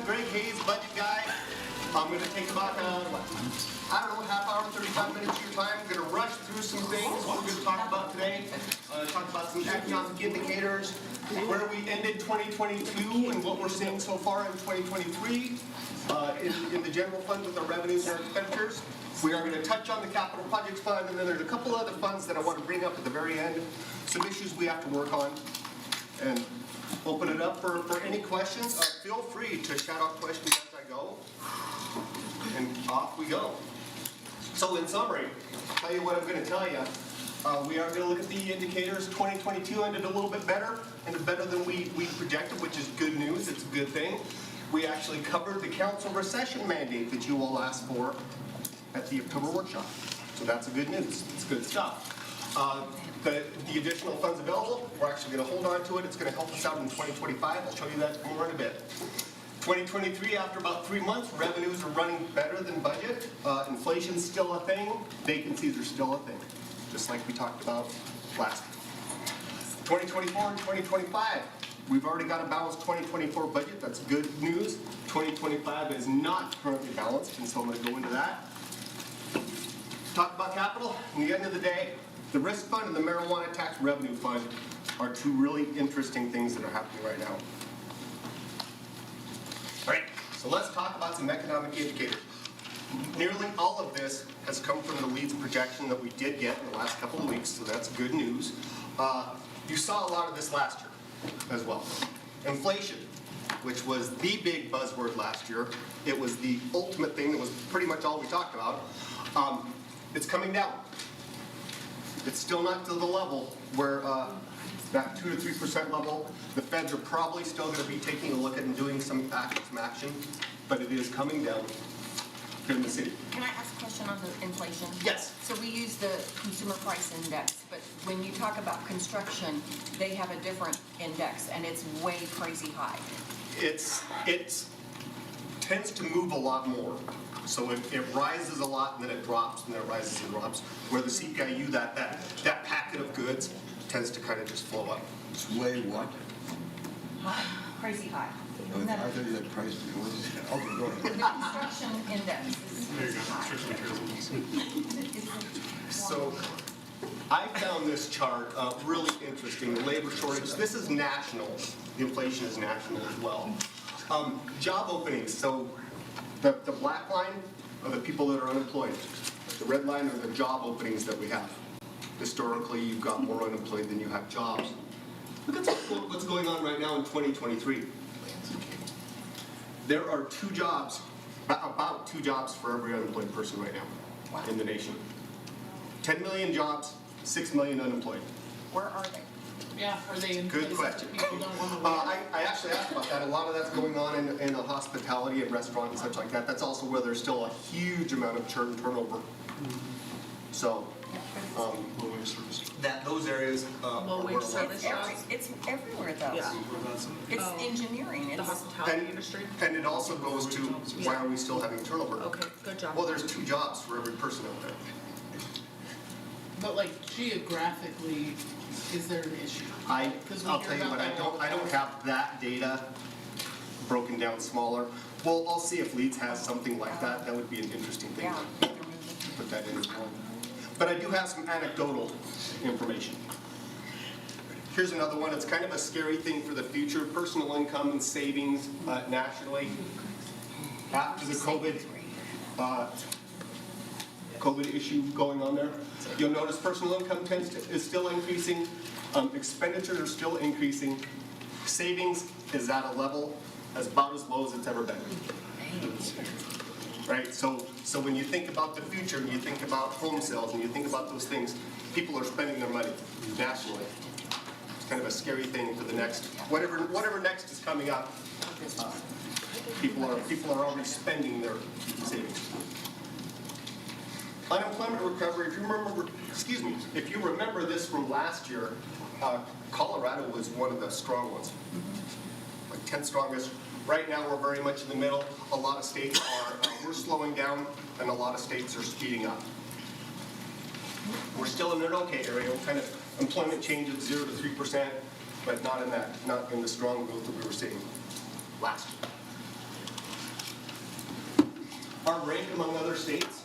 everyone. Greg Hayes, budget guy. I'm going to take about, I don't know, half hour, 35 minutes of your time. I'm going to rush through some things we're going to talk about today. Talk about some economic indicators, where we ended 2022 and what we're seeing so far in 2023 in the general fund with our revenues and our expenditures. We are going to touch on the capital projects fund, and then there's a couple other funds that I want to bring up at the very end. Some issues we have to work on. And open it up for any questions. Feel free to shout out questions as I go. And off we go. So in summary, I'll tell you what I'm going to tell you. We are going to look at the indicators. 2022 ended a little bit better, and better than we projected, which is good news. It's a good thing. We actually covered the council recession mandate that you all asked for at the October workshop. So that's a good news. It's good stuff. The additional funds available, we're actually going to hold on to it. It's going to help us out in 2025. I'll show you that more in a bit. 2023, after about 3 months, revenues are running better than budget. Inflation's still a thing. Vacancies are still a thing, just like we talked about last week. 2024 and 2025, we've already got a balanced 2024 budget. That's good news. 2025 is not currently balanced, and so I'm going to go into that. Talk about capital. In the end of the day, the risk fund and the marijuana tax revenue fund are two really interesting things that are happening right now. All right, so let's talk about some economic indicators. Nearly all of this has come from the leads projection that we did get in the last couple of weeks, so that's good news. You saw a lot of this last year as well. Inflation, which was the big buzzword last year. It was the ultimate thing. That was pretty much all we talked about. It's coming down. It's still not to the level where that 2 to 3% level. The feds are probably still going to be taking a look at and doing some action, but it is coming down here in the city. Can I ask a question on the inflation? Yes. So we use the consumer price index, but when you talk about construction, they have a different index, and it's way crazy high. It tends to move a lot more. So it rises a lot, and then it drops, and then it rises and drops. Where the CPIU, that packet of goods, tends to kind of just flow up. It's way what? High, crazy high. I thought you said price. Okay, go ahead. The construction index is high. So I found this chart really interesting. The labor shortage. This is national. The inflation is national as well. Job openings. So the black line are the people that are unemployed. The red line are the job openings that we have. Historically, you've got more unemployed than you have jobs. Look at what's going on right now in 2023. There are about two jobs for every unemployed person right now in the nation. 10 million jobs, 6 million unemployed. Where are they? Yeah, are they in Good places question. that people don't want to work? I actually asked about that. A lot of that's going on in the hospitality and restaurant and such like that. That's also where there's still a huge amount of churn and turnover. So those areas Low-wage service jobs? It's everywhere, though. Yeah. It's engineering. The It's hospitality industry? and it also goes to why are we still having turnover? Okay, good job. Well, there's 2 jobs for every person out there. But like geographically, is there an issue? Because we I'll hear tell you about what, that all the I don't time. have that data broken down smaller. Well, I'll see if Leeds has something like that. That would be an interesting thing yeah. to put that in as well. But I do have some anecdotal information. Here's another one. It's kind of a scary thing for the future. Personal income and savings nationally. After the COVID issue going on there, you'll notice personal income is still increasing. Expenditures are still increasing. Savings is at a level about as low as it's ever been. Right? So when you think about the future, and you think about home sales, and you think about those things, people are spending their money nationally. It's kind of a scary thing for the next, whatever next is coming up. People are already spending their savings. Unemployment recovery. If you remember this from last year, Colorado was one of the strong ones, like 10th strongest. Right now, we're very much in the middle. A lot of states we're slowing down, and a lot of states are speeding up. We're still in an okay area. Kind of employment change of 0 to 3%, but not in the strong growth that we were seeing last year. Our rank among other states,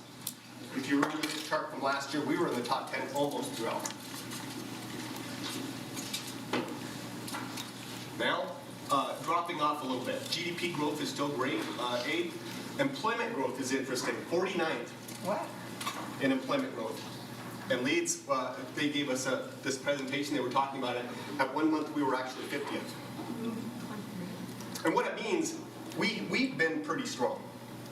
if you remember this chart from last year, we were in the top 10 almost throughout. Now, dropping off a little bit. GDP growth is still great, 8. Employment growth is interesting, 49th What? in employment growth. And Leeds, they gave us this presentation, they were talking about it. At 1 month, we were actually 50th. And what it means, we've been pretty strong.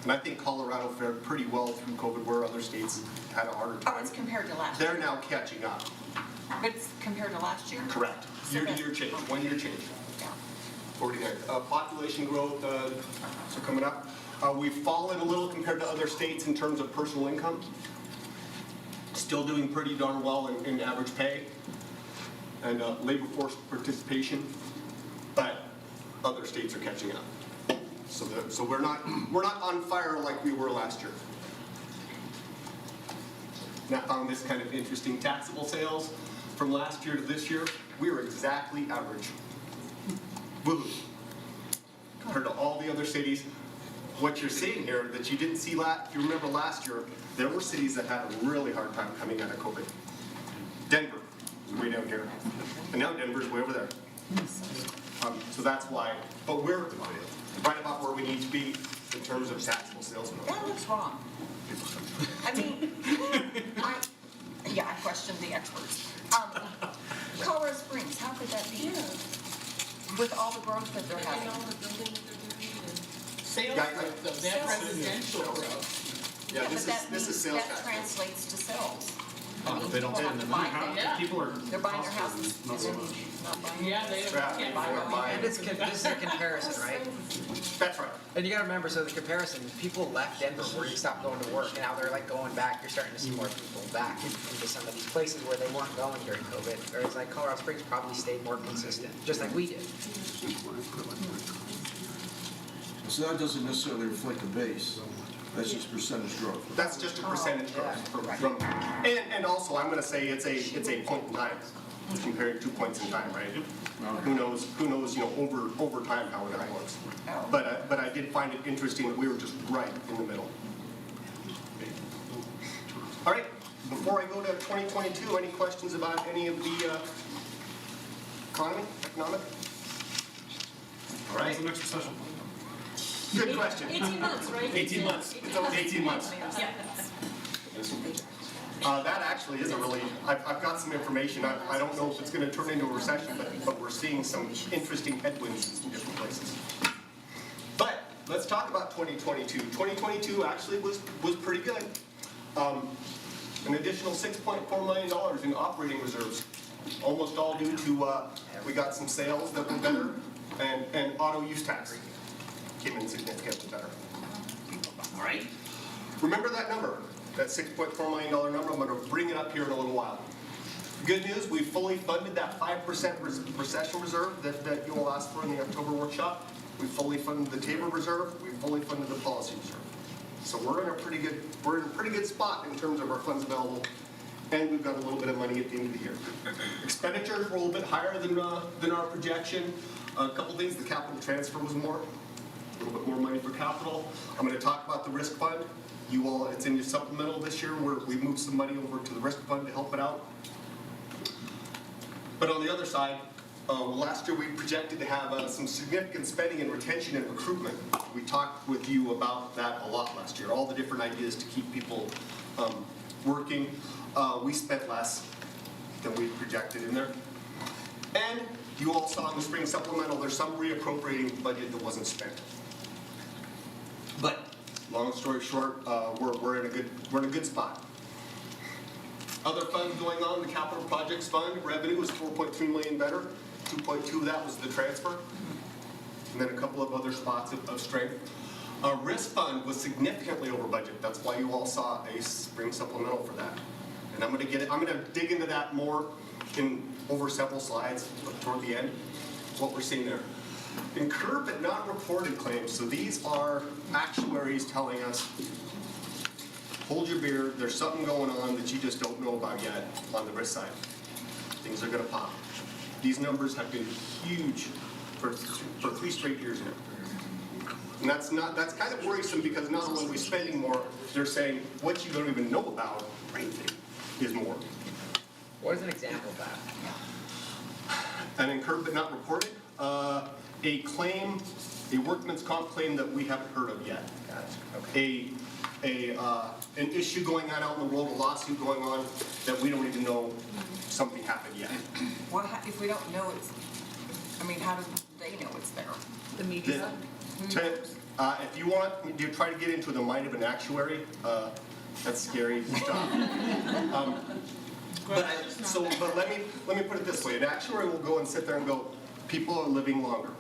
And I think Colorado fared pretty well through COVID, where other states had a harder Oh, time. it's compared to last year. They're now catching up. But it's compared to last year? Correct. Year-to-year change, 1 year change. Yeah. 49. Population growth, so coming up. We've fallen a little compared to other states in terms of personal income. Still doing pretty darn well in average pay and labor force participation, but other states are catching up. So we're not on fire like we were last year. And I found this kind of interesting. Taxable sales from last year to this year, we were exactly average. Woo-hoo. Compared to all the other cities. What you're seeing here that you didn't see if you remember last year, there were cities that had a really hard time coming out of COVID. Denver was way down here. And now Denver's way over there. So that's why. But we're right about where we need to be in terms of taxable sales. That looks wrong. I mean, I question the experts. Colorado Springs, how could that be? With all the growth that they're And having. all the buildings they're doing and sales Yeah, growth, though, that residential growth. Yeah, this but is sales that tax. translates to sales. I mean, They don't people pay have to the buy money. things. Yeah. People are. They're buying their houses and Not so then much. not buying. Yeah, they Traffic, can't we're buy buying. And this is a comparison, right? That's right. And you gotta remember, so the comparison, people left Denver where you stopped going to work, and now they're like going back, you're starting to see more people back into some of these places where they weren't going during COVID. Whereas like Colorado Springs probably stayed more consistent, just like we did. So that doesn't necessarily reflect the base, that's just percentage growth. That's just a percentage growth yeah. from, and also I'm going to say it's a point in time, comparing 2 points in time, right? Who knows, over time how it looks. But I did find it interesting that we were just right in the middle. All right, before I go to 2022, any questions about any of the economic? All right, What's the next recession? good question. 18 months, right? 18 months. It's 18 months. Yeah. That actually is a really, I've got some information. I don't know if it's going to turn into a recession, but we're seeing some interesting headwinds in some different places. But let's talk about 2022. 2022 actually was pretty good. An additional $6.4 million in operating reserves, almost all due to, we got some sales that were better, and auto use tax came in significantly better. All right. Remember that number, that $6.4 million number. I'm going to bring it up here in a little while. Good news, we fully funded that 5% recession reserve that you all asked for in the October workshop. We fully funded the Tabor reserve. We fully funded the policy reserve. So we're in a pretty good spot in terms of our funds available, and we've got a little bit of money at the end of the year. Expenditures were a little bit higher than our projection. A couple things, the capital transfer was more. A little bit more money for capital. I'm going to talk about the risk fund. You all, it's in your supplemental this year where we moved some money over to the risk fund to help it out. But on the other side, last year we projected to have some significant spending in retention and recruitment. We talked with you about that a lot last year, all the different ideas to keep people working. We spent less than we projected in there. And you all saw in the spring supplemental, there's some reappropriating budget that wasn't spent. But long story short, we're in a good spot. Other funds going on, the capital projects fund revenue was 4.3 million better. 2.2 of that was the transfer, and then a couple of other spots of strength. Risk fund was significantly over budget. That's why you all saw a spring supplemental for that. And I'm going to dig into that more over several slides toward the end. What we're seeing there. Incurred but not reported claims. So these are actuaries telling us, hold your beer, there's something going on that you just don't know about yet on the risk side. Things are going to pop. These numbers have been huge for 3 straight years now. And that's kind of worrisome because not only are we spending more, they're saying what you don't even know about is more. What is an example of that? An incurred but not reported, a claim, a workman's comp claim that we haven't heard of yet. Got it, okay. An issue going on out in the world, a lawsuit going on that we don't even know something happened yet. Well, if we don't know it's, I mean, how do they know it's there? The media. If you want to try to get into the mind of an actuary, that's scary stuff. But let me put it this way: an actuary will go and sit there and go, people are living longer.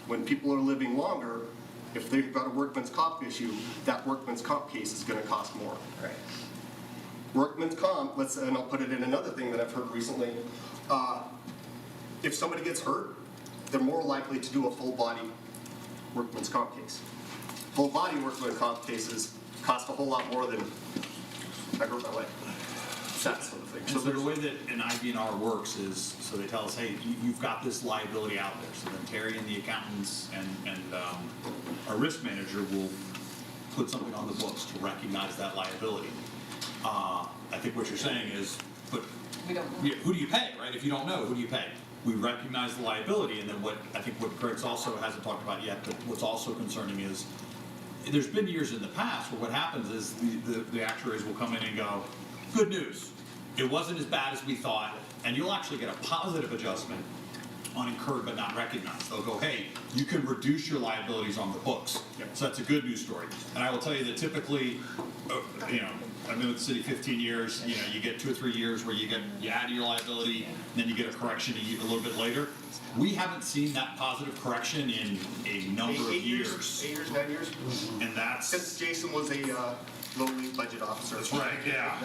When people are living longer, if they've got a workman's comp issue, that workman's comp case is going to cost more. Right. Workman's comp, and I'll put it in another thing that I've heard recently. If somebody gets hurt, they're more likely to do a full body workman's comp case. Full body workman's comp cases cost a whole lot more than I hurt my leg. That sort of thing. And so the way that an IBNR works is, so they tell us, hey, you've got this liability out there. So then Terry and the accountants and our risk manager will put something on the books to recognize that liability. I think what you're saying is, but We don't know. yeah, who do you pay, right? If you don't know, who do you pay? We recognize the liability, and then what I think what Greg's also hasn't talked about yet, but what's also concerning is there's been years in the past where what happens is the actuaries will come in and go, good news, it wasn't as bad as we thought, and you'll actually get a positive adjustment on incurred but not recognized. They'll go, hey, you can reduce your liabilities on the books. Yep. So that's a good news story. And I will tell you that typically, I've been with the city 15 years, you get 2 or 3 years where you add to your liability, and then you get a correction a little bit later. We haven't seen that positive correction in a number of years. 8 years, 9 years. And that's... Since Jason was a low-lead budget officer. That's right, yeah.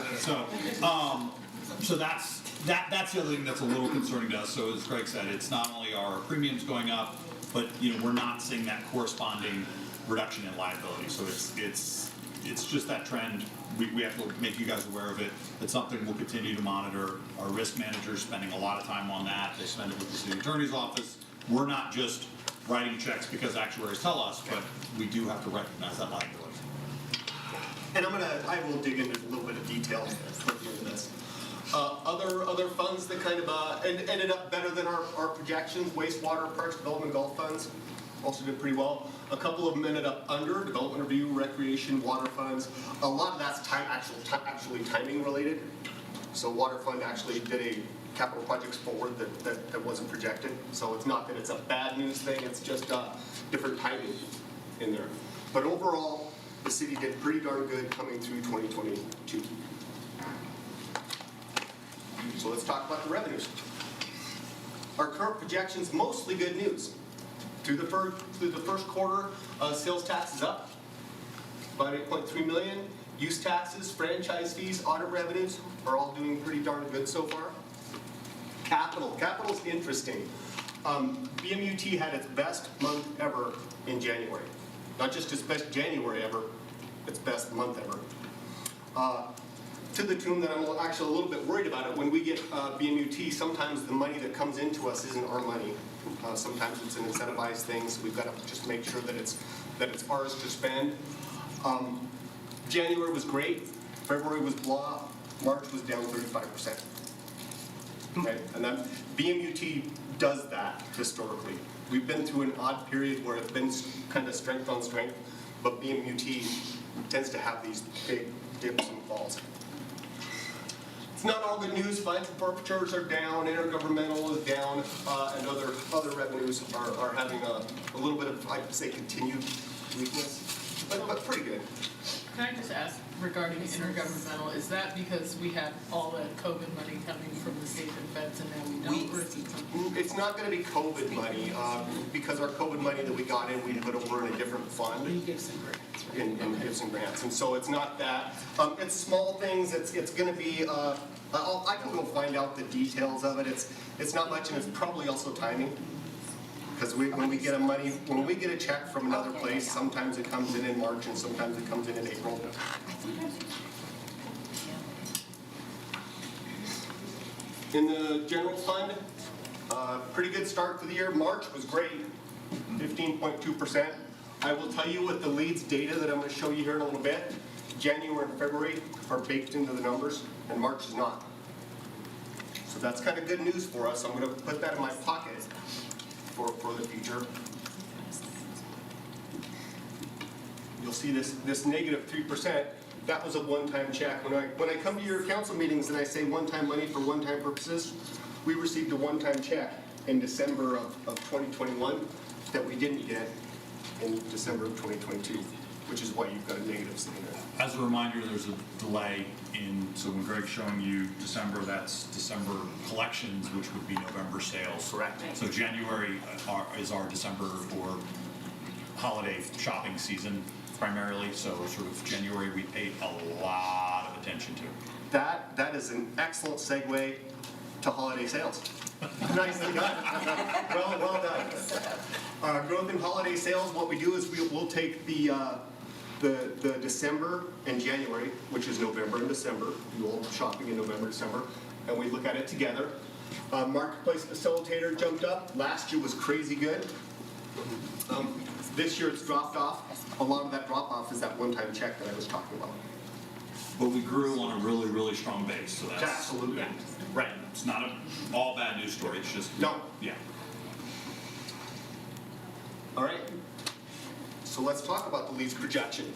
So that's the other thing that's a little concerning to us. So as Greg said, it's not only our premiums going up, but we're not seeing that corresponding reduction in liability. So it's just that trend. We have to make you guys aware of it. It's something we'll continue to monitor. Our risk manager's spending a lot of time on that. They spend it with the city attorney's office. We're not just writing checks because actuaries tell us, but we do have to recognize that liability. And I will dig into a little bit of detail into this. Other funds that kind of ended up better than our projections, wastewater, parks development, golf funds, also did pretty well. A couple of them ended up under, development review, recreation, water funds. A lot of that's actually timing related. So water fund actually did a capital projects forward that wasn't projected. So it's not that it's a bad news thing, it's just different timing in there. But overall, the city did pretty darn good coming through 2022. So let's talk about the revenues. Our current projections, mostly good news. Through the first quarter, sales tax is up about 8.3 million. Use taxes, franchise fees, audit revenues are all doing pretty darn good so far. Capital's interesting. BMUT had its best month ever in January. Not just its best January ever, its best month ever. To the tune that I'm actually a little bit worried about it. When we get BMUT, sometimes the money that comes into us isn't our money. Sometimes it's an incentivized thing, so we've got to just make sure that it's ours to spend. January was great. February was blah. March was down 35%. Okay? And then BMUT does that historically. We've been through an odd period where it's been kind of strength on strength, but BMUT tends to have these big dips and falls. It's not all good news. Fines and forfeitures are down, intergovernmental is down, and other revenues are having a little bit of, I'd say, continued weakness, but pretty good. Can I just ask regarding intergovernmental, is that because we have all that COVID money coming from the state and feds and now we don't, or is it something? It's not going to be COVID money, because our COVID money that we got in, we put over in a different fund. You give some grants, right? And give some grants, and so it's not that. It's small things. It's going to be. I can go find out the details of it. It's not much, and it's probably also timing. Because when we get a check from another place, sometimes it comes in March, and sometimes it comes in April. In the general fund, pretty good start to the year. March was great, 15.2%. I will tell you with the leads data that I'm going to show you here in a little bit, January and February are baked into the numbers, and March is not. So that's kind of good news for us. I'm going to put that in my pocket for the future. You'll see this negative 3%. That was a one-time check. When I come to your council meetings and I say one-time money for one-time purposes, we received a one-time check in December of 2021 that we didn't get in December of 2022, which is why you've got a negative sitting there. As a reminder, there's a delay so when Greg's showing you December, that's December collections, which would be November sales. Correct. So January is our December or holiday shopping season primarily, so sort of January we paid a lot of attention to. That is an excellent segue to holiday sales. Nicely done. Well done. Growth in holiday sales, what we do is we'll take the December and January, which is November and December, you all shopping in November, December, and we look at it together. Marketplace facilitator jumped up. Last year was crazy good. This year it's dropped off. A lot of that drop off is that one-time check that I was talking about. But we grew on a really, really strong base, so that's... Absolutely. Yeah. Right. It's not all bad news story, it's just... No. Yeah. All right. So let's talk about the leads projection.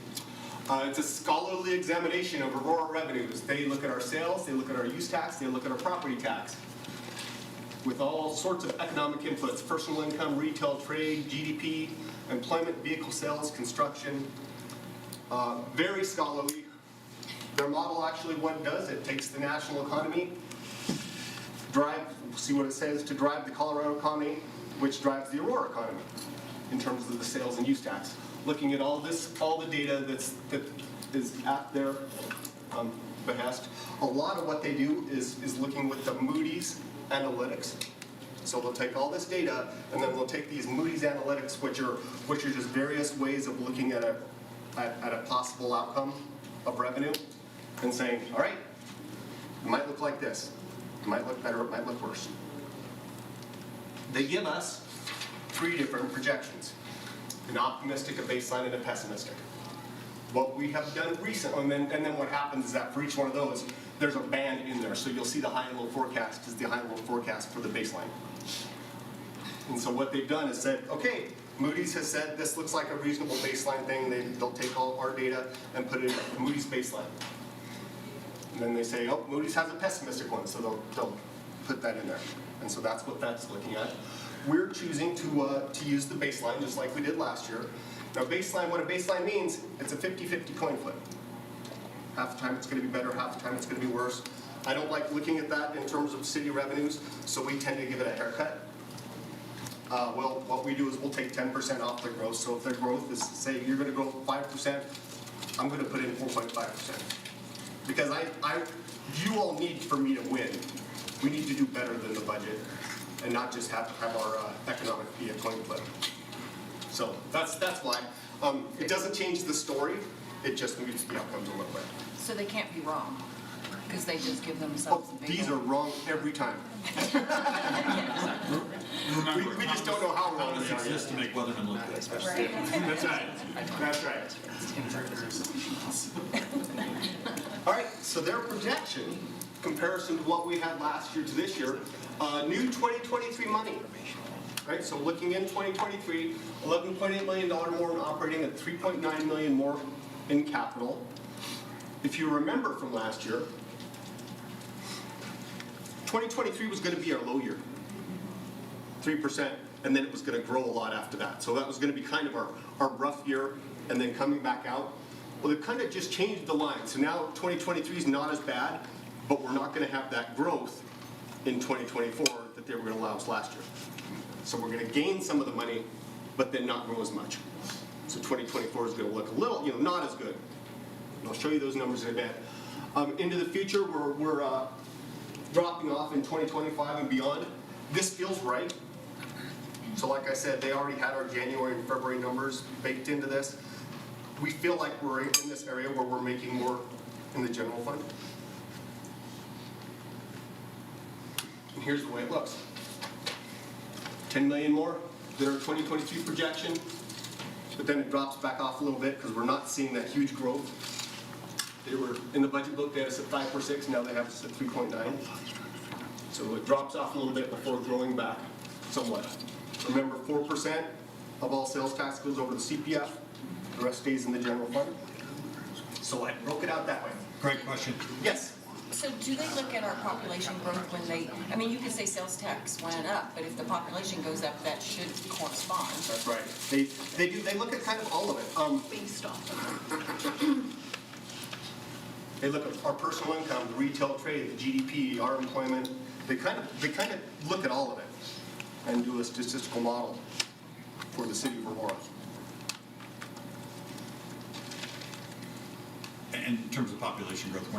It's a scholarly examination of Aurora revenues. They look at our sales, they look at our use tax, they look at our property tax. With all sorts of economic inputs, personal income, retail, trade, GDP, employment, vehicle sales, construction. Very scholarly. Their model actually what it does, it takes the national economy, see what it says, to drive the Colorado economy, which drives the Aurora economy in terms of the sales and use tax. Looking at all the data that is at their behest. A lot of what they do is looking with the Moody's analytics. So they'll take all this data and then they'll take these Moody's analytics, which are just various ways of looking at a possible outcome of revenue and saying, all right, it might look like this. It might look better, it might look worse. They give us 3 different projections, an optimistic, a baseline, and a pessimistic. What we have done recently, and then what happens is that for each one of those, there's a band in there. So you'll see the high and low forecast is the high and low forecast for the baseline. And so what they've done is said, okay, Moody's has said this looks like a reasonable baseline thing. They'll take all our data and put it in the Moody's baseline. And then they say, oh, Moody's has a pessimistic one, so they'll put that in there. And so that's what that's looking at. We're choosing to use the baseline just like we did last year. Now baseline, what a baseline means, it's a 50-50 coin flip. Half the time it's going to be better, half the time it's going to be worse. I don't like looking at that in terms of city revenues, so we tend to give it a haircut. Well, what we do is we'll take 10% off the growth. So if their growth is, say, you're going to grow 5%, I'm going to put in 4.5%. Because you all need for me to win. We need to do better than the budget and not just have our economic be a coin flip. So that's why. It doesn't change the story. It just moves the outcomes a little bit. So they can't be wrong, because they just give themselves a big... These are wrong every time. Remember, We just don't know how wrong economists they are. exist to make weathermen look good. Right. That's right. That's right. All right, so their projection, comparison to what we had last year to this year, new 2023 money. Right, so looking in 2023, $11.8 million more in operating and $3.9 million more in capital. If you remember from last year, 2023 was going to be our low year, 3%, and then it was going to grow a lot after that. So that was going to be kind of our rough year, and then coming back out. Well, they've kind of just changed the line. So now 2023 is not as bad, but we're not going to have that growth in 2024 that they were going to allow us last year. So we're going to gain some of the money, but then not grow as much. So 2024 is going to look a little, not as good. And I'll show you those numbers in a bit. Into the future, we're dropping off in 2025 and beyond. This feels right. So like I said, they already had our January and February numbers baked into this. We feel like we're in this area where we're making more in the general fund. And here's the way it looks. 10 million more than our 2022 projection. but then it drops back off a little bit because we're not seeing that huge growth. They were, in the budget book, they had us at 5.6, now they have us at 3.9. So it drops off a little bit before growing back somewhat. Remember, 4% of all sales tax goes over to CPF, the rest stays in the general fund. So I broke it out that way. Great question. Yes? So do they look at our population growth when they, I mean, you could say sales tax went up, but if the population goes up, that should correspond. That's right. They look at kind of all of it. Based off of They look at our personal income, the retail trade, the GDP, our employment. They kind of look at all of it and do a statistical model for the city of Aurora. And in terms of population growth,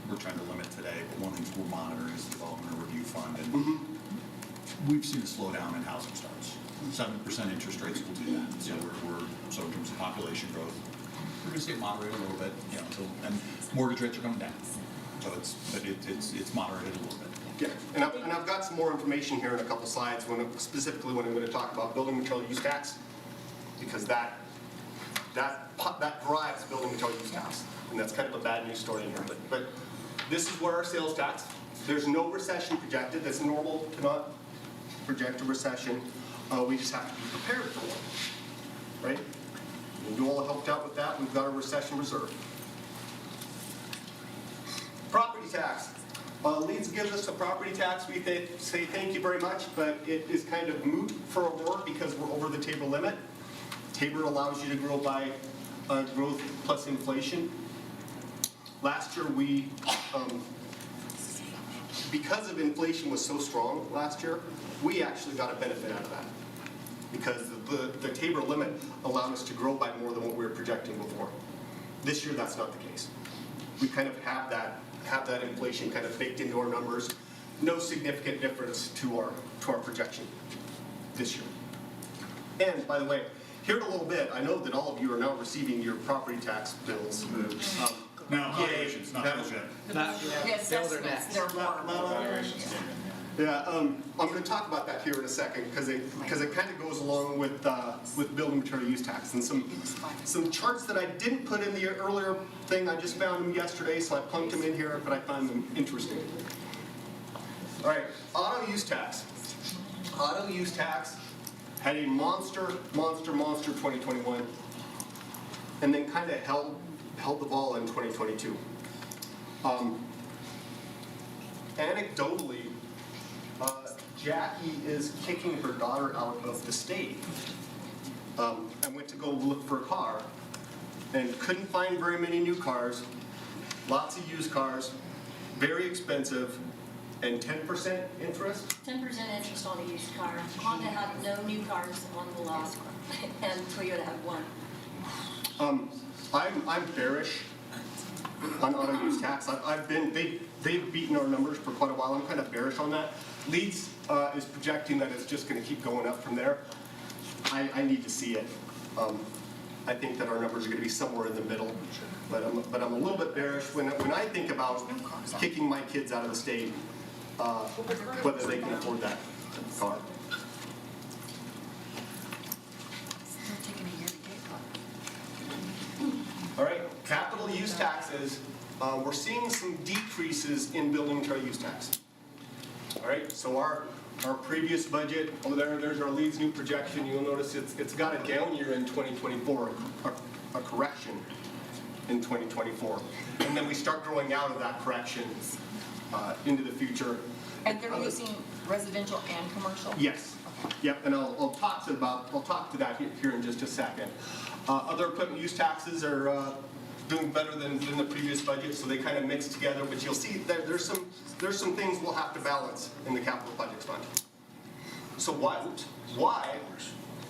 we're trying to limit today, but one of the things we're monitoring is the Development Review Fund. And we've seen a slowdown in housing starts. 7% interest rates will do that. So so in terms of population growth, we're going to see it moderate a little bit, and mortgage rates are coming down. So it's moderated a little bit. Yeah, and I've got some more information here in a couple slides, specifically when I'm going to talk about building material use tax, because that drives building material use tax, and that's kind of a bad news story in here. But this is where our sales tax. There's no recession projected. That's normal to not project a recession. We just have to be prepared for one, right? And you all helped out with that. We've got a recession reserve. Property tax. Leeds gives us a property tax. We say thank you very much, but it is kind of moot for Aurora because we're over the table limit. Tabor allows you to grow by growth plus inflation. Last year we, because of inflation was so strong last year, we actually got a benefit out of that. Because the Tabor limit allowed us to grow by more than what we were projecting before. This year that's not the case. We kind of have that inflation kind of baked into our numbers. No significant difference to our projection this year. And by the way, here in a little bit, I know that all of you are now receiving your property tax bills. No, populations, not bills yet. The assessments, they're more. Yeah, I'm going to talk about that here in a second because it kind of goes along with building material use tax and some charts that I didn't put in the earlier thing. I just found them yesterday, so I plunked them in here, but I find them interesting. All right, auto use tax. Auto use tax had a monster 2021, and then kind of held the ball in 2022. Anecdotally, Jackie is kicking her daughter out of the state. I went to go look for a car and couldn't find very many new cars, lots of used cars, very expensive, and 10% interest. 10% interest on a used car. Honda had no new cars on the lot, and Toyota had one. I'm bearish on auto use tax. They've beaten our numbers for quite a while. I'm kind of bearish on that. Leeds is projecting that it's just going to keep going up from there. I need to see it. I think that our numbers are going to be somewhere in the middle, but I'm a little bit bearish when I think about kicking my kids out of the state, whether they can afford that car. Still taking a year to get one. All right, capital use taxes. We're seeing some decreases in building material use tax. All right, so our previous budget, over there's our Leeds new projection. You'll notice it's got a down year in 2024, a correction in 2024. And then we start growing out of that correction into the future. And they're using residential and commercial? Yes. Yep, and I'll talk to that here in just a second. Other equipment use taxes are doing better than the previous budget, so they kind of mix together. But you'll see that there's some things we'll have to balance in the capital projects fund. So why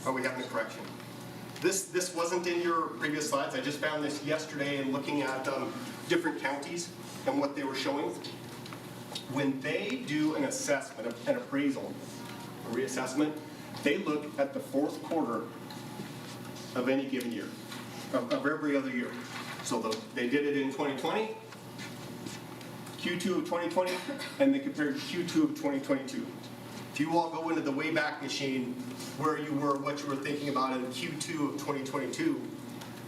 are we having a correction? This wasn't in your previous slides. I just found this yesterday in looking at different counties and what they were showing. When they do an assessment, an appraisal, a reassessment, they look at the fourth quarter of any given year, of every other year. So they did it in 2020, Q2 of 2020, and they compared Q2 of 2022. if you all go into the Wayback Machine where you were, what you were thinking about in Q2 of 2022,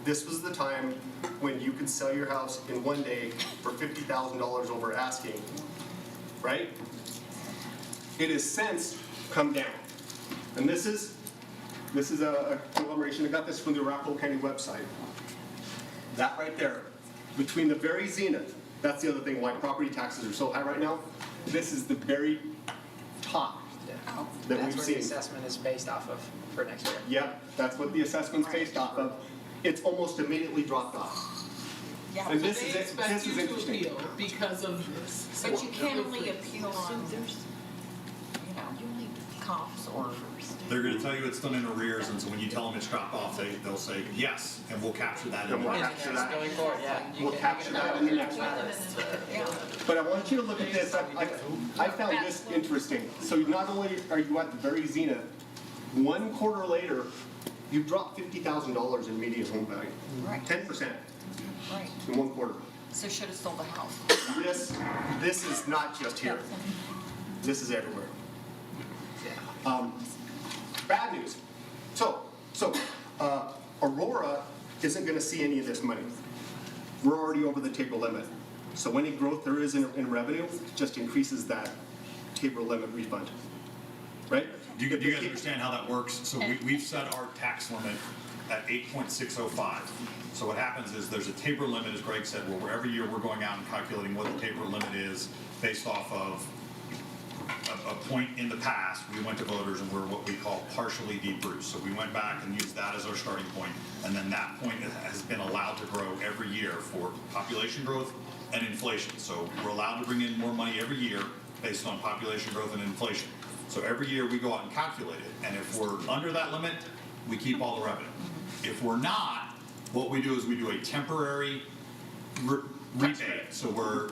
this was the time when you could sell your house in one day for $50,000 over asking, right? It has since come down. And this is a conglomeration. I got this from the Arapahoe County website. That right there, between the very zenith, that's the other thing why property taxes are so high right now. This is the very top that That's we've where the seen. assessment is based off of for next year. Yep, that's what the assessment's based off of. It's almost immediately dropped off. Yeah, And So this they is it. expect This is you to interesting. appeal because of this. but you can only appeal on, comps or. They're gonna tell you it's done in arrears, and so when you tell them it's dropped off, they'll say, yes, and we'll capture that in And the we'll next. capture that. Going forward, yeah. You We'll can- capture that in the next one. Yeah. But I want you to look at this. I found this interesting. So not only are you at the very zenith, 1 quarter later, you've dropped $50,000 in median home value. Right. 10% Right, in 1 quarter. so should have sold the house. This is not just here. This is everywhere. Bad news. So Aurora isn't going to see any of this money. We're already over the Tabor limit. So any growth there is in revenue just increases that Tabor limit refund, right? Do you guys understand how that works? So we've set our tax limit at 8.605. So what happens is there's a Tabor limit, as Greg said, where every year we're going out and calculating what the Tabor limit is based off of a point in the past. We went to voters and we're what we call partially de-bruised. So we went back and used that as our starting point, and then that point has been allowed to grow every year for population growth and inflation. So we're allowed to bring in more money every year based on population growth and inflation. So every year we go out and calculate it, and if we're under that limit, we keep all the revenue. If we're not, what we do is we do a temporary rebate. So we're,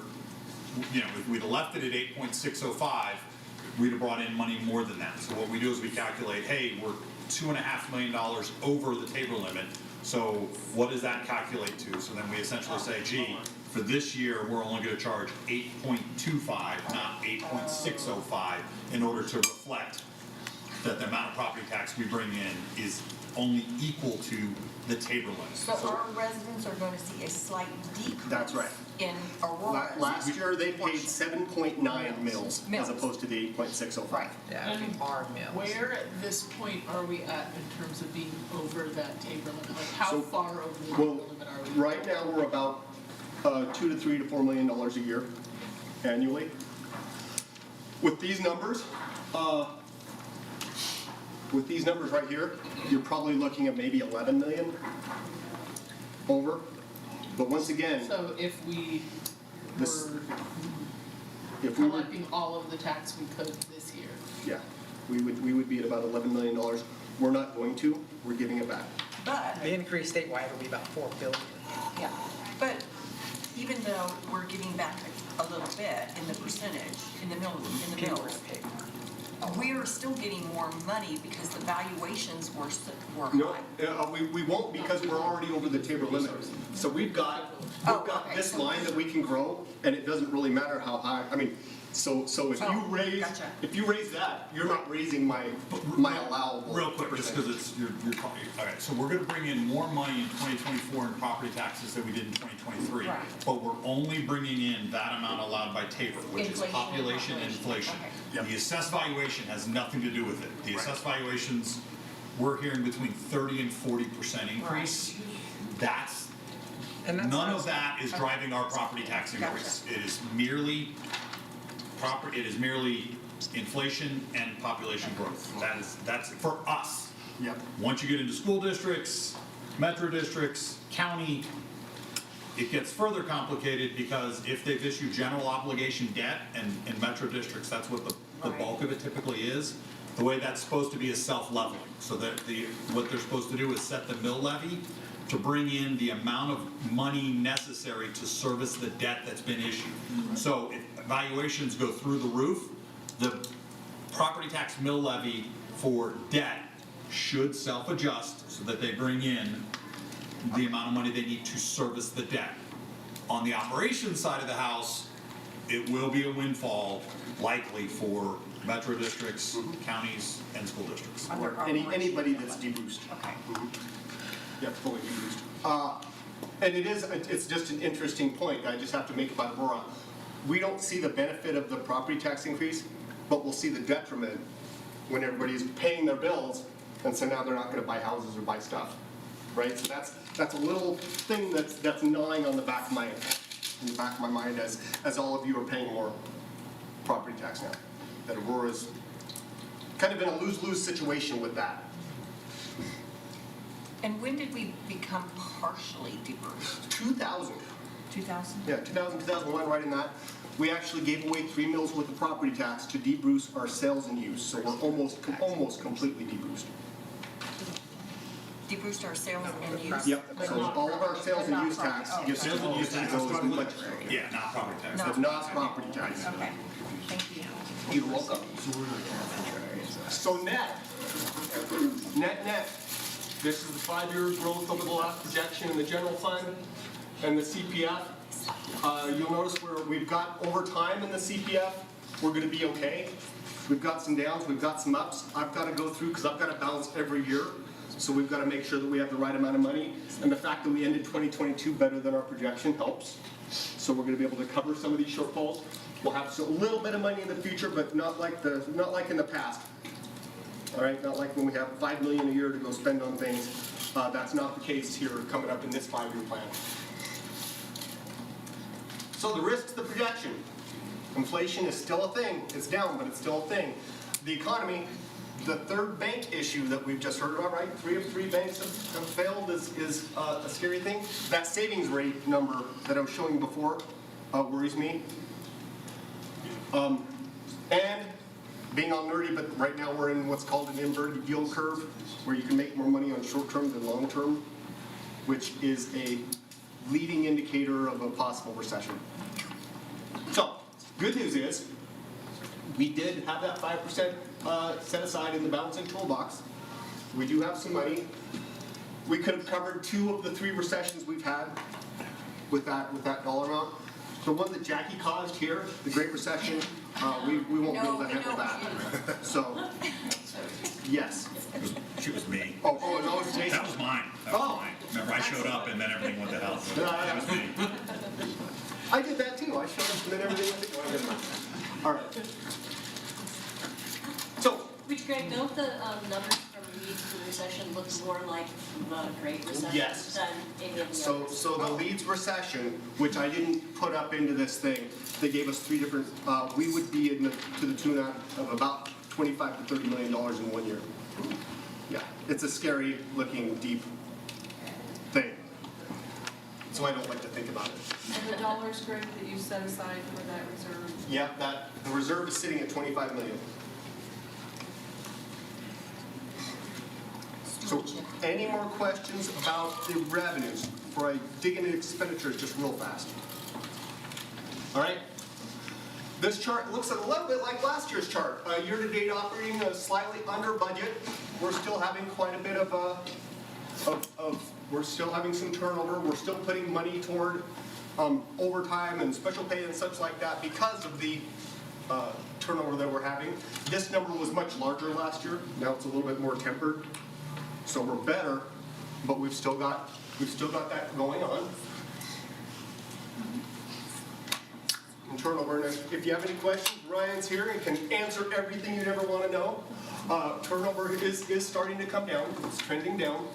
if we'd have left it at 8.605, we'd have brought in money more than that. So what we do is we calculate, hey, we're $2.5 million over the Tabor limit. So what does that calculate to? So then we essentially say, gee, for this year, we're only going to charge 8.25, not 8.605, in order to reflect that the amount of property tax we bring in is only equal to the Tabor limit. So our residents are going to see a slight decrease. That's right. In Aurora. Last year, they paid 7.9 mils as opposed to the 8.605. Right. Yeah, it'd be our mills. Where at this point are we at in terms of being over that Tabor limit? Like how far over the Tabor Well, limit are we? right now, we're about $2 to $3 to $4 million a year annually. With these numbers right here, you're probably looking at maybe 11 million over. But once again, So if we This- were if we were, collecting all of the tax we could this year, yeah, we would be at about $11 million. We're not going to, we're giving it back. But, The increase statewide will be about 4 billion. yeah, but even though we're giving back a little bit in the percentage, in the mills, People are gonna pay more. we're still getting more money because the valuations were No, high. we won't because we're already over the Tabor limit. So we've got okay, this so- line that we can grow, and it doesn't really matter how high, I mean, so Gotcha. if you raise that, you're not raising my allowable. Real quick, just because it's, you're talking, all right, so we're gonna bring in more money in 2024 in property taxes than we did in 2023. Right. But we're only bringing in that amount allowed by Tabor, which is Inflation and population and population. inflation. Okay. Yep. The assessed valuation has nothing to do with it. The assessed valuations, we're hearing between 30 and 40% increase. That's, And that's none of that is driving our property tax increase. It is merely inflation and population growth. That's for us. Yep. Once you get into school districts, metro districts, county, it gets further complicated because if they've issued general obligation debt, and in metro districts, that's what the bulk of it typically is, the way that's supposed to be is self-leveling. So that what they're supposed to do is set the mill levy to bring in the amount of money necessary to service the debt that's been issued. So if valuations go through the roof, the property tax mill levy for debt should self-adjust so that they bring in the amount of money they need to service the debt. On the operations side of the house, it will be a windfall likely for metro districts, counties, and school districts. Under our Anybody operation. that's deboost. Okay. Yep, fully deboost. And it's just an interesting point, I just have to make about Aurora. We don't see the benefit of the property tax increase, but we'll see the detriment when everybody's paying their bills, and so now they're not gonna buy houses or buy stuff, right? So that's a little thing that's gnawing on the back of my mind as all of you are paying more property tax now. That Aurora's kind of in a lose-lose situation with that. And when did we become partially debruced? 2000. 2000? Yeah, 2000, 2001, right in that. We actually gave away 3 mills worth of property tax to debruce our sales and use, so we're almost completely debruced. Debruced our sales and use? Yep, so all of our sales and use tax gets Sales and use tax is goes probably, much, yeah, not property tax. but not property tax. Okay, thank you. You're welcome. So net, this is the 5-year growth over the last projection in the general fund and the CPF. You'll notice we've got overtime in the CPF, we're gonna be okay. We've got some downs, we've got some ups. I've gotta go through, because I've gotta balance every year. So we've gotta make sure that we have the right amount of money. And the fact that we ended 2022 better than our projection helps. So we're gonna be able to cover some of these shortfalls. We'll have a little bit of money in the future, but not like in the past. All right, not like when we have $5 million a year to go spend on things. That's not the case here coming up in this 5-year plan. So the risks, the projection. Inflation is still a thing. It's down, but it's still a thing. The economy, the third bank issue that we've just heard about, right? 3 of 3 banks have failed is a scary thing. That savings rate number that I was showing you before worries me. And being all nerdy, but right now we're in what's called an inverted yield curve, where you can make more money on short term than long term, which is a leading indicator of a possible recession. So, good news is, we did have that 5% set aside in the balancing toolbox. We do have some money. We could have covered 2 of the 3 recessions we've had with that dollar amount. The one that Jackie caused here, the Great Recession, we won't be able to handle that. So, yes. She was me. Oh, and always Jason. That was mine. That was mine. Remember, I showed up and then everything went to hell. That was me. I did that too. I showed up and then everything went. All right. So, Which, Greg, don't the numbers from Leeds to the recession look more like the Great Recession Yes. than any of the so others? the Leeds recession, which I didn't put up into this thing, they gave us 3 different. We would be to the tune of about $25 to $30 million in 1 year. Yeah, it's a scary looking deep thing. So I don't like to think about it. And the dollars, Greg, that you set aside for that reserve? Yeah, the reserve is sitting at 25 million. So, any more questions about the revenues before I dig into expenditures just real fast? All right. This chart looks a little bit like last year's chart. Year-to-date operating slightly under budget. We're still having quite a bit of we're still having some turnover. We're still putting money toward overtime and special pay and such like that because of the turnover that we're having. This number was much larger last year. Now it's a little bit more tempered. So we're better, but we've still got that going on. And turnover. And if you have any questions, Ryan's here and can answer everything you'd ever want to know. Turnover is starting to come down. It's trending down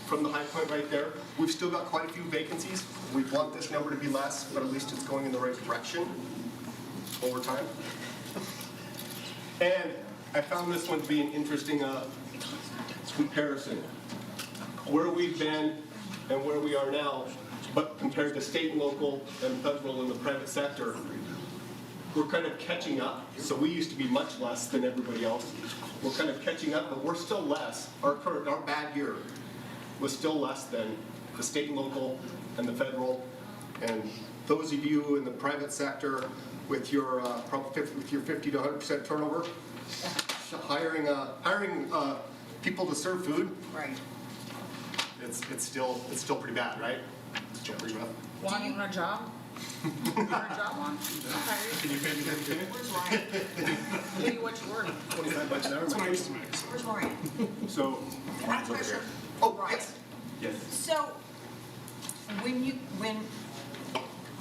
from the high point right there. We've still got quite a few vacancies. We want this number to be less, but at least it's going in the right direction over time. And I found this one to be an interesting comparison. Where we've been and where we are now, but compared to state and local and federal and the private sector, we're kind of catching up. So we used to be much less than everybody else. We're kind of catching up, but we're still less. Our bad year was still less than the state and local and the federal. And those of you in the private sector with your 50 to 100% turnover, hiring people to serve food, Right. it's still pretty bad, right? It's still pretty rough. Wanting a job? Our job on? Can you pay me that? Where's Ryan? Pay you what you work. 25 bucks an hour. That's what I used to make. Where's Ryan? So, I have a question. oh, Ryan. yes. So,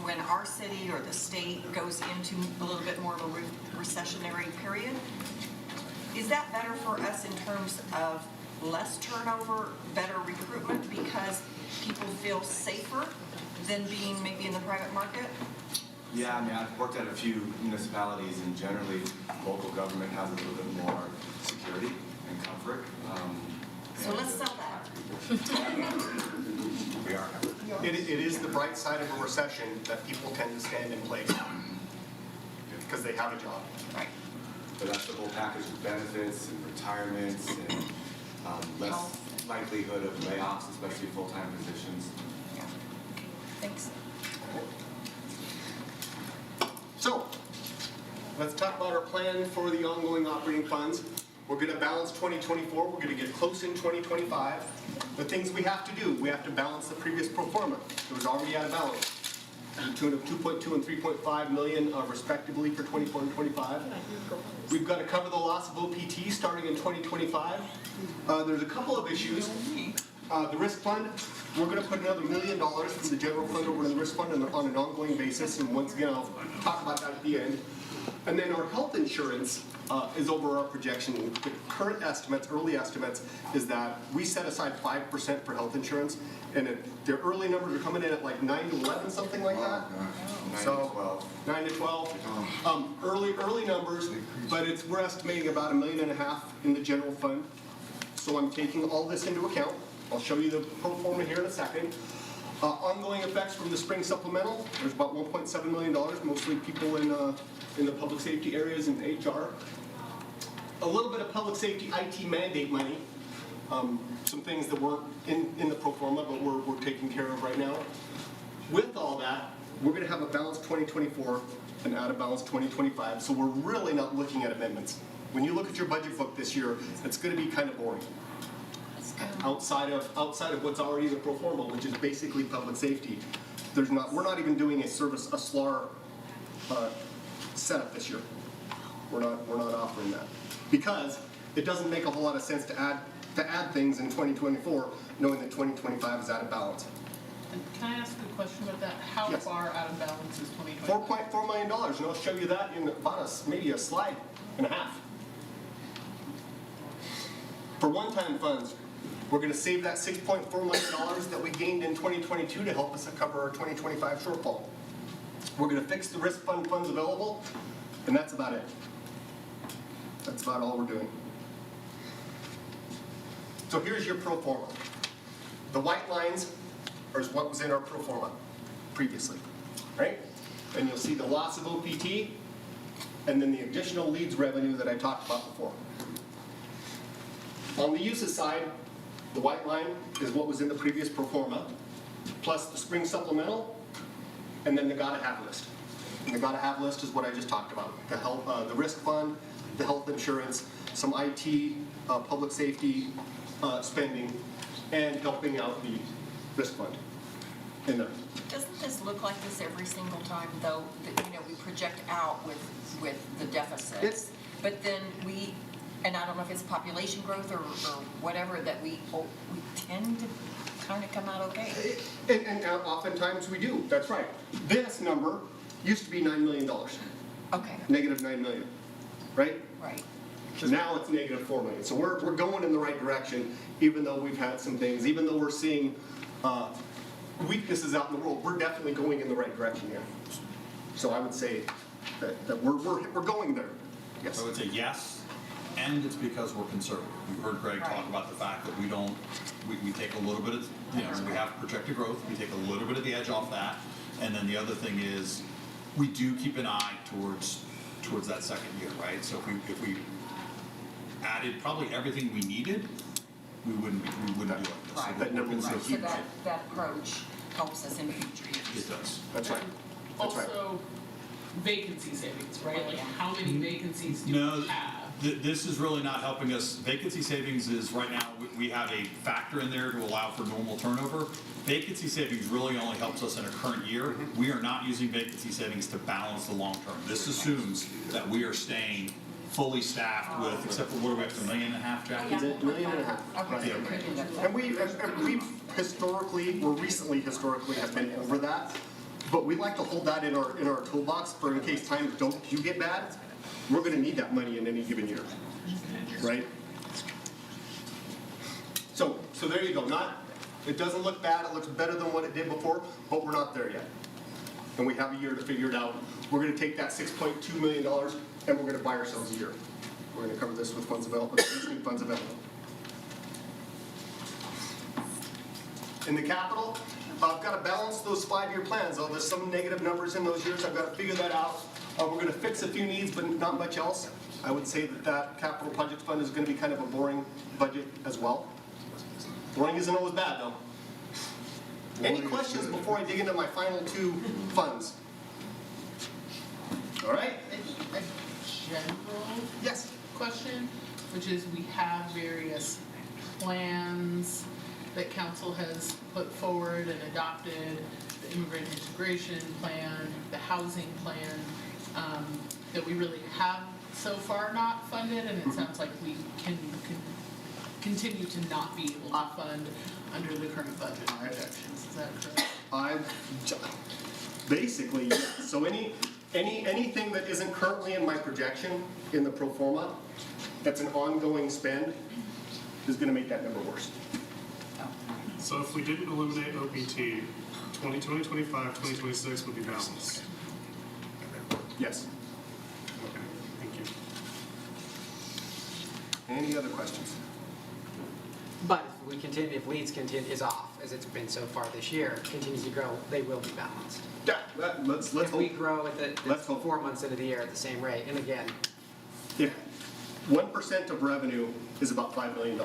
when our city or the state goes into a little bit more of a recessionary period, is that better for us in terms of less turnover, better recruitment because people feel safer than being maybe in the private market? Yeah, I mean, I've worked at a few municipalities, and generally, local government has a little bit more security and comfort. So and- let's sell that. We are. It is the bright side of a recession that people tend to stand in place because they have a job. Right. But that's the whole package of benefits and retirements and less likelihood of layoffs, especially full-time positions. Yeah. Thanks. So, let's talk about our plan for the ongoing operating funds. We're gonna balance 2024, we're gonna get close in 2025. The things we have to do, we have to balance the previous pro forma. It was already out of balance. To the tune of 2.2 and 3.5 million respectively for 24 and 25. We've got to cover the loss of OPT starting in 2025. There's a couple of issues. The risk fund, we're going to put another $1 million from the general fund over to the risk fund on an ongoing basis, and once again, I'll talk about that at the end. And then our health insurance is over our projection. The current estimates, early estimates, is that we set aside 5% for health insurance, and the early numbers are coming in at like 9 to 11, something like that. 9 So, to 12. 9 to 12. Early numbers, but we're estimating about $1.5 million in the general fund. So I'm taking all this into account. I'll show you the pro forma here in a second. Ongoing effects from the spring supplemental, there's about $1.7 million, mostly people in the public safety areas and HR. A little bit of public safety IT mandate money. Some things that weren't in the pro forma, but we're taking care of right now. With all that, we're going to have a balanced 2024 and out of balance 2025, so we're really not looking at amendments. When you look at your budget book this year, it's going to be kind of boring. Outside of what's already in the pro forma, which is basically public safety, we're not even doing a SLAR setup this year. We're not offering that because it doesn't make a whole lot of sense to add things in 2024, knowing that 2025 is out of balance. And can I ask a question about that? How Yes. far out of balance is 2025? $4.4 million, and I'll show you that in about maybe a slide and a half. For one-time funds, we're going to save that $6.4 million that we gained in 2022 to help us cover our 2025 shortfall. We're going to fix the risk fund funds available, and that's about it. That's about all we're doing. So here's your pro forma. The white lines are what was in our pro forma previously, right? And you'll see the loss of OPT, and then the additional leads revenue that I talked about before. On the uses side, the white line is what was in the previous pro forma, plus the spring supplemental, and then the gotta-have list. And the gotta-have list is what I just talked about. The risk fund, the health insurance, some IT, public safety spending, and helping out the risk fund in there. Doesn't this look like this every single time, though? That, we project out with the deficits, It's- but then and I don't know if it's population growth or whatever, that we tend to kind of come out okay. And oftentimes we do, that's right. This number used to be $9 million, Okay, negative $9 million, right? right. Now it's negative $4 million. So we're going in the right direction, even though we've had some things, even though we're seeing weaknesses out in the world, we're definitely going in the right direction here. So I would say that we're going there. Yes. I would say yes, and it's because we're conservative. We heard Greg talk Right. about the fact that we take a little bit of, we have projected growth, we take a little bit of the edge off that, and then the other thing is, we do keep an eye towards that second year, right? So if we added probably everything we needed, we wouldn't do it. Right. That number is so Right, so huge. that approach helps us in future years. It does. That's right. That's right. Also, vacancy savings, right? Like, how many vacancies do No, we have? this is really not helping us. Vacancy savings is right now, we have a factor in there to allow for normal turnover. Vacancy savings really only helps us in a current year. We are not using vacancy savings to balance the long term. This assumes that we are staying fully staffed with, except for what are we up to, $1.5 million, Jack? Yeah. $1.5 million. Okay, so Right. we can- And we've historically, or recently historically, have been over that, but we like to hold that in our toolbox for in case times do get bad. We're gonna need that money in any given year, right? So there you go. It doesn't look bad. It looks better than what it did before, but we're not there yet. And we have a year to figure it out. We're gonna take that $6.2 million and we're gonna buy ourselves a year. We're gonna cover this with funds available, existing funds available. In the capital, I've got to balance those 5-year plans. Oh, there's some negative numbers in those years. I've got to figure that out. We're going to fix a few needs, but not much else. I would say that capital project fund is going to be kind of a boring budget as well. Boring isn't always bad, though. Any questions before I dig into my final 2 funds? All right? A general Yes. question, which is we have various plans that council has put forward and adopted, the immigrant integration plan, the housing plan, that we really have so far not funded, and it sounds like we can continue to not be able to fund under the current budget projections. Is that correct? Basically, yes. So anything that isn't currently in my projection in the pro forma, that's an ongoing spend, is going to make that number worse. So if we didn't eliminate OPT, 2025, 2026 would be balanced. Yes. Okay, thank you. Any other questions? But if we continue, if leads is off, as it's been so far this year, continues to grow, they will be balanced. Yeah, let's If we hope. grow at the Let's hope. 4 months into the year at the same rate, and again, If 1% of revenue is about $5 million.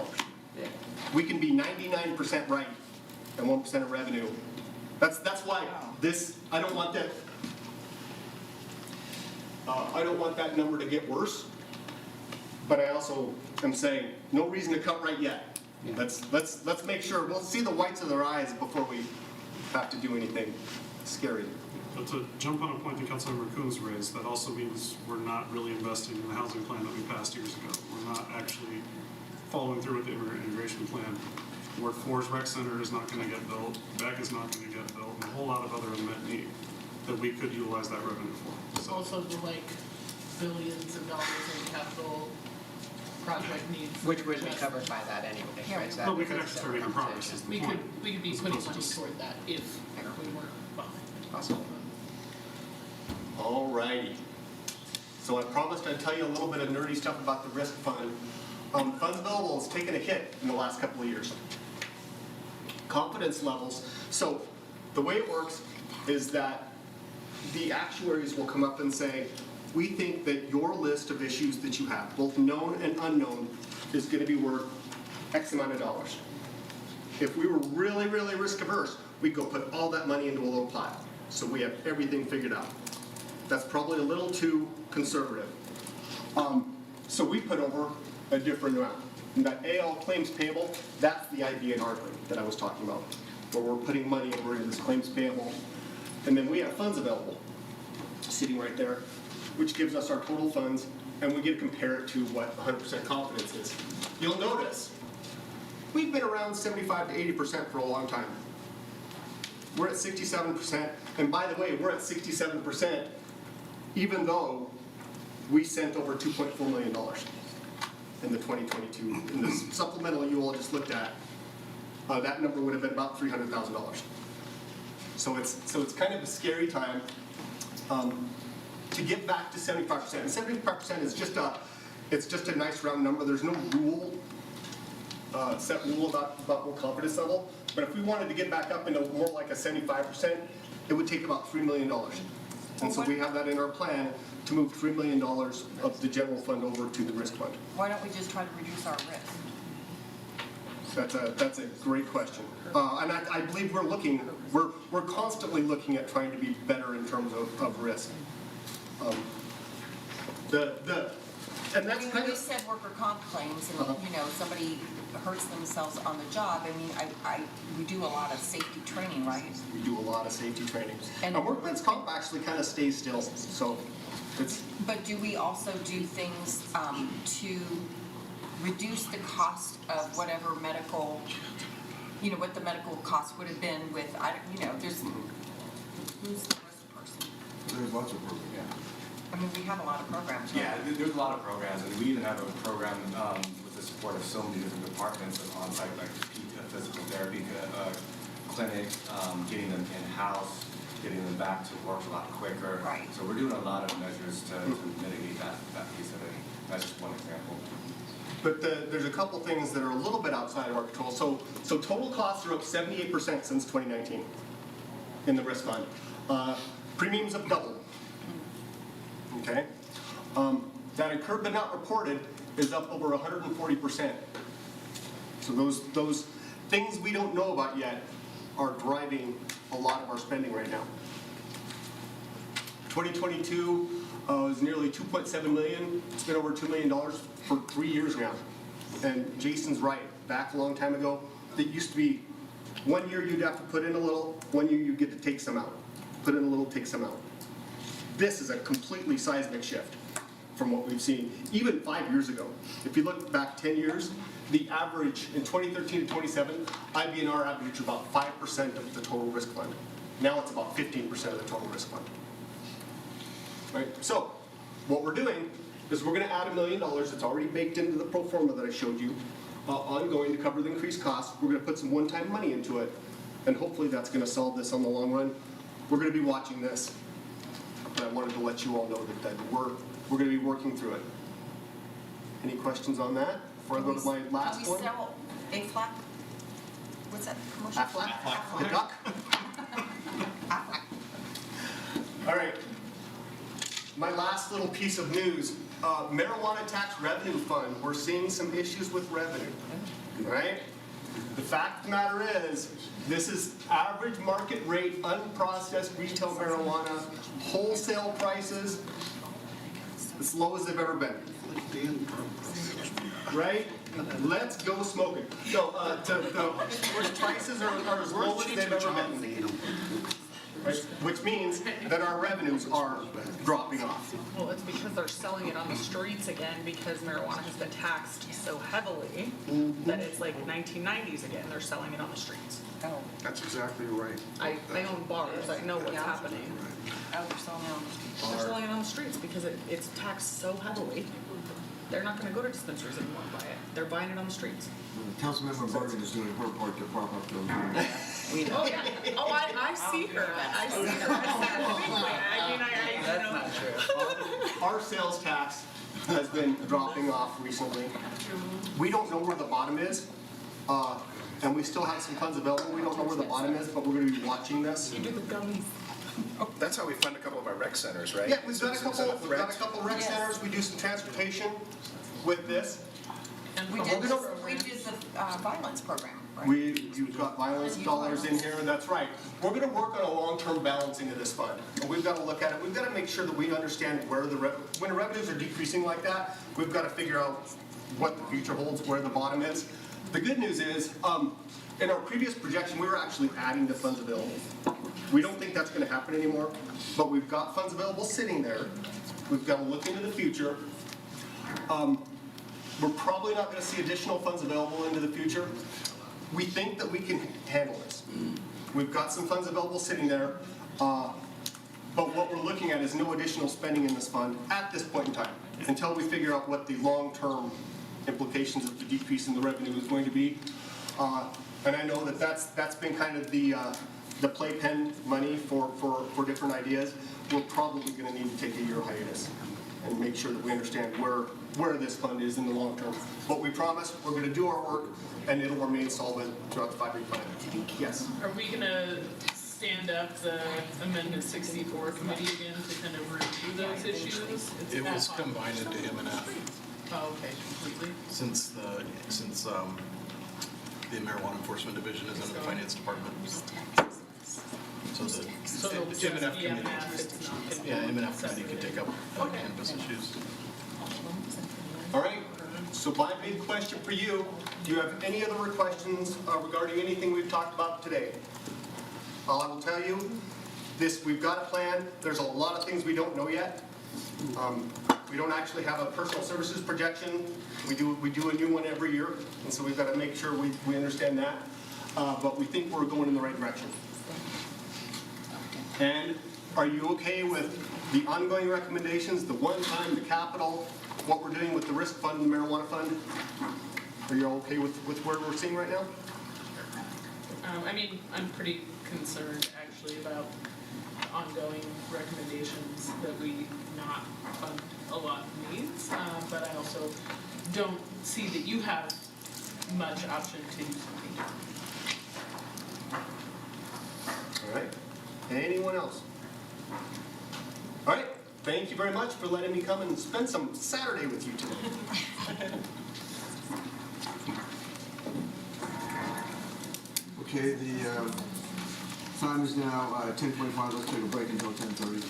yeah. We can be 99% right and 1% of revenue. That's why this, I don't want that. I don't want that number to get worse, but I also am saying, no reason to cut right yet. Let's make sure, we'll see the whites of their eyes before we have to do anything scary. But to jump on a point that Councilmember Coons raised, that also means we're not really investing in the housing plan that we passed years ago. We're not actually following through with the immigrant integration plan. Workforce Rec Center is not going to get built, BEC is not going to get built, and a whole lot of other unmet need that we could utilize that revenue for. So Also the billions of dollars in capital project needs. Which would be covered by that anyway, right? So that But we could becomes a actually turn separate in promises. We could be As putting opposed to money just- toward that if we weren't behind. Possible. Alrighty. So I promised I'd tell you a little bit of nerdy stuff about the risk fund. Funds available has taken a hit in the last couple of years. Confidence levels. So the way it works is that the actuaries will come up and say, we think that your list of issues that you have, both known and unknown, is going to be worth X amount of dollars. If we were really, really risk averse, we'd go put all that money into a little pile. So we have everything figured out. That's probably a little too conservative. So we put over a different amount. And that AL claims payable, that's the IBNR thing that I was talking about, where we're putting money over into this claims payable. And then we have funds available, sitting right there, which gives us our total funds, and we get to compare it to what 100% confidence is. You'll notice, we've been around 75 to 80% for a long time. We're at 67%, and by the way, we're at 67% even though we sent over $2.4 million in the 2022. In the supplemental you all just looked at, that number would have been about $300,000. So it's kind of a scary time to get back to 75%. And 75% is just a nice round number. There's no rule, set rule about what confidence level. But if we wanted to get back up into more like a 75%, it would take about $3 million. And so we have that in our plan to move $3 million of the general fund over to the risk fund. Why don't we just try to reduce our risk? That's a great question. And I believe we're constantly looking at trying to be better in terms of risk. The And that's When kind you of, said worker comp claims Uh-huh. and, somebody hurts themselves on the job, I mean, we do a lot of safety training, right? we do a lot of safety trainings. And- And workman's comp actually kind of stays still, so it's, But do we also do things to reduce the cost of whatever medical, what the medical cost would have been with, there's, who's the worst person? There's lots of programs. I mean, we have a lot of programs, right? Yeah, there's a lot of programs, and we even have a program with the support of so many different departments of on-site, like physical therapy clinic, getting them in-house, getting them back to work a lot quicker. Right. So we're doing a lot of measures to mitigate that piece of it. That's just one example. but there's a couple things that are a little bit outside of our control. So total costs are up 78% since 2019 in the risk fund. Premiums have doubled. Okay? That incurred but not reported is up over 140%. So those things we don't know about yet are driving a lot of our spending right now. 2022 is nearly 2.7 million. It's been over $2 million for 3 years now. And Jason's right. Back a long time ago, it used to be 1 year you'd have to put in a little, 1 year you get to take some out. Put in a little, take some out. This is a completely seismic shift from what we've seen, even 5 years ago. If you look back 10 years, the average in 2013 to 27, IBNR averaged about 5% of the total risk fund. Now it's about 15% of the total risk fund. Right? So what we're doing is we're going to add $1 million. It's already baked into the pro forma that I showed you, ongoing to cover the increased costs. We're going to put some one-time money into it, and hopefully that's going to solve this on the long run. We're going to be watching this, but I wanted to let you all know that we're going to be working through it. Any questions on that before I go to my last Can one? we sell A-flat? What's that commercial? Aflac? The duck? All right. My last little piece of news, marijuana tax revenue fund, we're seeing some issues with revenue, right? The fact of the matter is, this is average market rate, unprocessed retail marijuana, wholesale prices, as low as they've ever been. Right? Let's go smoking. No, the prices are as low as they've ever been. Right? Which means that our revenues are dropping off. Well, it's because they're selling it on the streets again because marijuana has been taxed so heavily that it's like 1990s again. They're selling it on the streets. Oh, That's exactly right. I own bars. I know what's Yeah. happening. they're selling it on the street. They're selling it on the streets because it's taxed so heavily. They're not going to go to dispensaries anymore and buy it. They're buying it on the streets. Councilmember Bergen is doing her part to prop up those rules. Oh yeah. Oh, I see her. I see her. I mean, That's not true. Our sales tax has been dropping off recently. We don't know where the bottom is, and we still have some funds available. We don't know where the bottom is, but we're going to be watching this. You do the gummies. That's how we fund a couple of our rec centers, right? Yeah, we've got a couple rec Yes. centers. We do some transportation with this. And We for did, homeless we programs. did the violence program, right? You've got violence dollars in here, that's right. We're gonna work on a long-term balancing of this fund. And we've gotta look at it, we've gotta make sure that we understand where when the revenues are decreasing like that, we've gotta figure out what the future holds, where the bottom is. The good news is, in our previous projection, we were actually adding the funds available. We don't think that's gonna happen anymore, but we've got funds available sitting there. We've gotta look into the future. We're probably not gonna see additional funds available into the future. We think that we can handle this. We've got some funds available sitting there, but what we're looking at is no additional spending in this fund at this point in time, until we figure out what the long-term implications of the decrease in the revenue is going to be. And I know that that's been kind of the playpen money for different ideas. We're probably gonna need to take a year hiatus and make sure that we understand where this fund is in the long term. But we promise, we're gonna do our work, and it'll remain solvent throughout the 5-year plan. Yes? Are we gonna stand up the Amendment 64 committee again to kind of review those issues? It's It was ad hoc. combined into M&F Oh, okay, completely. since the Marijuana Enforcement Division is under the Finance Department. So So it'll the just M&F be committee, M&F, it's not gonna be yeah, M&F committee separate. could take up Okay. cannabis issues. So my big question for you, do you have any other questions regarding anything we've talked about today? I will tell you, we've got a plan. There's a lot of things we don't know yet. We don't actually have a personal services projection. We do a new one every year, and so we've got to make sure we understand that. But we think we're going in the right direction. And are you okay with the ongoing recommendations, the one-time, the capital, what we're doing with the risk fund and the marijuana fund? Are you okay with where we're seeing right now? I mean, I'm pretty concerned actually about ongoing recommendations that we not fund a lot of needs, but I also don't see that you have much option to do something different. All right. Anyone else? All right. Thank you very much for letting me come and spend some Saturday with you today. Okay, the time is now 10:25. Let's take a break until 10:30.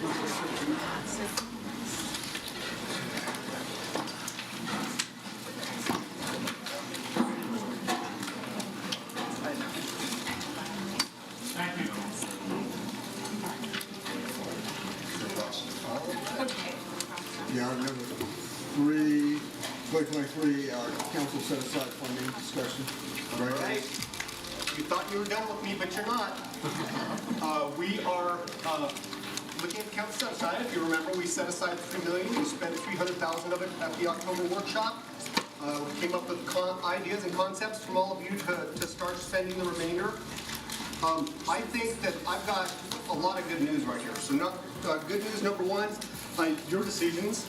Yeah, number 2023, our council set aside funding discussion. All right. You thought you were done with me, but you're not. We are looking at council set aside. If you remember, we set aside $3 million. We spent $300,000 of it at the October workshop. We came up with ideas and concepts from all of you to start spending the remainder. I think that I've got a lot of good news right here. So good news number one, your decisions,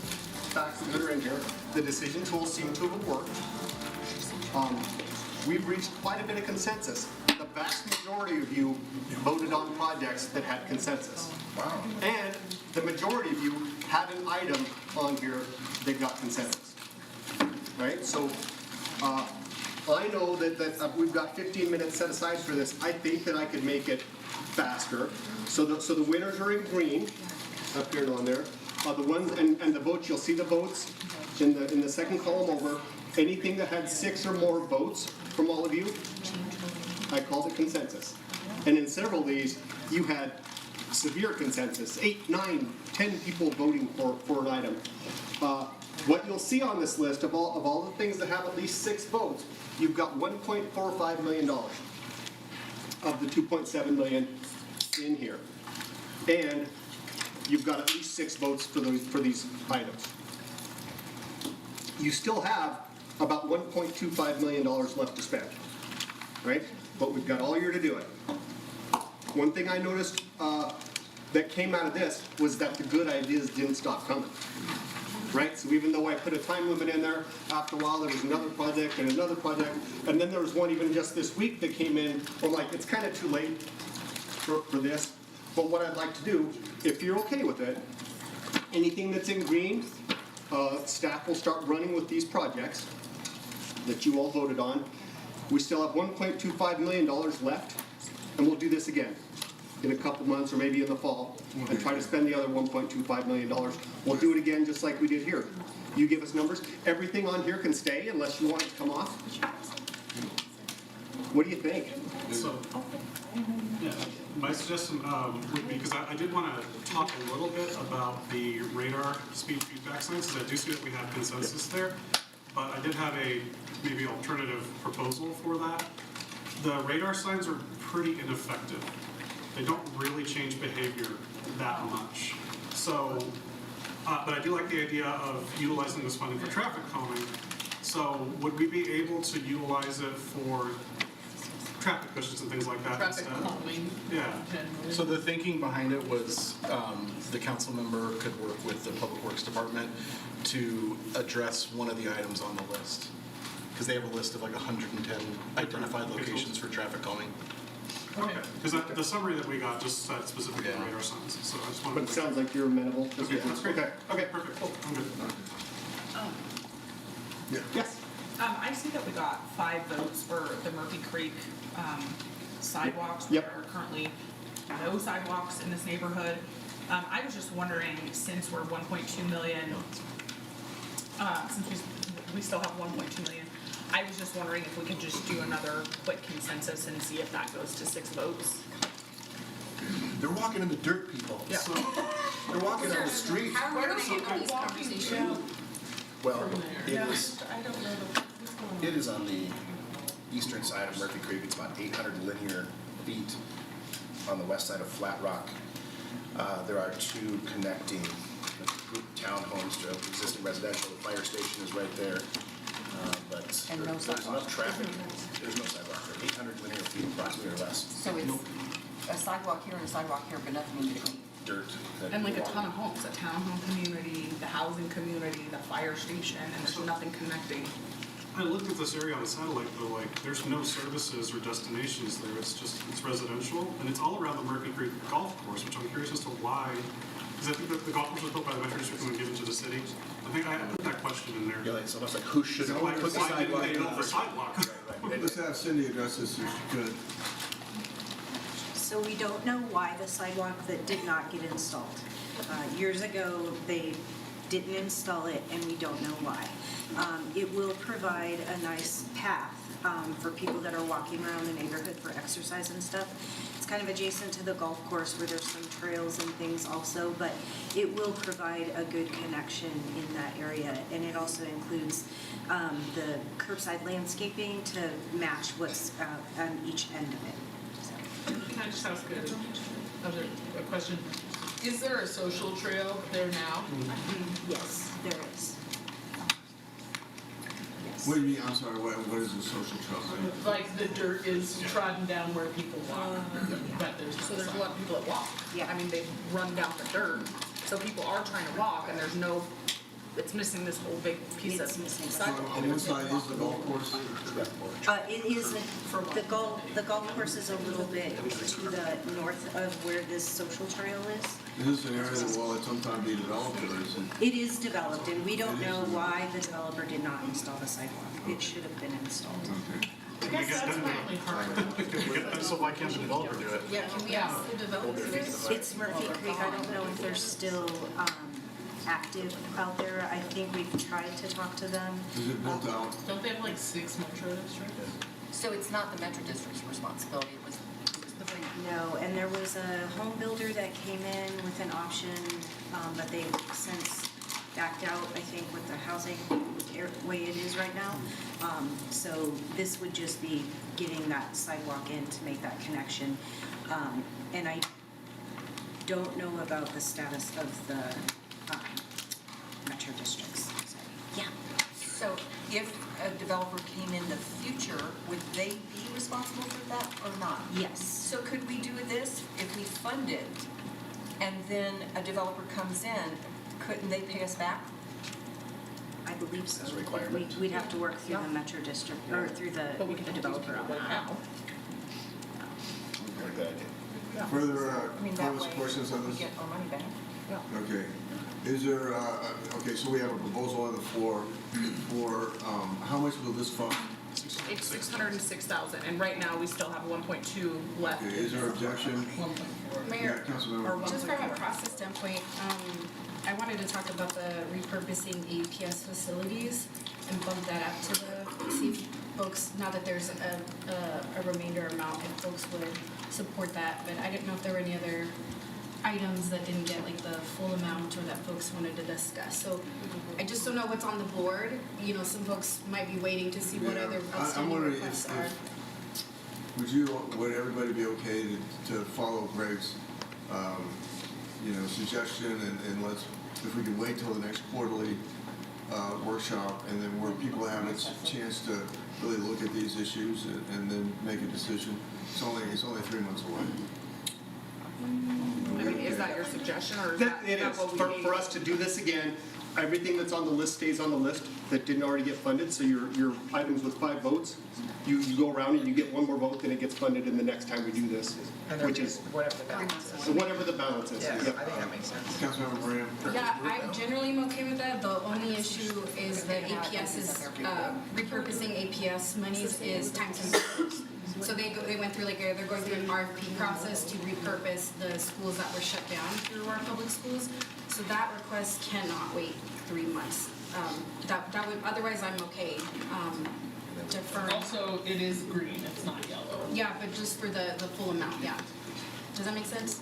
facts that are in here, the decision tools seem to have worked. We've reached quite a bit of consensus. The vast majority of you voted on projects that had consensus. Wow. And the majority of you had an item on here that got consensus. Right? So I know that we've got 15 minutes set aside for this. I think that I could make it faster. So the winners are in green, up here and on there. The ones and the votes, you'll see the votes in the second column over. Anything that had 6 or more votes from all of you, I called it consensus. And in several of these, you had severe consensus, 8, 9, 10 people voting for an item. What you'll see on this list of all the things that have at least 6 votes, you've got $1.45 million of the $2.7 million in here. And you've got at least 6 votes for these items. You still have about $1.25 million left to spend, right? But we've got all year to do it. One thing I noticed that came out of this was that the good ideas didn't stop coming, right? So even though I put a time limit in there, after a while there was another project, and then there was one even just this week that came in. I'm like, it's kind of too late for this. But what I'd like to do, if you're okay with it, anything that's in green, staff will start running with these projects that you all voted on. We still have $1.25 million left, and we'll do this again in a couple months or maybe in the fall and try to spend the other $1.25 million. We'll do it again just like we did here. You give us numbers. Everything on here can stay unless you want it to come off. What do you think? So, yeah, my suggestion would be, because I did want to talk a little bit about the radar speed feedback signs, because I do see that we have consensus there, but I did have a maybe alternative proposal for that. The radar signs are pretty ineffective. They don't really change behavior that much. So, but I do like the idea of utilizing this funding for traffic calming. So would we be able to utilize it for traffic cushions and things like that Traffic instead? calming. Yeah. Generally. So the thinking behind it was the council member could work with the Public Works Department to address one of the items on the list. Because they have a list of like 110 identified locations for traffic calming. Okay, because the summary that we got just said specifically Yeah. radar signs, so I just But wanted it to. sounds like you're amenable. Okay, that's great. Okay, Perfect, cool, I'm good. Yes. I see that we got 5 votes for the Murphy Creek sidewalks. Yep. There are currently no sidewalks in this neighborhood. I was just wondering, since we're 1.2 million, since we still have 1.2 million, I was just wondering if we could just do another quick consensus and see if that goes to 6 votes. They're walking in the dirt, people. Yeah. They're walking on the street. How are we gonna handle these conversations? Well, it Yeah. is, I don't know. it is on the eastern side of Murphy Creek. It's about 800 linear feet on the west side of Flat Rock. There are 2 connecting group townhomes to existing residential. The fire station is right there. But And no there's sidewalk. enough traffic. There's no sidewalk there. 800 linear feet approximately or less. So it's a sidewalk here and a sidewalk here, but nothing in between. Dirt. that And like you a walk. ton of homes, a townhome community, the housing community, the fire station, and there's nothing connecting. I looked at this area on the satellite, though, like, there's no services or destinations there, it's residential, and it's all around the Murphy Creek Golf Course, which I'm curious as to why, because I think that the golf course was built by the Metro District and given to the city. I think I put that question in there. Yeah, like, it's almost like who should have Like, put the why didn't sidewalk they build the first? sidewalk? Right. Let's have Cindy address this if she could. So we don't know why the sidewalk that did not get installed. Years ago, they didn't install it, and we don't know why. It will provide a nice path for people that are walking around the neighborhood for exercise and stuff. It's kind of adjacent to the golf course where there's some trails and things also, but it will provide a good connection in that area. And it also includes the curbside landscaping to match what's on each end of it. Can I just ask a question? Is there a social trail there now? Yes, there is. What do you mean, I'm sorry, what is a social trail? Like the dirt is trodden down where people walk, but there's So there's a lot of people that walk. Yeah. I mean, they've run down the dirt, so people are trying to walk, and there's no, it's missing this whole big piece It's of missing. So sidewalk. on one side is the golf course? It is, the golf course is a little bit to the north of where this social trail is. Is this an area that will at some time be developed, or is it? It is developed, and we don't know why the developer did not install the sidewalk. It should have been installed. Okay. I guess that's my only hard. So why can't the developer do it? Yeah, can we ask the developers? It's Murphy Creek. I don't know if they're still active out there. I think we've tried to talk to them. Is it built out? Don't they have like 6 metro districts? So it's not the Metro District's responsibility, it was the No, and there was a home builder that came in with an option, but they've since backed out, I think, with the housing way it is right now. So this would just be getting that sidewalk in to make that connection. And I don't know about the status of the metro districts. So, yeah. So if a developer came in the future, would they be responsible for that or not? Yes. So could we do this if we fund it and then a developer comes in, couldn't they pay us back? I believe so. As a requirement. We'd have to work through the metro district, or through the But we can developer on that. now. Very good idea. Further I mean, that comments, way questions on we this? get our money back. Okay. Is there, okay, so we have a proposal on the floor for, how much will this fund? It's 606,000, and right now we still have 1.2 left. Okay, is there objection? Mayor, Yeah, Councilmember. just from a process standpoint, I wanted to talk about the repurposing APS facilities and bump that up to see if folks, now that there's a remainder amount, if folks would support that. But I didn't know if there were any other items that didn't get like the full amount or that folks wanted to discuss. So I just don't know what's on the board. You know, some folks might be waiting to see what Yeah, other I'm outstanding wondering requests are. would everybody be okay to follow Greg's, suggestion and let's, if we can wait till the next quarterly workshop and then where people have a chance to really look at these issues and then make a decision. It's only 3 months away. I mean, is that your suggestion, or is That that it not is, what we for, need? for us to do this again, everything that's on the list stays on the list that didn't already get funded, so your items with 5 votes, you go around and you get one more vote, then it gets funded in the next time we do this, And then which is whatever the balance is. whatever the balance is. Yeah, I Yep. think that makes sense. Councilmember Graham? Yeah, I generally am okay with that. The only issue is the APS is, repurposing APS monies is time sensitive. So they went through they're going through an RFP process to repurpose the schools that were shut down through our public schools. So that request cannot wait 3 months. That would, otherwise I'm okay, deferring. Also, it is green, it's not yellow. Yeah, but just for the full amount, yeah. Does that make sense?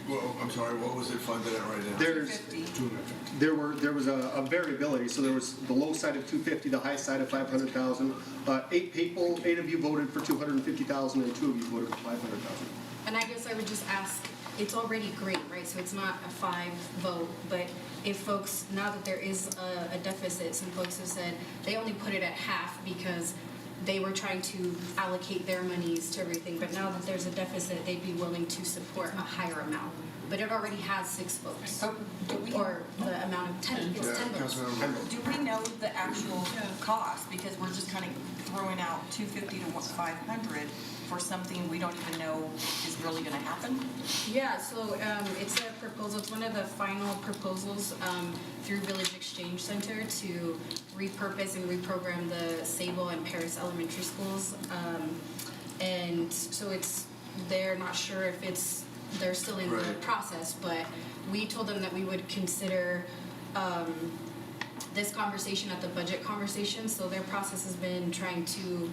Well, I'm sorry, what was it funded at right now? There was a variability, so there was the low side of 250, the high side of 500,000. 8 of you voted for 250,000 and 2 of you voted for 500,000. And I guess I would just ask, it's already green, right? So it's not a 5 vote, but if folks, now that there is a deficit, some folks have said they only put it at half because they were trying to allocate their monies to everything, but now that there's a deficit, they'd be willing to support a higher amount. But it already has 6 votes, or the amount of 10, it's 10 votes. Do we know the actual cost? Because we're just kind of throwing out 250 to 500 for something we don't even know is really going to happen? Yeah, so it's a proposal, it's one of the final proposals through Village Exchange Center to repurpose and reprogram the Sable and Paris elementary schools. And so it's they're not sure if they're still in the Right. process, but we told them that we would consider this conversation at the budget conversation, so their process has been trying to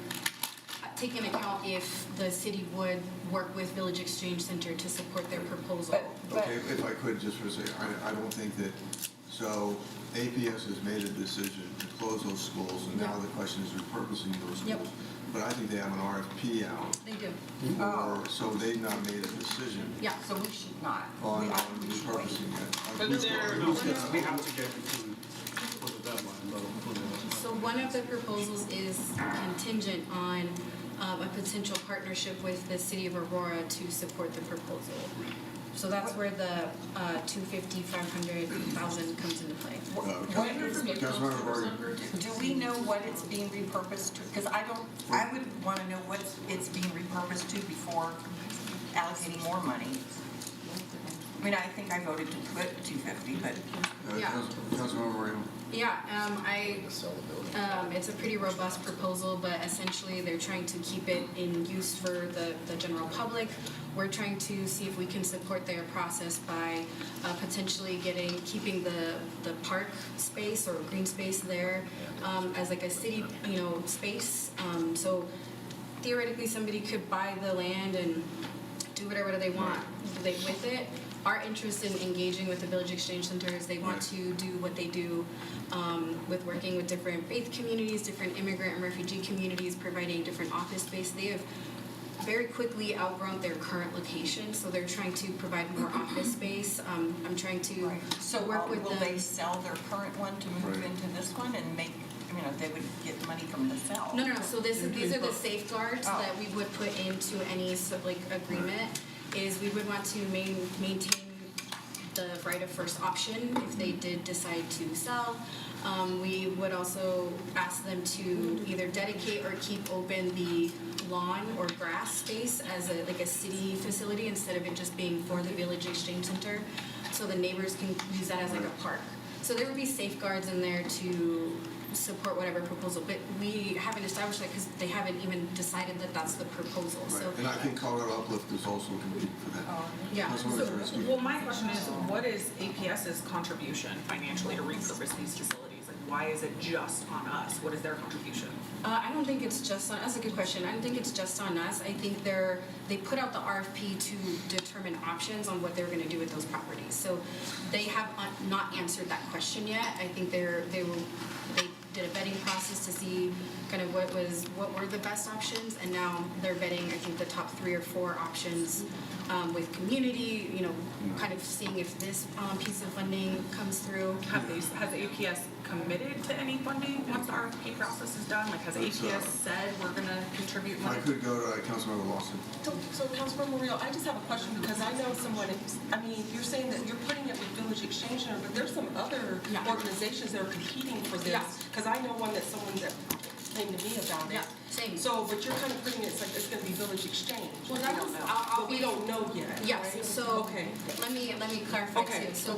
take into account if the city would work with Village Exchange Center to support their proposal. Okay, if I could, just for a second, I don't think that, so APS has made a decision to close those schools, and now the question is repurposing those Yep. schools. But I think they have an RFP out, They do. so they've not made a decision Yeah. So we should not. on repurposing it. But We have to get with a deadline, but So one of the proposals is contingent on a potential partnership with the city of Aurora to support the proposal. So that's where the 250, 500,000 comes into play. Councilmember Varga. Do we know what it's being repurposed to? Because I would want to know what it's being repurposed to before allocating more money. I mean, I think I voted to put 250, but Yeah. Councilmember Moreno. Yeah, it's a pretty robust proposal, but essentially they're trying to keep it in use for the general public. We're trying to see if we can support their process by potentially keeping the park space or green space there as like a city, space. So theoretically, somebody could buy the land and do whatever they want with it. Our interest in engaging with the Village Exchange Center is they want to do what they do with working with different faith communities, different immigrant and refugee communities, providing different office space. They have very quickly outgrown their current location, so they're trying to provide more office space. I'm trying to so work with will them. they sell their current one to move into this one and make, they would get money from the sale? No. So these are the safeguards that we would put into any agreement. Is we would want to maintain the right of first option if they did decide to sell. We would also ask them to either dedicate or keep open the lawn or grass space as a city facility instead of it just being for the Village Exchange Center, so the neighbors can use that as like a park. So there would be safeguards in there to support whatever proposal, but we haven't established that because they haven't even decided that that's the proposal. Right. So And I think Colorado Uplift is also competing for that. yeah. Councilmember Zaritsky. Well, my question is, what is APS's contribution financially to repurpose these facilities? Like, why is it just on us? What is their contribution? I don't think it's just on, that's a good question. I don't think it's just on us. I think they put out the RFP to determine options on what they're gonna do with those properties. So they have not answered that question yet. I think they did a vetting process to see kind of what were the best options, and now they're vetting, I think, the top 3 or 4 options with community, kind of seeing if this piece of funding comes through. Has APS committed to any funding once the RFP process is done? Like, has APS said we're gonna contribute If I money? could go to Councilmember Lawson. So Councilmember Murillo, I just have a question because I know someone, you're saying that you're putting it with Village Exchange Center, but there's some other organizations that are competing for this. Yeah. Because I know one someone that came to me about it. Yeah, same. So, but you're kind of putting it, it's like it's gonna be Village Exchange. Well, We don't know. But we don't know yet. Yes, right? so Okay. let me clarify Okay. too. So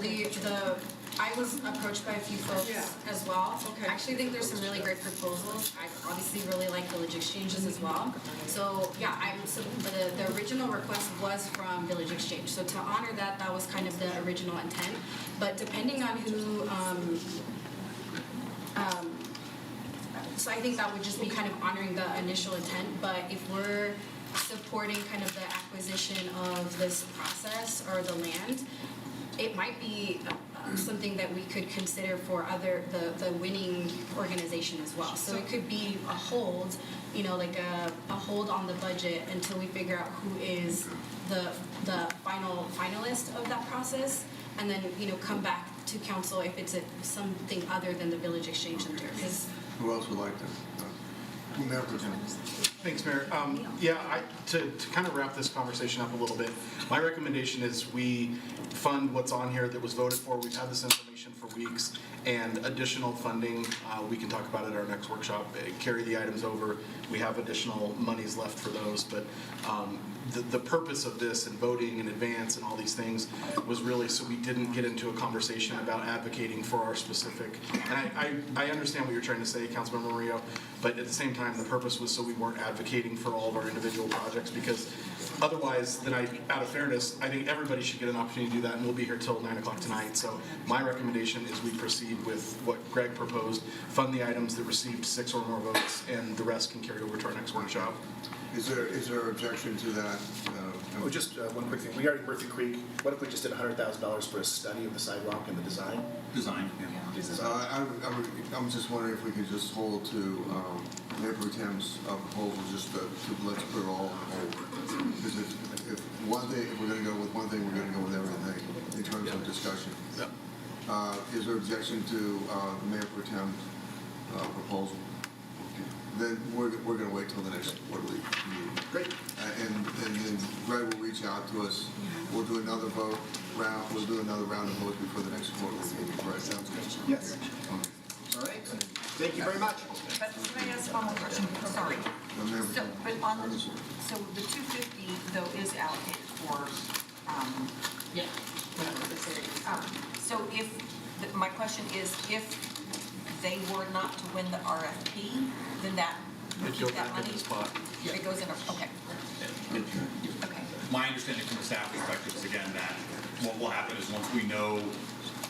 I was approached by a few folks as well. Okay. I actually think there's some really great proposals. I obviously really like Village Exchanges as well. So yeah, the original request was from Village Exchange. So to honor that was kind of the original intent. But depending on who, so I think that would just be kind of honoring the initial intent. But if we're supporting kind of the acquisition of this process or the land, it might be something that we could consider for the winning organization as well. So it could be a hold, like a hold on the budget until we figure out who is the final finalist of that process, and then come back to council if it's something other than the Village Exchange Center. Because Who else would like to? Mayor Pro Tem. Thanks, Mayor. To kind of wrap this conversation up a little bit, my recommendation is we fund what's on here that was voted for. We've had this information for weeks, and additional funding, we can talk about it at our next workshop. Carry the items over. We have additional monies left for those, but the purpose of this and voting in advance and all these things was really so we didn't get into a conversation about advocating for our specific, and I understand what you're trying to say, Councilmember Murillo, but at the same time, the purpose was so we weren't advocating for all of our individual projects, because Otherwise, then out of fairness, I think everybody should get an opportunity to do that, and we'll be here till 9 o'clock tonight. So my recommendation is we proceed with what Greg proposed, fund the items that received 6 or more votes, and the rest can carry over to our next workshop. Is there objection to that? Oh, just one quick thing. Regarding Murphy Creek, what if we just did $100,000 for a study of the sidewalk and the design? Design, yeah. I'm just wondering if we could just hold to Mayor Pro Tem's proposal, just to let's put it all on hold. Because if we're going to go with one thing, we're going to go with everything in terms of discussion. Is there objection to Mayor Pro Tem's proposal? Then we're going to wait till the next quarterly meeting. Great. And then Greg will reach out to us. We'll do another vote round. We'll do another round of votes before the next quarterly meeting. Right? Sounds good. Yes. All right. Thank you very much. But can I ask one more question? Sorry. So, but on the, so the 250 though is allocated for, Yeah. so if, my question is, if they were not to win the RFP, then that would It'd go keep that back money? in the spot. It goes in, okay. Okay. My understanding from the staff perspective is again that what will happen is once we know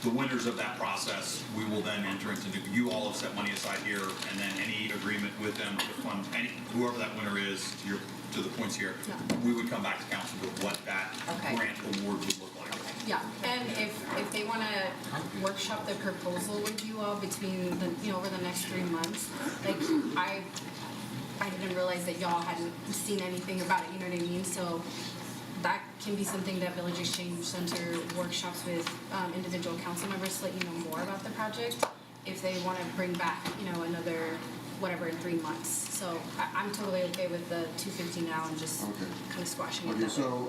the winners of that process, we will then enter into, you all have set money aside here, and then any agreement with them to fund whoever that winner is, to the points here, we would come back to council with what that grant award would look like. Yeah, and if they want to workshop the proposal with you all between over the next 3 months, like I didn't realize that y'all hadn't seen anything about it, you know what I mean? So that can be something that Village Exchange Center workshops with individual council members to let you know more about the project if they want to bring back, another whatever in 3 months. So I'm totally okay with the 250 now and just kind of squashing it. Okay, so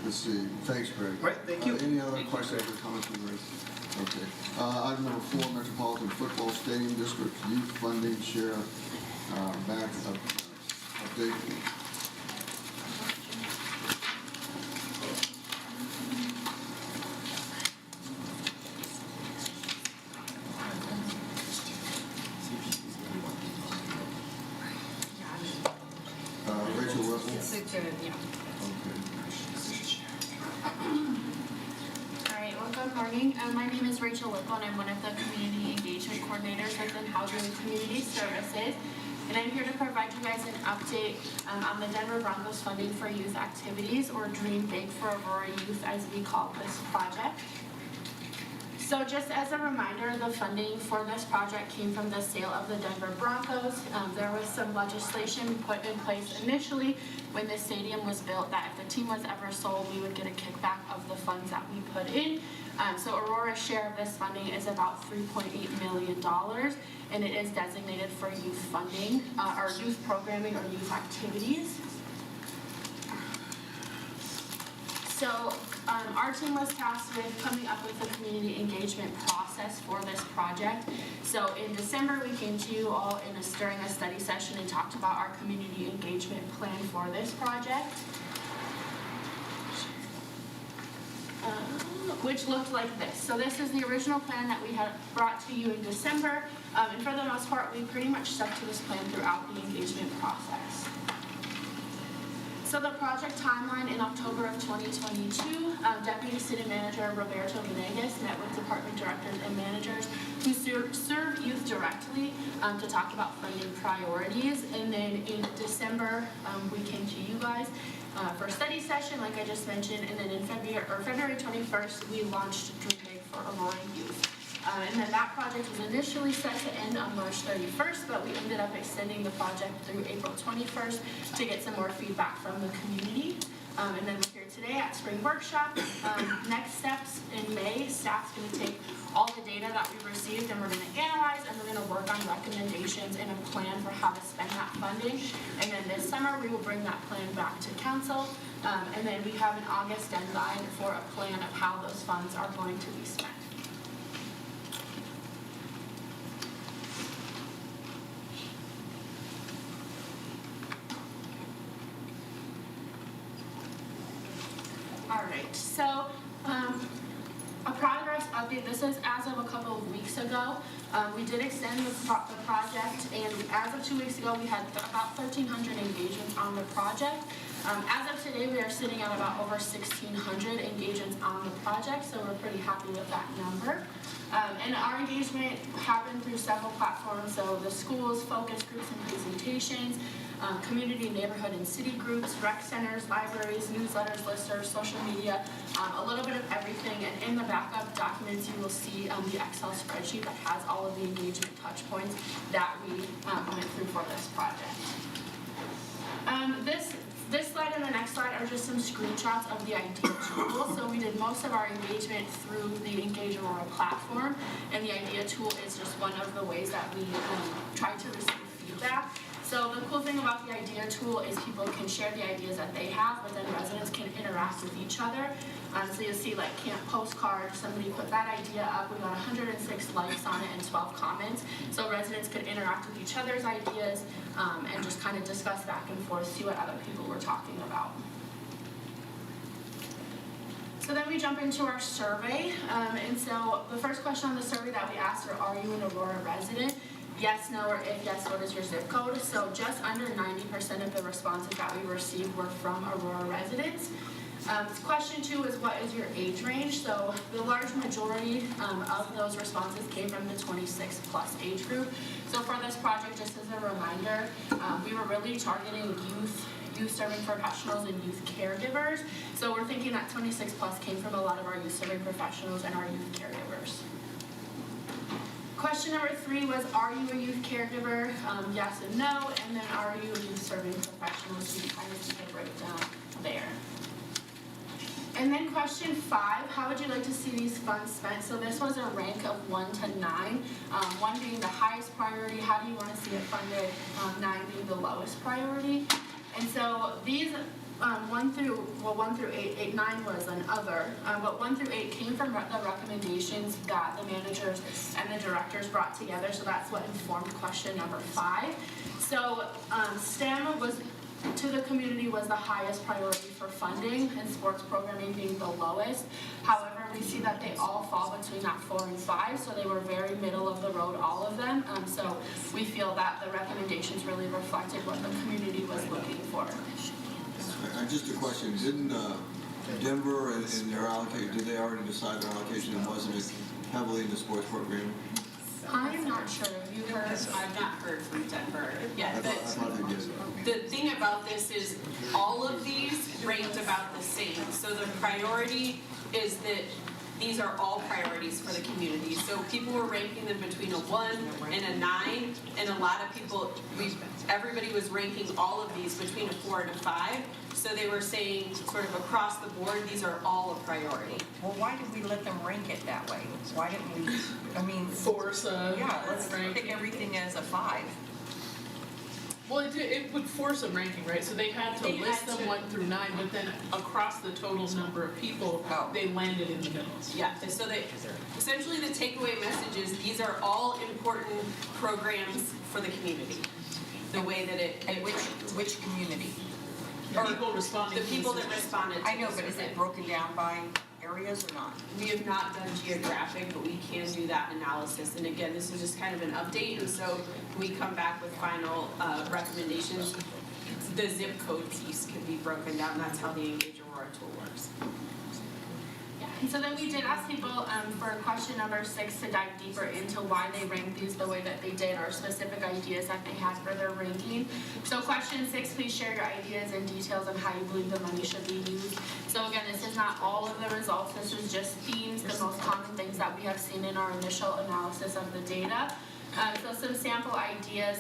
let's see. Thanks, Greg. All right, thank you. Any other questions or comments from Greg? Okay. Item number 4, Metropolitan Football Stadium District Youth Funding Share back update. Rachel Russell. It's a good, Okay. All right, well, good morning. My name is Rachel Whipple, and I'm one of the community engagement coordinators within Housing and Community Services. And I'm here to provide you guys an update on the Denver Broncos funding for youth activities, or Dream Big for Aurora Youth, as we call this project. So just as a reminder, the funding for this project came from the sale of the Denver Broncos. There was some legislation put in place initially when the stadium was built that if the team was ever sold, we would get a kickback of the funds that we put in. So Aurora's share of this funding is about $3.8 million, and it is designated for youth funding, or youth programming or youth activities. So our team was tasked with coming up with a community engagement process for this project. So in December, we came to you all during a study session and talked about our community engagement plan for this project, which looked like this. So this is the original plan that we had brought to you in December, and for the most part, we pretty much stuck to this plan throughout the engagement process. So the project timeline in October of 2022, Deputy City Manager Roberto Venegas met with department directors and managers who serve youth directly to talk about funding priorities. And then in December, we came to you guys for a study session, like I just mentioned. And then in February 21st, we launched Dream Big for Aurora Youth. And then that project was initially set to end on March 31st, but we ended up extending the project through April 21st to get some more feedback from the community. And then we're here today at Spring Workshop. Next steps in May, staff's going to take all the data that we received and we're going to analyze, and we're going to work on recommendations and a plan for how to spend that funding. And then this summer, we will bring that plan back to council. And then we have an August deadline for a plan of how those funds are going to be spent. All right, so a progress update. This is as of a couple of weeks ago. We did extend the project, and as of 2 weeks ago, we had about 1,300 engagements on the project. As of today, we are sitting at about over 1,600 engagements on the project, so we're pretty happy with that number. And our engagement happened through several platforms, so the schools, focus groups and presentations, community, neighborhood, and city groups, rec centers, libraries, newsletters, listservs, social media, a little bit of everything. And in the backup documents, you will see the Excel spreadsheet that has all of the engagement touch points that we went through for this project. This slide and the next slide are just some screenshots of the IDEA tool. So we did most of our engagement through the Engage Aurora platform, and the IDEA tool is just one of the ways that we try to receive feedback. So the cool thing about the IDEA tool is people can share the ideas that they have, but then residents can interact with each other. So you'll see like camp postcard, somebody put that idea up, we got 106 likes on it and 12 comments. So residents could interact with each other's ideas and just kind of discuss back and forth, see what other people were talking about. So then we jump into our survey. And so the first question on the survey that we asked are you an Aurora resident? Yes, no, or if yes, what is your zip code? So just under 90% of the responses that we received were from Aurora residents. Question 2 is what is your age range? So the large majority of those responses came from the 26 plus age group. So for this project, just as a reminder, we were really targeting youth serving professionals and youth caregivers. So we're thinking that 26 plus came from a lot of our youth serving professionals and our youth caregivers. Question number 3 was, are you a youth caregiver? Yes and no. And then are you a youth serving professional? So you kind of see the breakdown there. And then question 5, how would you like to see these funds spent? So this was a rank of 1 to 9, 1 being the highest priority, how do you want to see it funded, 9 being the lowest priority. And so these 1 through 8, 9 was an other, but 1 through 8 came from the recommendations that the managers and the directors brought together, so that's what informed question number 5. So STEM was, to the community, was the highest priority for funding, and sports programming being the lowest. However, we see that they all fall between that 4 and 5, so they were very middle of the road, all of them. So we feel that the recommendations really reflected what the community was looking for. Just a question, didn't Denver and their allocation, did they already decide their allocation and wasn't it heavily in the sports program? I'm not sure. Have you heard? I've not heard from Denver yet. I thought they did. The thing about this is all of these ranked about the same. So the priority is that these are all priorities for the community. So people were ranking them between a 1 and a 9, and a lot of people, everybody was ranking all of these between a 4 and a 5. So they were saying sort of across the board, these are all a priority. Well, why did we let them rank it that way? Why didn't we, force a let's pick everything as a 5. Well, it would force a ranking, right? So they had to list them 1 through 9, but then across the total number of people, they landed in the middle. Yeah, so essentially the takeaway message is these are all important programs for the community. The way that it which community? The people responding. The people that responded. I know, but is it broken down by areas or not? We have not done geographic, but we can do that analysis. And again, this is just kind of an update, and so when we come back with final recommendations, the zip code piece can be broken down. That's how the Engage Aurora tool works. Yeah, and so then we did ask people for question number 6 to dive deeper into why they ranked these the way that they did, or specific ideas that they had for their ranking. So question 6, please share your ideas and details on how you believe the money should be used. So again, this is not all of the results, this is just themes, the most common things that we have seen in our initial analysis of the data. So some sample ideas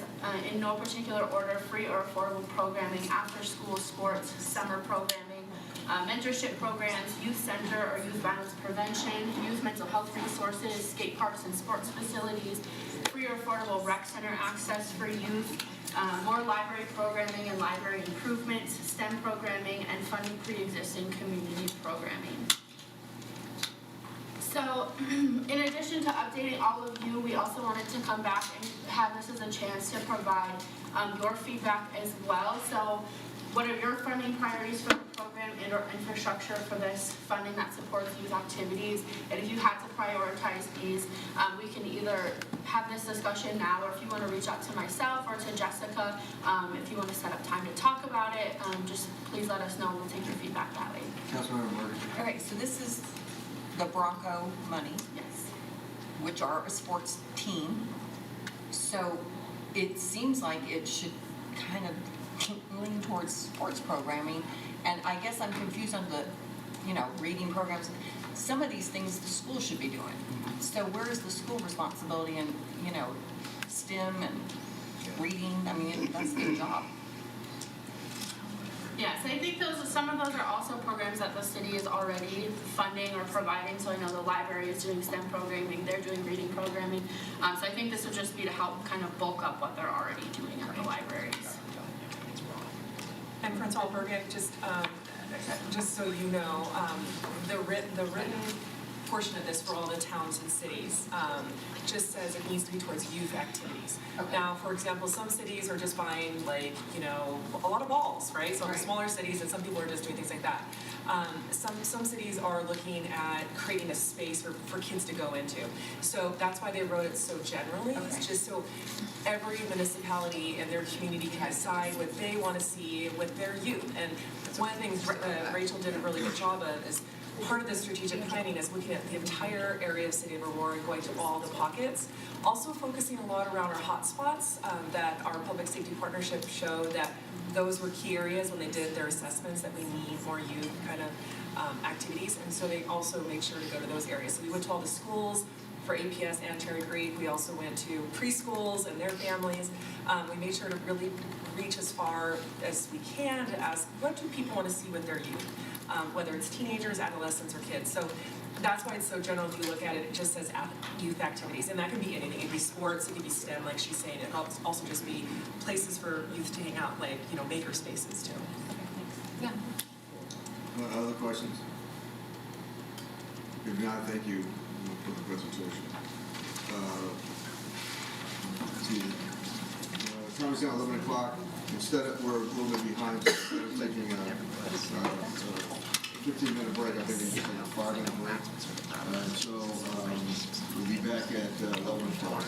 in no particular order: free or affordable programming, after school sports, summer programming, mentorship programs, youth center or youth violence prevention, youth mental health resources, skate parks and sports facilities, free or affordable rec center access for youth, more library programming and library improvements, STEM programming, and funding pre-existing community programming. So in addition to updating all of you, we also wanted to come back and have this as a chance to provide your feedback as well. So what are your funding priorities for the program and or infrastructure for this funding that supports youth activities? And if you had to prioritize these, we can either have this discussion now, or if you want to reach out to myself or to Jessica, if you want to set up time to talk about it, just please let us know. We'll take your feedback that way. Councilmember Morgan. Okay, so this is the Bronco money, Yes. which are a sports team. So it seems like it should kind of lean towards sports programming. And I guess I'm confused on the, reading programs. Some of these things the school should be doing. So where is the school responsibility in, STEM and reading? I mean, that's their job. Yes, I think some of those are also programs that the city is already funding or providing. So I know the library is doing STEM programming, they're doing reading programming. So I think this would just be to help kind of bulk up what they're already doing at the libraries. And Principal Bergen, just so you know, the written portion of this for all the towns and cities just says it needs to be towards youth activities. Okay. Now, for example, some cities are just buying a lot of balls, right? So the smaller cities, and some people are just doing things like that. Some cities are looking at creating a space for kids to go into. So that's why they wrote it so generally. Okay. It's just so every municipality and their community can decide what they want to see with their youth. And one of the things Rachel did a really good job of is part of the strategic planning is looking at the entire area of City of Aurora and going to all the pockets. Also focusing a lot around our hotspots that our public safety partnership showed that those were key areas when they did their assessments that we need more youth kind of activities. And so they also made sure to go to those areas. So we went to all the schools for APS and Cherry Creek. We also went to preschools and their families. We made sure to really reach as far as we can to ask, what do people want to see with their youth? Whether it's teenagers, adolescents, or kids. So that's why it's so general. If you look at it, it just says youth activities. And that can be anything. It can be sports, it can be STEM, like she's saying. It can also just be places for youth to hang out, like, maker spaces too. Yeah. Other questions? If not, thank you for the presentation. Time is now 11 o'clock. Instead of, we're a little bit behind, instead of taking a 15-minute break, I think we can take a 5-minute break. So we'll be back at 11 o'clock.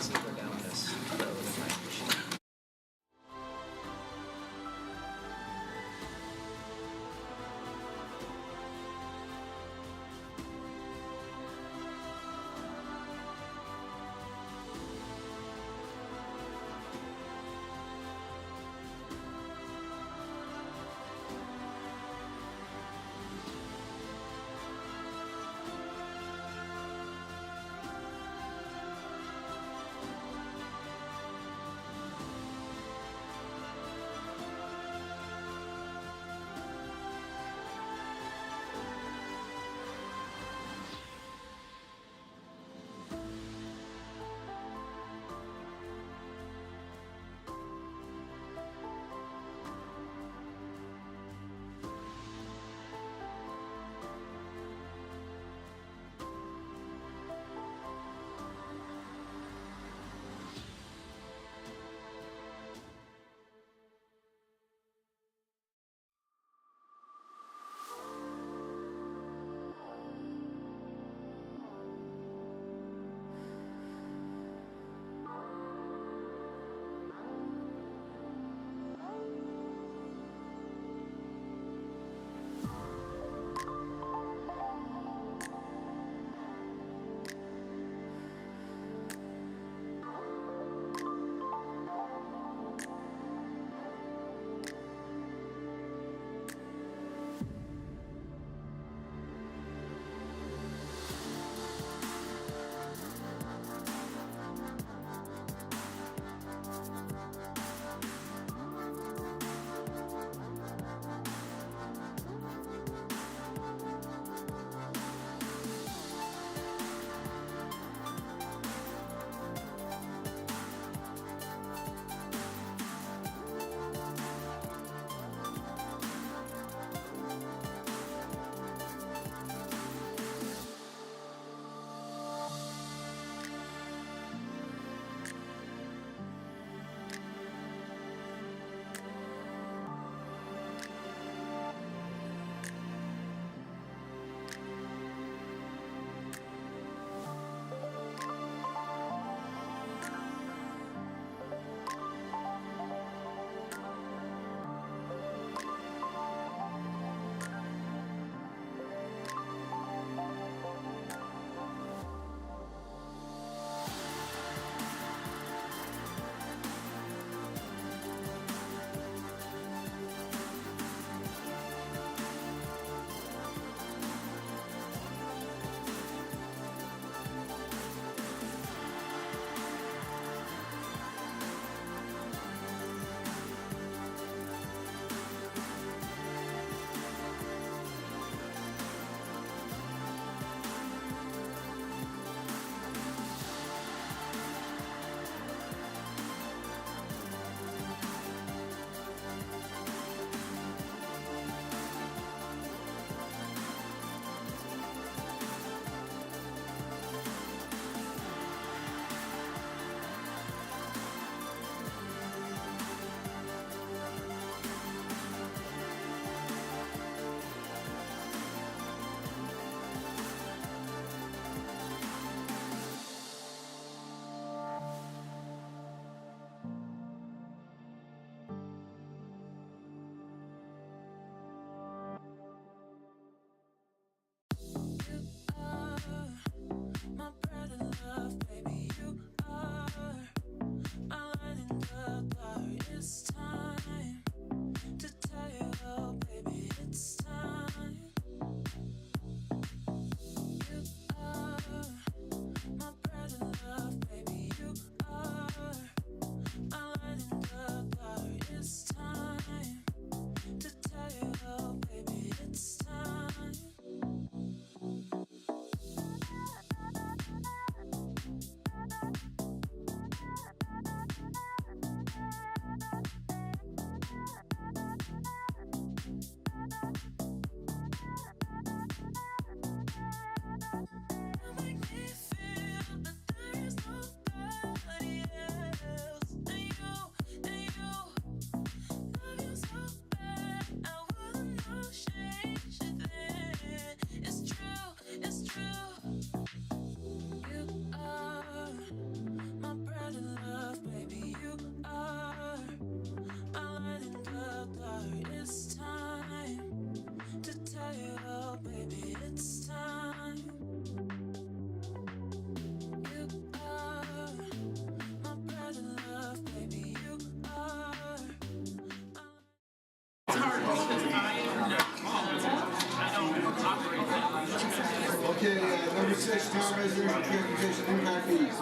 Number 6, non-residential transportation impact fees.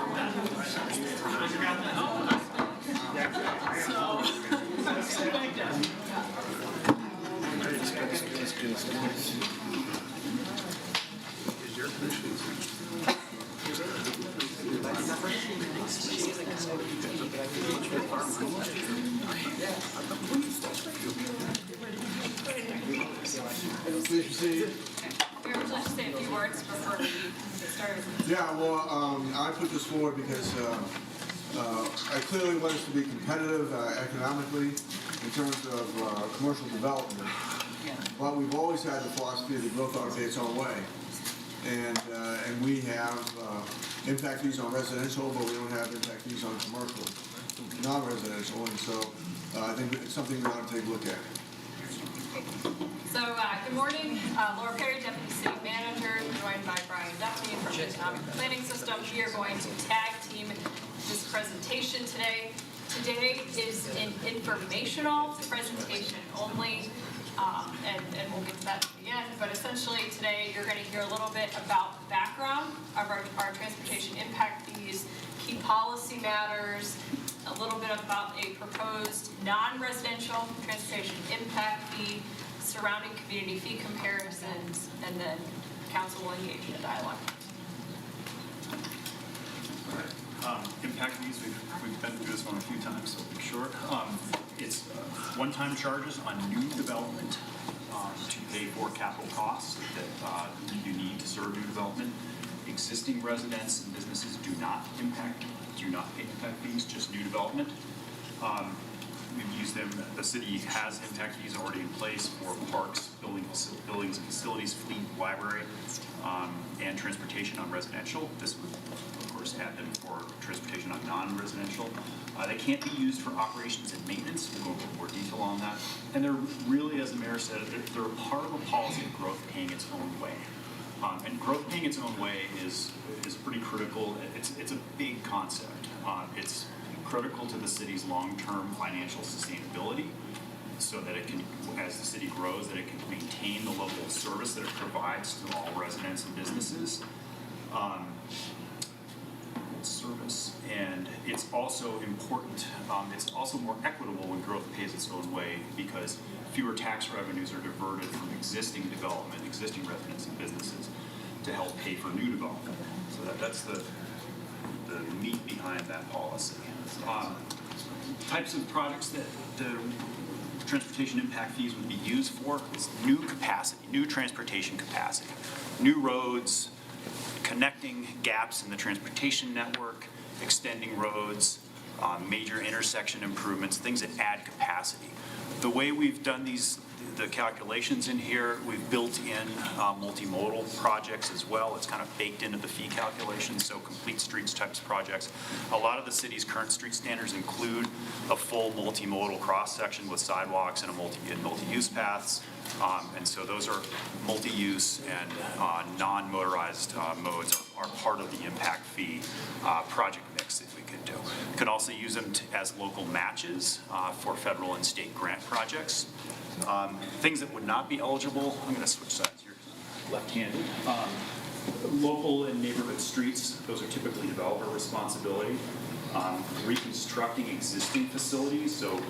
Please proceed. Mayor, would you like to say a few words before we get started? Yeah, well, I put this forward because I clearly want us to be competitive economically in terms of commercial development. But we've always had the philosophy that growth ought to pay its own way. And we have impact fees on residential, but we don't have impact fees on commercial, non-residential. And so I think it's something we ought to take a look at. So, good morning, Laura Perry, Deputy City Manager, joined by Brian Duffy from the Economic Planning System. We are going to tag team this presentation today. Today is an informational presentation only, and we'll get to that at the end, but essentially today you're going to hear a little bit about the background of our transportation impact fees, key policy matters, a little bit about a proposed non-residential transportation impact fee, surrounding community fee comparisons, and then council will engage in a dialogue. Impact fees, we've been through this one a few times, so be short. It's one-time charges on new development to pay for capital costs that you need to serve new development. Existing residents and businesses do not pay impact fees, just new development. We've used them. The city has impact fees already in place for parks, buildings and facilities, fleet, library, and transportation on residential. This would, of course, add them for transportation on non-residential. They can't be used for operations and maintenance. We'll go into more detail on that. And they're really, as the mayor said, they're a part of a policy of growth paying its own way. And growth paying its own way is pretty critical. It's a big concept. It's critical to the city's long-term financial sustainability, so that it can, as the city grows, that it can maintain the level of service that it provides to all residents and businesses. Service, and it's also important, it's also more equitable when growth pays its own way, because fewer tax revenues are diverted from existing development, existing residents and businesses, to help pay for new development. So that's the meat behind that policy. Types of projects that the transportation impact fees would be used for is new capacity, new transportation capacity, new roads, connecting gaps in the transportation network, extending roads, major intersection improvements, things that add capacity. The way we've done the calculations in here, we've built in multimodal projects as well. It's kind of baked into the fee calculation, so complete streets types projects. A lot of the city's current street standards include a full multimodal cross-section with sidewalks and multi-use paths. And so those are multi-use and non-motorized modes are part of the impact fee project mix that we could do. Can also use them as local matches for federal and state grant projects. Things that would not be eligible, I'm going to switch sides here, left-handed. Local and neighborhood streets, those are typically developer responsibility. Reconstructing existing facilities, so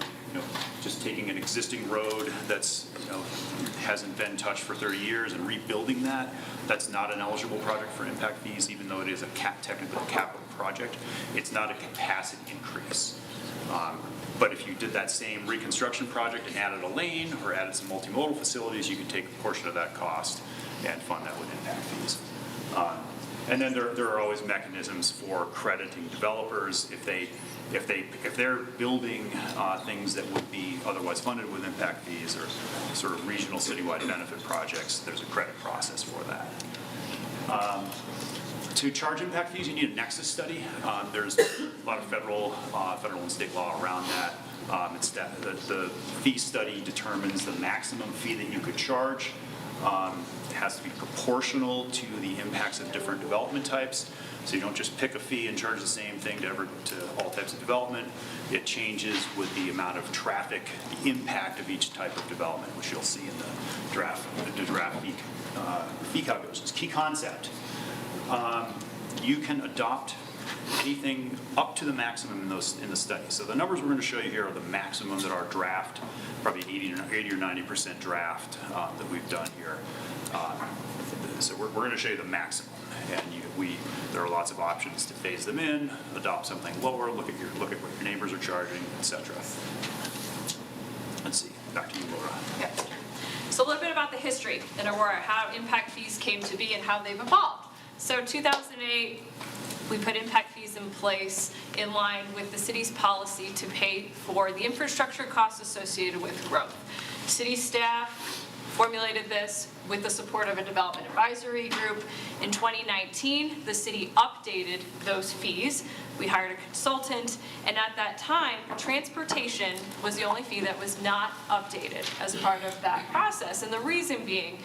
just taking an existing road that's hasn't been touched for 30 years and rebuilding that's not an eligible project for impact fees, even though it is a technically capital project. It's not a capacity increase. But if you did that same reconstruction project and added a lane or added some multimodal facilities, you could take a portion of that cost and fund that with impact fees. And then there are always mechanisms for crediting developers if they're building things that would be otherwise funded with impact fees or sort of regional citywide benefit projects. There's a credit process for that. To charge impact fees, you need a nexus study. There's a lot of federal and state law around that. The fee study determines the maximum fee that you could charge. It has to be proportional to the impacts of different development types. So you don't just pick a fee and charge the same thing to all types of development. It changes with the amount of traffic, the impact of each type of development, which you'll see in the draft fee calculations. Key concept. you can adopt anything up to the maximum in the study. So the numbers we're going to show you here are the maximum that our draft, probably an 80 or 90% draft that we've done here. So we're going to show you the maximum, and there are lots of options to phase them in, adopt something lower, look at what your neighbors are charging, etc. Let's see, back to you, Laura. Yeah. So a little bit about the history in Aurora, how impact fees came to be and how they've evolved. So 2008, we put impact fees in place in line with the city's policy to pay for the infrastructure costs associated with growth. City staff formulated this with the support of a development advisory group. In 2019, the city updated those fees. We hired a consultant, and at that time, transportation was the only fee that was not updated as part of that process. And the reason being,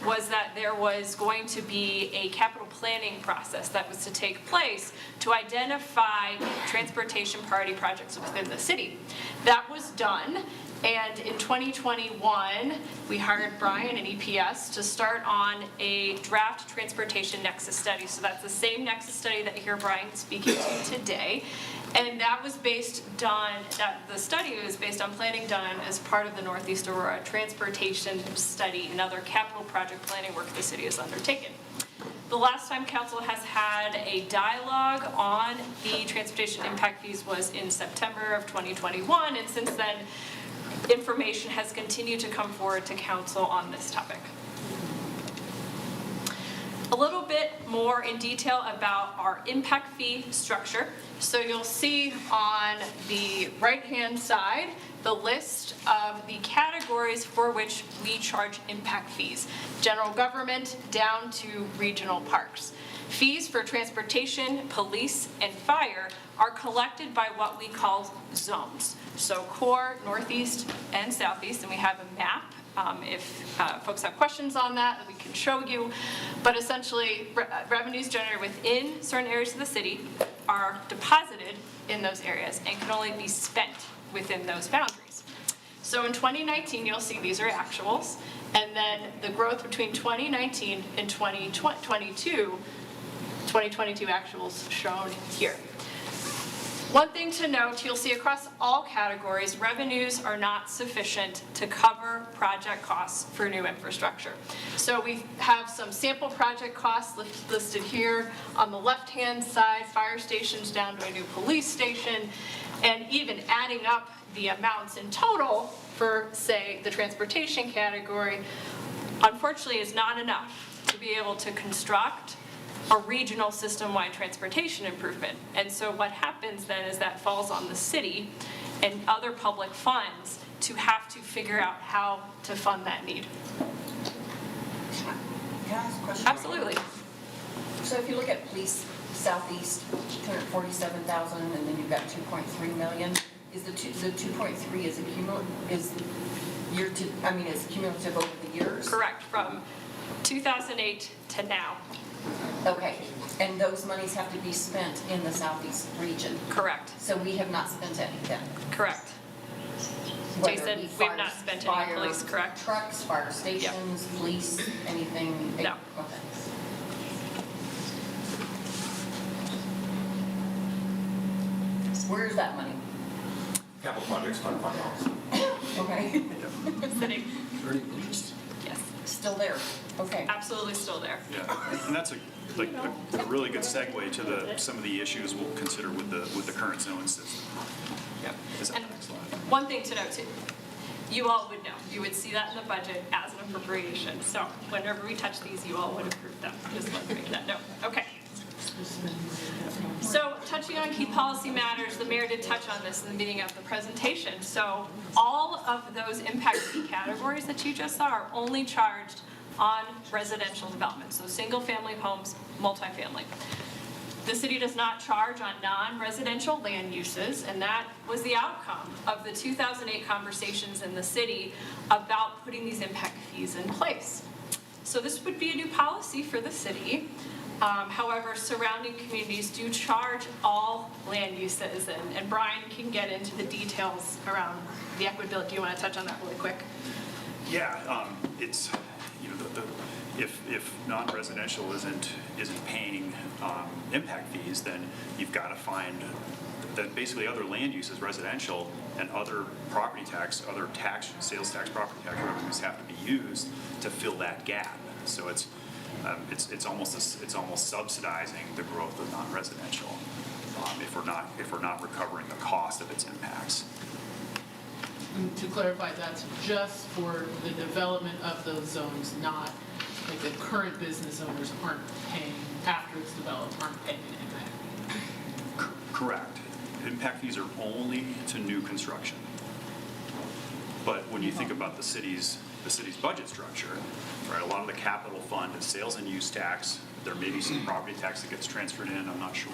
was that there was going to be a capital planning process that was to take place to identify transportation priority projects within the city. That was done. And in 2021, we hired Brian and EPS to start on a draft transportation nexus study. So that's the same nexus study that you hear Brian speaking to today. And that was the study was based on planning done as part of the Northeast Aurora transportation study and other capital project planning work the city has undertaken. The last time council has had a dialogue on the transportation impact fees was in September of 2021, and since then, information has continued to come forward to council on this topic. A little bit more in detail about our impact fee structure. So you'll see on the right-hand side the list of the categories for which we charge impact fees. General government down to regional parks. Fees for transportation, police, and fire are collected by what we call zones. So core, northeast, and southeast, and we have a map. If folks have questions on that we can show you. But essentially, revenues generated within certain areas of the city are deposited in those areas and can only be spent within those boundaries. So in 2019, you'll see these are actuals, and then the growth between 2019 and 2022 actuals shown here. One thing to note, you'll see across all categories, revenues are not sufficient to cover project costs for new infrastructure. So we have some sample project costs listed here on the left-hand side, fire stations down to a new police station, and even adding up the amounts in total for, say, the transportation category, unfortunately is not enough to be able to construct a regional system-wide transportation improvement. And so what happens then is that falls on the city and other public funds to have to figure out how to fund that need. Can I ask a question? Absolutely. So if you look at police southeast, 247,000, and then you've got 2.3 million, is the 2.3 is cumulative over the years? Correct, from 2008 to now. Okay, and those monies have to be spent in the southeast region? Correct. So we have not spent any then? Correct. Whether Jason, it be we've not spent any fire police, correct? Trucks, fire stations, police, anything? No. Okay. Where's that money? Capital projects, fund balance. Okay. Sitting. Yes. Still there? Okay. Absolutely still there. Yeah, and that's a really good segue to some of the issues we'll consider with the current zoning system. Yeah. And one thing to note too, you all would know, you would see that in the budget as an appropriation. So whenever we touch these, you all would approve them. Just want to make that note. Okay. So touching on key policy matters, the mayor did touch on this in the beginning of the presentation. So all of those impact fee categories that you just saw are only charged on residential development. So single family homes, multifamily. The city does not charge on non-residential land uses, and that was the outcome of the 2008 conversations in the city about putting these impact fees in place. So this would be a new policy for the city. However, surrounding communities do charge all land uses, and Brian can get into the details around the equitability. Do you want to touch on that really quick? Yeah, it's, if non-residential isn't paying impact fees, then you've got to find that basically other land uses, residential and other property tax, other sales tax, property tax revenues have to be used to fill that gap. So it's almost subsidizing the growth of non-residential if we're not recovering the cost of its impacts. And to clarify, that's just for the development of those zones, not like the current business owners aren't paying, after it's developed, aren't paying an impact fee. Correct. Impact fees are only to new construction. But when you think about the city's budget structure, right, a lot of the capital fund is sales and use tax. There may be some property tax that gets transferred in, I'm not sure.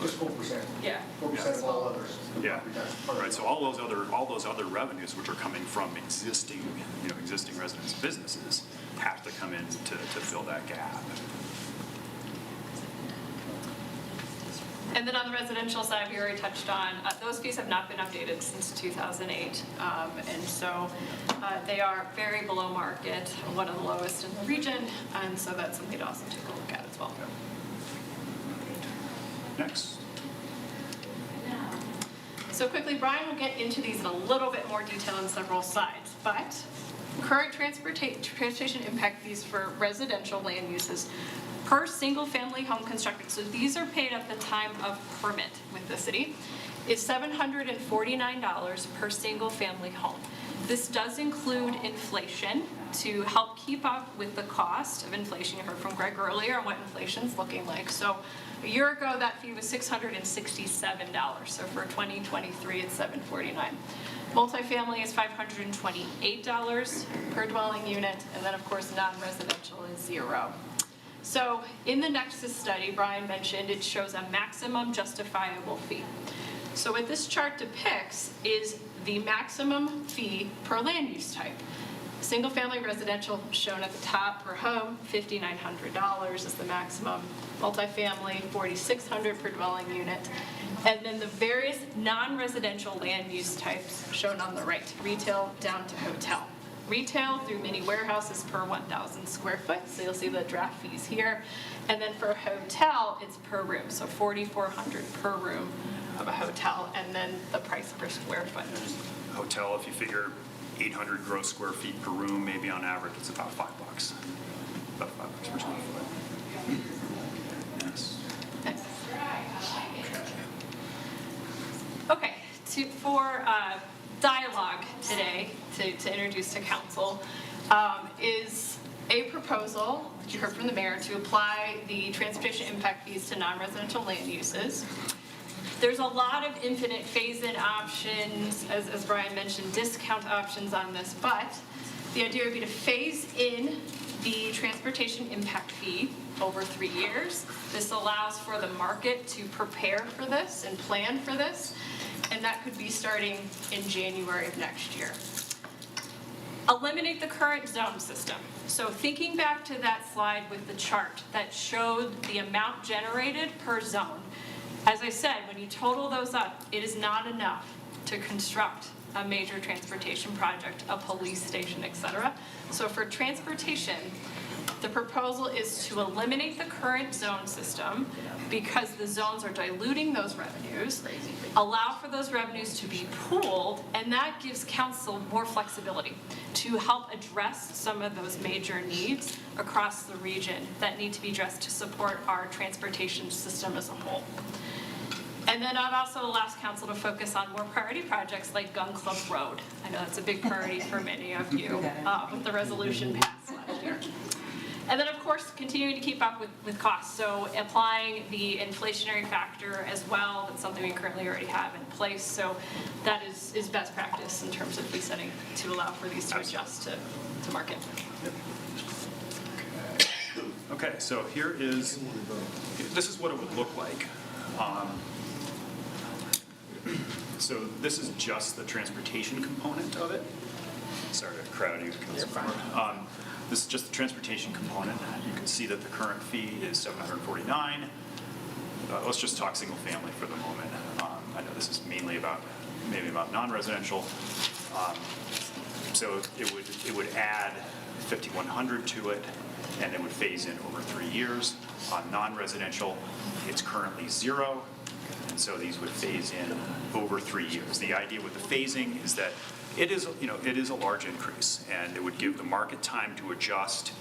Just 4%. Yeah. 4% of all others. Yeah, right, so all those other revenues which are coming from existing residents' businesses have to come in to fill that gap. And then on the residential side, we already touched on, those fees have not been updated since 2008. And so they are very below market, one of the lowest in the region. And so that's something to also take a look at as well. Next. So quickly, Brian will get into these in a little bit more detail on several slides, but current transportation impact fees for residential land uses per single-family home constructed, so these are paid at the time of permit with the city, is $749 per single-family home. This does include inflation to help keep up with the cost of inflation. You heard from Greg earlier on what inflation's looking like. So a year ago, that fee was $667. So for 2023, it's $749. Multifamily is $528 per dwelling unit. And then, of course, non-residential is $0. So in the Nexus study, Brian mentioned, it shows a maximum justifiable fee. So what this chart depicts is the maximum fee per land use type. Single-family residential shown at the top per home, $5,900 is the maximum. Multifamily, $4,600 per dwelling unit. And then the various non-residential land use types shown on the right, retail down to hotel. Retail through mini warehouses per 1,000 square foot, so you'll see the draft fees here. And then for hotel, it's per room, so $4,400 per room of a hotel, and then the price per square foot. Hotel, if you figure 800 gross square feet per room, maybe on average, it's about $5. About $5 per square foot. Yes. Okay, for dialogue today to introduce to council is a proposal, which you heard from the mayor, to apply the transportation impact fees to non-residential land uses. There's a lot of infinite phase-in options, as Brian mentioned, discount options on this, but the idea would be to phase in the transportation impact fee over 3 years. This allows for the market to prepare for this and plan for this, and that could be starting in January of next year. Eliminate the current zone system. So thinking back to that slide with the chart that showed the amount generated per zone, as I said, when you total those up, it is not enough to construct a major transportation project, a police station, etc. So for transportation, the proposal is to eliminate the current zone system because the zones are diluting those revenues, allow for those revenues to be pooled, and that gives council more flexibility to help address some of those major needs across the region that need to be addressed to support our transportation system as a whole. And then it also allows council to focus on more priority projects like Gun Club Road. I know that's a big priority for many of you with the resolution passed last year. And then, of course, continuing to keep up with costs. So applying the inflationary factor as well. That's something we currently already have in place. So that is best practice in terms of fee setting to allow for these to adjust to market. Okay, so this is what it would look like. So this is just the transportation component of it. Sorry to crowd you. This is just the transportation component. You can see that the current fee is $749. Let's just talk single family for the moment. I know this is mainly about non-residential. So it would add 5,100 to it, and it would phase in over 3 years. On non-residential, it's currently 0, and so these would phase in over 3 years. The idea with the phasing is that it is a large increase, and it would give the market time to adjust,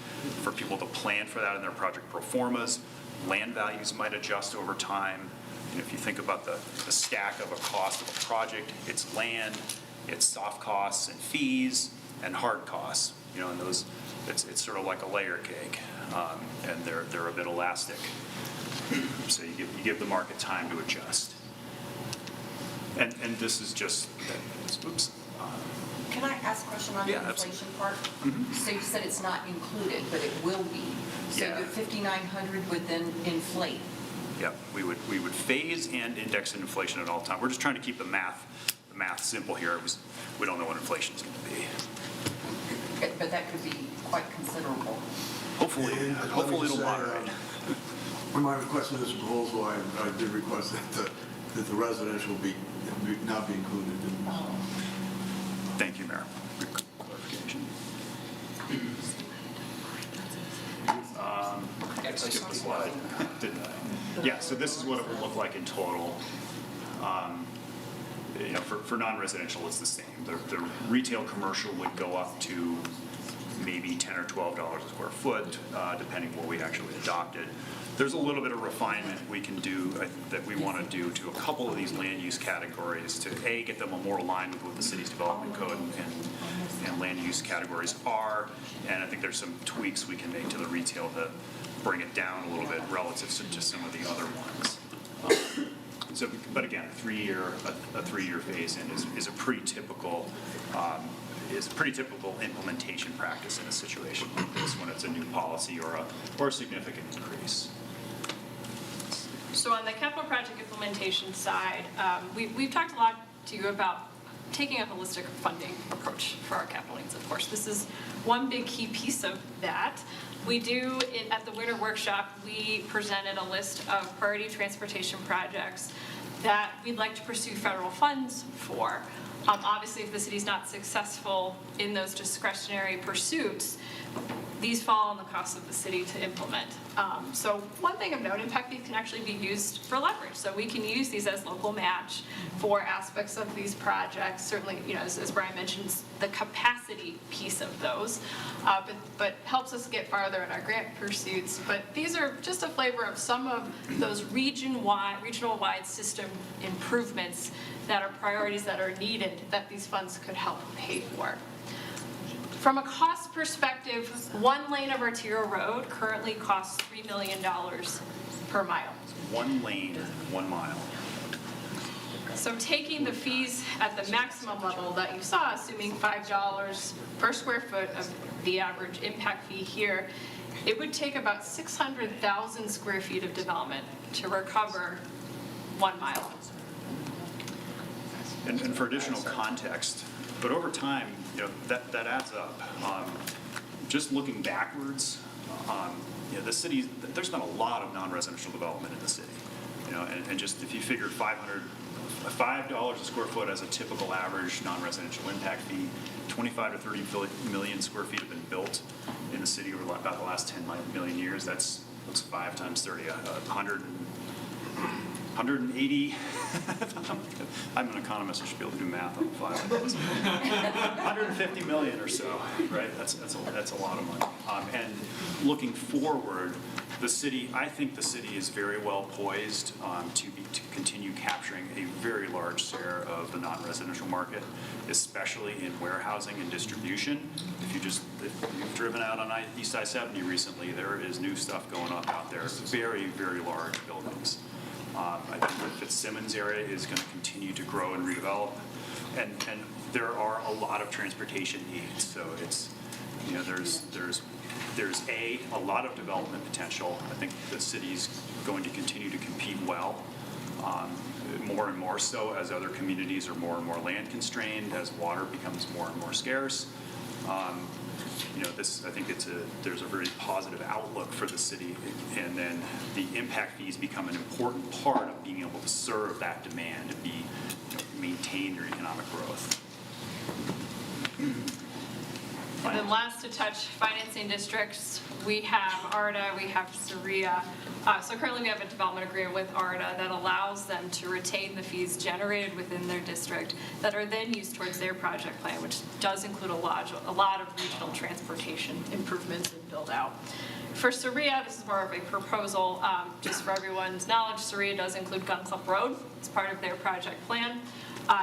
for people to plan for that in their project pro formas. Land values might adjust over time. If you think about the stack of a cost of a project, it's land, it's soft costs and fees, and hard costs. And those, it's sort of like a layer cake, and they're a bit elastic. So you give the market time to adjust. And this is just, oops. Can I ask a question on the Yeah, inflation part? So you said it's not included, but it will be. So Yeah. your 5,900 would then inflate. Yep, we would phase and index inflation at all time. We're just trying to keep the math simple here. We don't know what inflation is going to be. But that could be quite considerable. Hopefully it'll say, moderate. In my request of this proposal, I did request that the residential not be included in. Thank you, Mayor. Good clarification. I skipped a slide, didn't I? Yeah, so this is what it would look like in total. For non-residential, it's the same. The retail commercial would go up to maybe $10 or $12 a square foot, depending what we actually adopted. There's a little bit of refinement we can do, that we want to do to a couple of these land use categories to get them more aligned with what the city's development code and land use categories are. And I think there's some tweaks we can make to the retail to bring it down a little bit relative to some of the other ones. But again, a three-year phase-in is a pretty typical implementation practice in a situation like this when it's a new policy or a significant increase. So on the capital project implementation side, we've talked a lot to you about taking a holistic funding approach for our capital needs, of course. This is one big key piece of that. At the winter workshop, we presented a list of priority transportation projects that we'd like to pursue federal funds for. Obviously, if the city's not successful in those discretionary pursuits, these fall on the cost of the city to implement. So one thing of note, impact fees can actually be used for leverage. So we can use these as local match for aspects of these projects. Certainly, as Brian mentioned, the capacity piece of those, but helps us get farther in our grant pursuits. But these are just a flavor of some of those regional-wide system improvements that are priorities that are needed that these funds could help pay for. From a cost perspective, one lane of arterial road currently costs $3 million per mile. One lane, 1 mile. So taking the fees at the maximum level that you saw, assuming $5 per square foot of the average impact fee here, it would take about 600,000 square feet of development to recover 1 mile. And for additional context, but over time, that adds up. Just looking backwards, the city, there's been a lot of non-residential development in the city. And just if you figured $5 a square foot as a typical average non-residential impact fee, 25 to 30 million square feet have been built in the city over about the last 10 million years. That's 5 times 30, 180. I'm an economist, I should be able to do math on the fly. 150 million or so, right? That's a lot of money. And looking forward, I think the city is very well poised to continue capturing a very large share of the non-residential market, especially in warehousing and distribution. If you've driven out on East I-70 recently, there is new stuff going up out there. Very, very large buildings. I think the Fitzsimmons area is going to continue to grow and redevelop, and there are a lot of transportation needs. So there's a lot of development potential. I think the city's going to continue to compete well, more and more so as other communities are more and more land constrained, as water becomes more and more scarce. I think there's a very positive outlook for the city, and then the impact fees become an important part of being able to serve that demand and maintain your economic growth. And then last to touch financing districts, we have ARDA, we have SORIA. So currently we have a development agreement with ARDA that allows them to retain the fees generated within their district that are then used towards their project plan, which does include a lot of regional transportation improvements and build out. For SORIA, this is more of a proposal, just for everyone's knowledge, SORIA does include Gun Club Road as part of their project plan.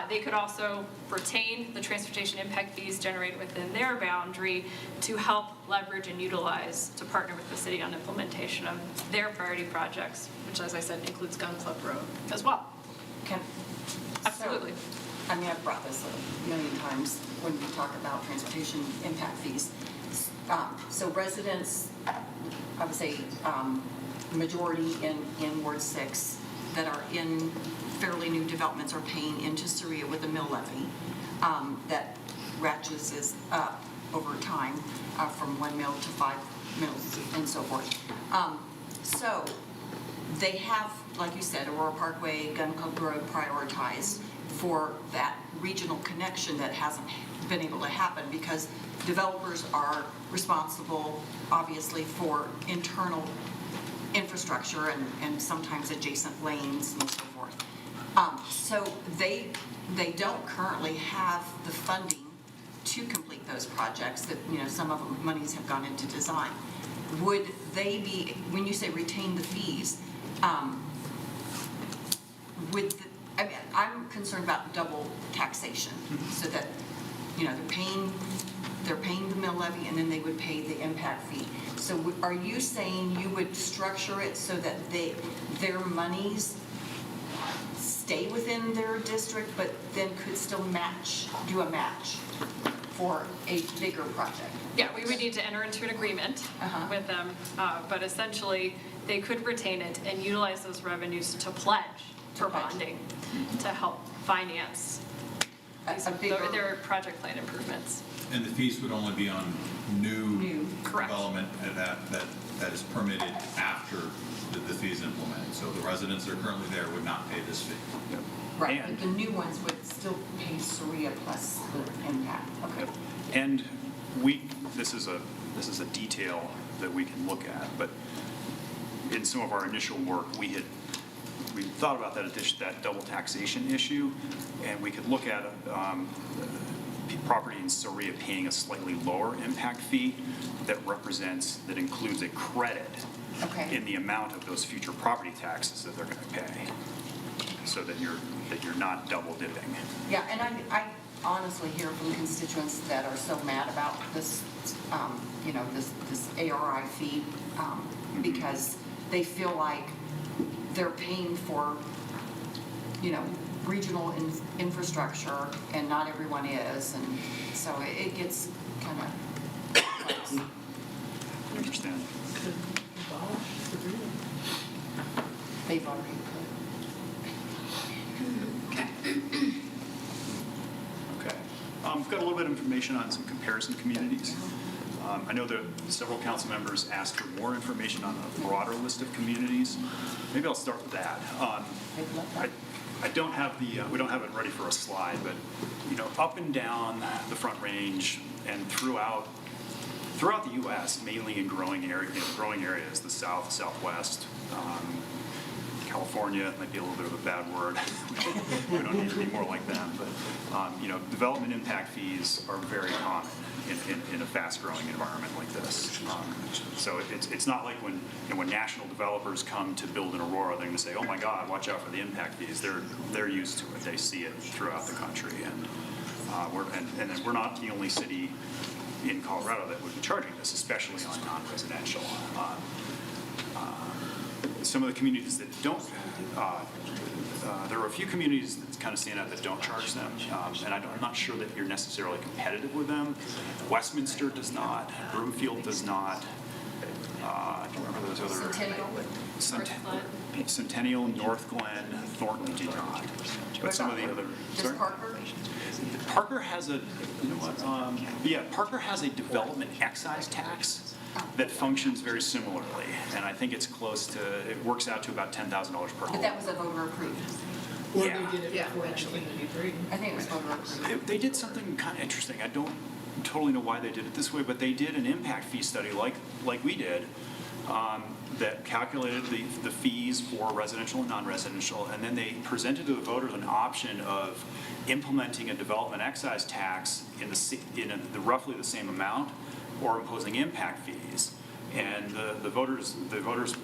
They could also retain the transportation impact fees generated within their boundary to help leverage and utilize to partner with the city on implementation of their priority projects, which, as I said, includes Gun Club Road as well. Absolutely. I mean, I've brought this a million times when we talk about transportation impact fees. So residents, I would say, majority in Ward 6 that are in fairly new developments are paying into SORIA with a mill levy that ratchets is up over time from 1 mill to 5 mills and so forth. So they have, like you said, Aurora Parkway, Gun Club Road prioritized for that regional connection that hasn't been able to happen because developers are responsible, obviously, for internal infrastructure and sometimes adjacent lanes and so forth. So they don't currently have the funding to complete those projects that, some of them monies have gone into design. Would they be, when you say retain the fees, I'm concerned about double taxation so that, they're paying the mill levy and then they would pay the impact fee. So are you saying you would structure it so that their monies stay within their district but then could still do a match for a bigger project? Yeah, we would need to enter into an agreement with them, but essentially they could retain it and utilize those revenues to pledge for bonding to help finance their project plan improvements. And the fees would only be on new development that is permitted after the fee is implemented. So the residents that are currently there would not pay this fee. Right, but the new ones would still pay SORIA plus the impact. Okay. And this is a detail that we can look at, but in some of our initial work, we thought about that double taxation issue, and we could look at property in SORIA paying a slightly lower impact fee that includes a credit in the amount of those future property taxes that they're going to pay, so that you're not double dipping. Yeah, and I honestly hear from constituents that are so mad about this, this ARI fee, because they feel like they're paying for, regional infrastructure, and not everyone is, and so it gets kind of complex. I understand. They've already Okay. We've got a little bit of information on some comparison communities. I know that several council members asked for more information on a broader list of communities. Maybe I'll start with that. I don't have we don't have it ready for a slide, but up and down the Front Range and throughout the U.S., mainly in growing areas, the South, Southwest, California might be a little bit of a bad word. We don't need to be more like them, but development impact fees are very common in a fast-growing environment like this. So it's not like when national developers come to build in Aurora, they're going to say, "Oh my God, watch out for the impact fees." They're used to it. They see it throughout the country, and we're not the only city in Colorado that would be charging this, especially on non-residential. Some of the communities that don't, there are a few communities that kind of stand out that don't charge them, and I'm not sure that you're necessarily competitive with them. Westminster does not, Broomfield does not. I don't remember those other. Centennial, North Glen, Thornton do not. But some of the other. Sorry? Parker has a, Parker has a development excise tax that functions very similarly, and I think it's it works out to about $10,000 per home. But that was a voter approved. Or they did it before 1993. I think it was voter approved. They did something kind of interesting. I don't totally know why they did it this way, but they did an impact fee study like we did, that calculated the fees for residential and non-residential, and then they presented to the voters an option of implementing a development excise tax in the roughly the same amount, or imposing impact fees. And the voters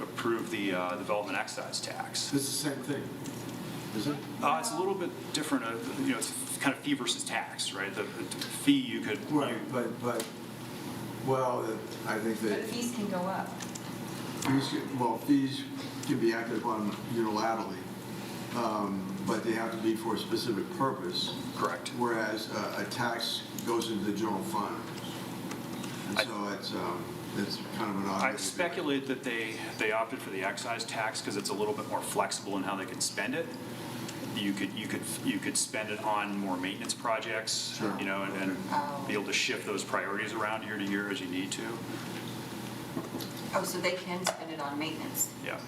approved the development excise tax. It's the same thing, is it? It's a little bit different. It's kind of fee versus tax, right? The fee you could. Right, but well, I think But that fees can go up. fees can be acted upon unilaterally, but they have to be for a specific purpose. Correct. Whereas a tax goes into the general fund, and so it's kind of an odd. I speculate that they opted for the excise tax because it's a little bit more flexible in how they can spend it. You could spend it on more maintenance projects, Sure. and be able to shift those priorities around year to year as you need to. Oh, so they can spend it on maintenance? Yeah.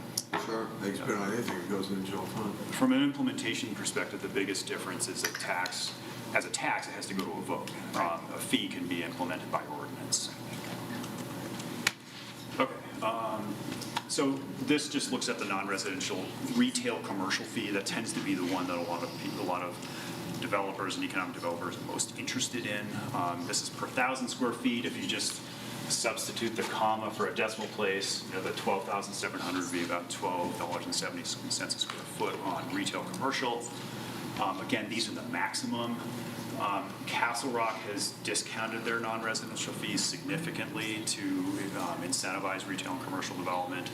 Sure, they can spend it on anything that goes in the general fund. From an implementation perspective, the biggest difference is that as a tax, it has to go to a vote. A fee can be implemented by ordinance. Okay. So this just looks at the non-residential retail commercial fee. That tends to be the one that a lot of developers and economic developers are most interested in. This is per 1,000 square feet. If you just substitute the comma for a decimal place, the 12,700 would be about $12.70 a square foot on retail commercial. Again, these are the maximum. Castle Rock has discounted their non-residential fees significantly to incentivize retail and commercial development,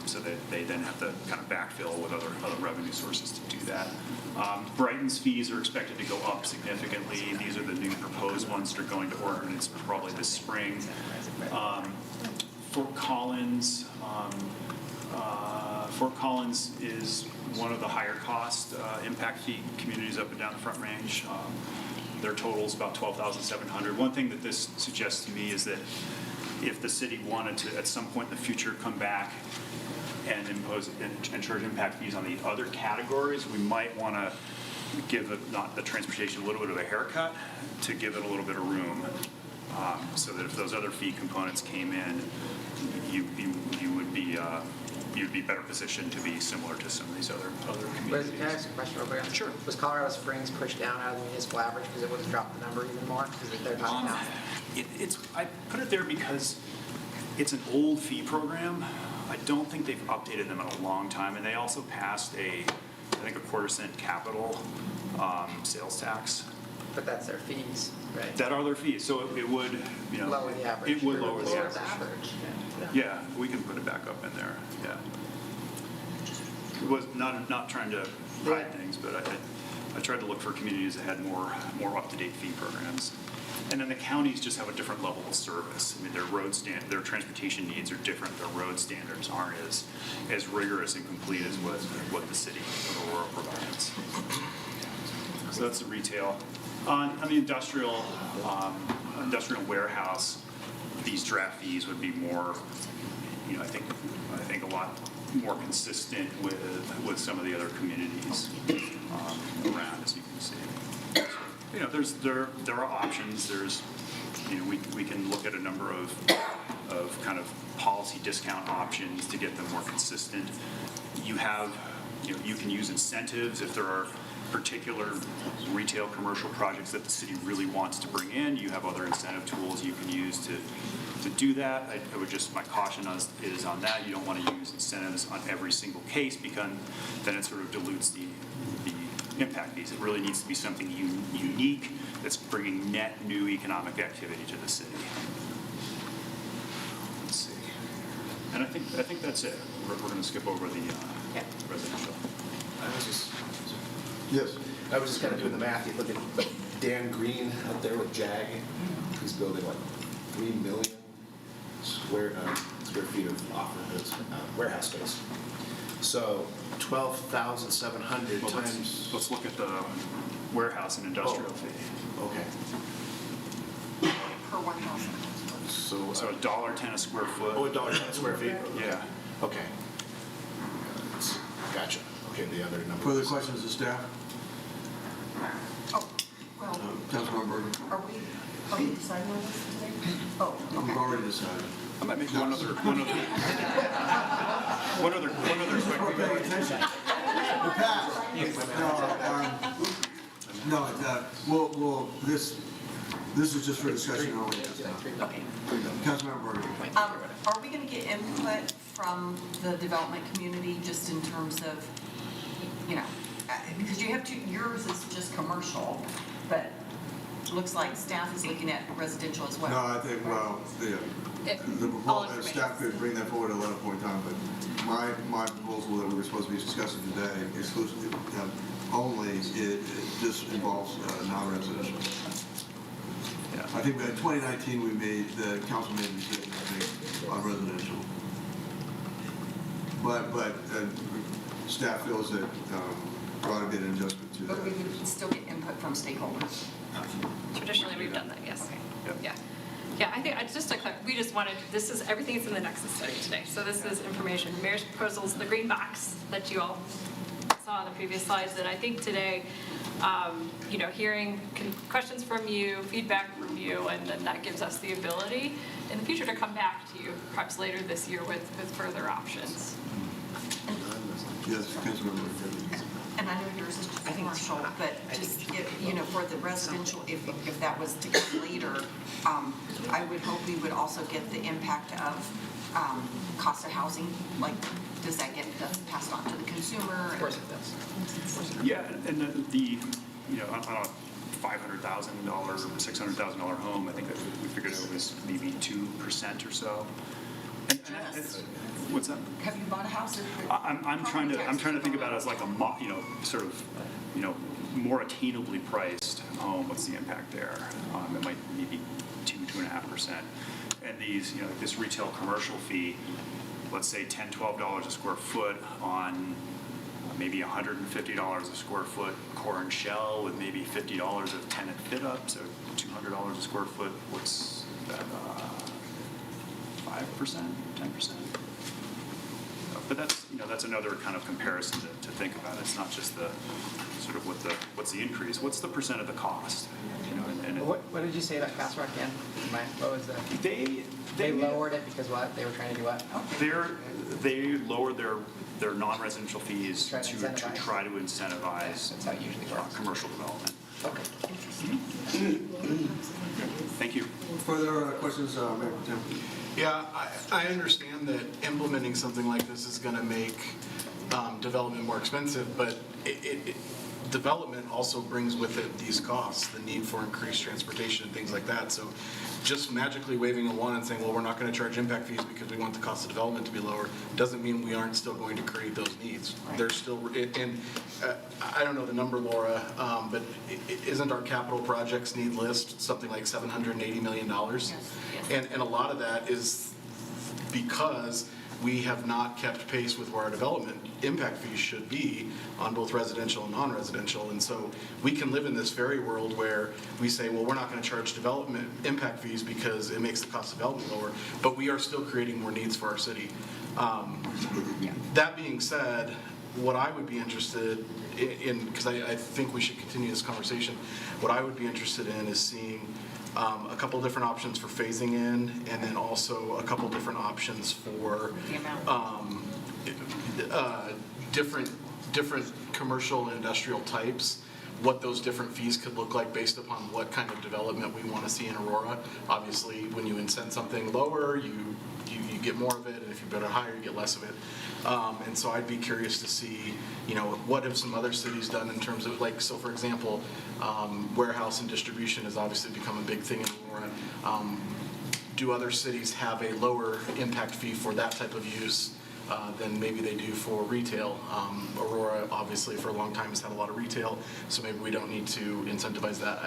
so that they then have to kind of backfill with other revenue sources to do that. Brighton's fees are expected to go up significantly. These are the new proposed ones that are going to ordinance probably this spring. Fort Collins is one of the higher cost impact fee communities up and down the Front Range. Their total is about $12,700. One thing that this suggests to me is that if the city wanted to, at some point in the future, come back and impose and charge impact fees on the other categories, we might want to give the transportation a little bit of a haircut to give it a little bit of room, so that if those other fee components came in, you would be better positioned to be similar to some of these other communities. Can I ask a question real quick? Sure. Was Colorado Springs pushed down out of the municipal average because it would have dropped the number even more? Because they're not down. I put it there because it's an old fee program. I don't think they've updated them in a long time, and they also passed I think a 1/4-cent capital sales tax. But that's their fees, right? That are their fees, so it would, lower the average. It would lower the average. average. Yeah, we can put it back up in there. Yeah. It was not trying to hide things, but I tried to look for communities that had more up-to-date fee programs. And then the counties just have a different level of service. I mean, their transportation needs are different. Their road standards aren't as rigorous and complete as what the city of Aurora provides. So that's the retail. On the industrial warehouse, these draft fees would be more, I think a lot more consistent with some of the other communities around, as you can see. There are options. There's, we can look at a number of kind of policy discount options to get them more consistent. You can use incentives if there are particular retail commercial projects that the city really wants to bring in. You have other incentive tools you can use to do that. I would just, my caution is on that. You don't want to use incentives on every single case, because then it sort of dilutes the impact fees. It really needs to be something unique that's bringing net new economic activity to the city. Let's see. And I think that's it. We're going to skip over the residential. Yes. I was just kind of doing the math. You look at Dan Green out there with JAG. He's building like 3 million square feet of office warehouse space. So 12,700 times. Let's look at the warehouse and industrial fee. Okay. Per 1,000. So $1.10 a square foot. Oh, $1.10 a square feet. Yeah. Okay. Gotcha. Okay, the other number. Further questions of staff? Oh, well, Councilmember Bergen. are we we decide on this today? Oh, We've already decided. I might make one other quick. Well, this is just for discussion only. Okay. Councilmember Burger. Are we going to get input from the development community just in terms of, because you have two, yours is just commercial, but it looks like staff is looking at residential as well. No, I think, the proposal, staff could bring that forward at a later point in time, but my proposal that we were supposed to be discussing today exclusively, only, it just involves non-residential. Yeah. I think in 2019, the council made a decision, I think, on residential. But staff feels that ought to be an adjustment to that. But we would still get input from stakeholders. Traditionally, we've done that, yes. Yeah. Yeah, I think, we just wanted, everything is in the Nexus study today. So this is information, the mayor's proposals, the green box that you all saw on the previous slides. And I think today, hearing questions from you, feedback from you, and then that gives us the ability in the future to come back to you, perhaps later this year with further options. Yes, Councilmember. And I know yours is just commercial, but just, for the residential, if that was to come later, I would hope we would also get the impact of cost of housing, like, does that get passed on to the consumer? Of course it does. Yeah, and on a $500,000 or $600,000 home, I think that we figured it was maybe 2% or so. What's that? Have you bought a house? I'm trying to think about it as like a sort of more attainably priced home. What's the impact there? It might be 2.5%. And these, this retail commercial fee, let's say $10, $12 a square foot on maybe $150 a square foot core and shell with maybe $50 of tenant fit up, so $200 a square foot. What's that? 5%, 10%. But that's another kind of comparison to think about. It's not just the sort of what's the increase. What's the percent of the cost? What did you say about Castle Rock again? What was that? They lowered it because what? They were trying to do what? They lowered their non-residential fees to try to incentivize That's how it usually works. Commercial development. Okay. Thank you. Further questions, Mayor Tim? Yeah, I understand that implementing something like this is going to make development more expensive, but development also brings with it these costs, the need for increased transportation and things like that. So just magically waving a wand and saying, well, we're not going to charge impact fees because we want the cost of development to be lower, doesn't mean we aren't still going to create those needs. Right. There's still, and I don't know the number, Laura, but isn't our capital projects need list something like $780 million? Yes. And a lot of that is because we have not kept pace with where our development impact fees should be on both residential and non-residential. And so we can live in this fairy world where we say, well, we're not going to charge development impact fees because it makes the cost of development lower, but we are still creating more needs for our city. That being said, what I would be interested in, because I think we should continue this conversation, what I would be interested in is seeing a couple different options for phasing in, and then also a couple different options for different commercial and industrial types, what those different fees could look like based upon what kind of development we want to see in Aurora. Obviously, when you incent something lower, you get more of it, and if you bid it higher, you get less of it. And so I'd be curious to see, what have some other cities done in terms of, like, so for example, warehouse and distribution has obviously become a big thing in Aurora. Do other cities have a lower impact fee for that type of use than maybe they do for retail? Aurora, obviously, for a long time has had a lot of retail, so maybe we don't need to incentivize that.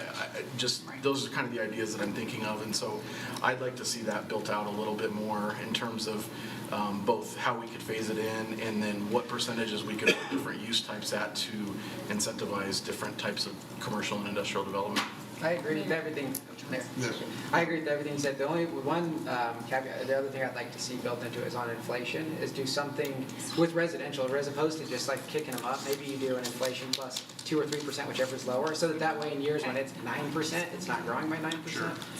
Those are kind of the ideas that I'm thinking of, and so I'd like to see that built out a little bit more in terms of both how we could phase it in and then what percentages we could put different use types at to incentivize different types of commercial and industrial development. I agree with everything. Yes. I agree with everything you said. The only one caveat, the other thing I'd like to see built into it is on inflation, is do something with residential, as opposed to just like kicking them up. Maybe you do an inflation plus 2 or 3%, whichever's lower, so that way in years when it's 9%, it's not growing by 9%.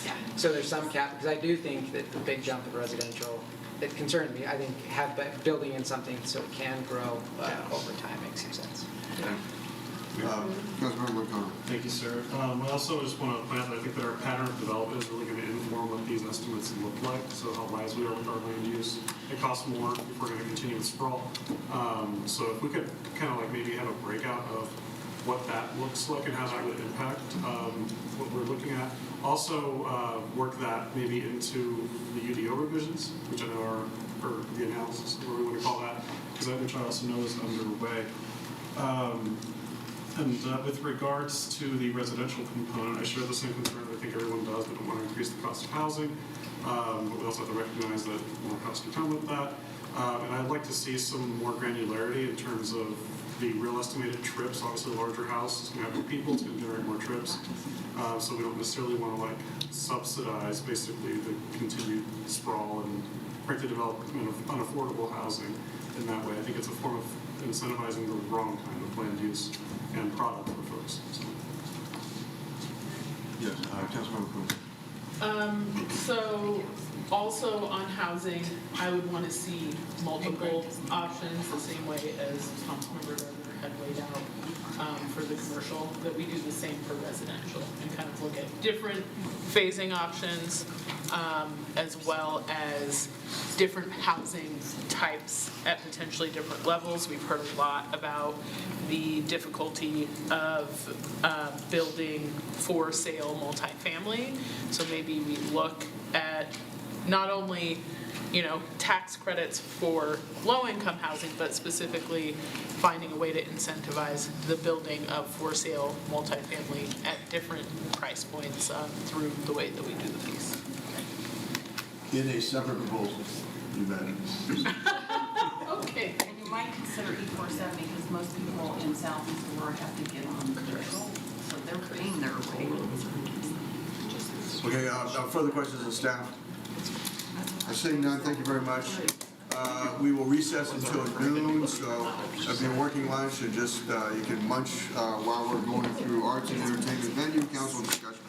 Yeah. So there's some cap, because I do think that the big jump in residential, it concerns me. I think building in something so it can grow over time makes some sense. Councilmember McConnell. Thank you, sir. I also just want to point out that I think that our pattern of development is really going to inform what these estimates look like, so how wise we are with our land use. It costs more if we're going to continue with sprawl. So if we could kind of like maybe have a breakout of what that looks like and how that would impact what we're looking at. Also work that maybe into the UDO revisions, which I know are, or the analysis, or we want to call that, because that which I also know is underway. And with regards to the residential component, I share the same concern that I think everyone does. We don't want to increase the cost of housing, but we also have to recognize that more costs can come with that. And I'd like to see some more granularity in terms of the real estimated trips. Obviously, a larger house is going to have more people, it's going to generate more trips. So we don't necessarily want to like subsidize basically the continued sprawl and frankly development of unaffordable housing in that way. I think it's a form of incentivizing the wrong kind of land use and product for folks. So. Yes, Councilmember Coon. So also on housing, I would want to see multiple options, the same way as Councilmember Gardner had laid out for the commercial, that we do the same for residential and kind of look at different phasing options as well as different housing types at potentially different levels. We've heard a lot about the difficulty of building for sale multifamily. So maybe we look at not only, tax credits for low-income housing, but specifically finding a way to incentivize the building of for sale multifamily at different price points through the way that we do the piece. In a separate proposal, you bet. Okay. And you might consider E47 because most people in Southeast Aurora have to get on commercial, so they're paying their rate. Okay, further questions of staff? Seeing none, thank you very much. We will recess until noon, so if you're working lunch, and just you can munch while we're going through arts and entertainment venue, council discussion.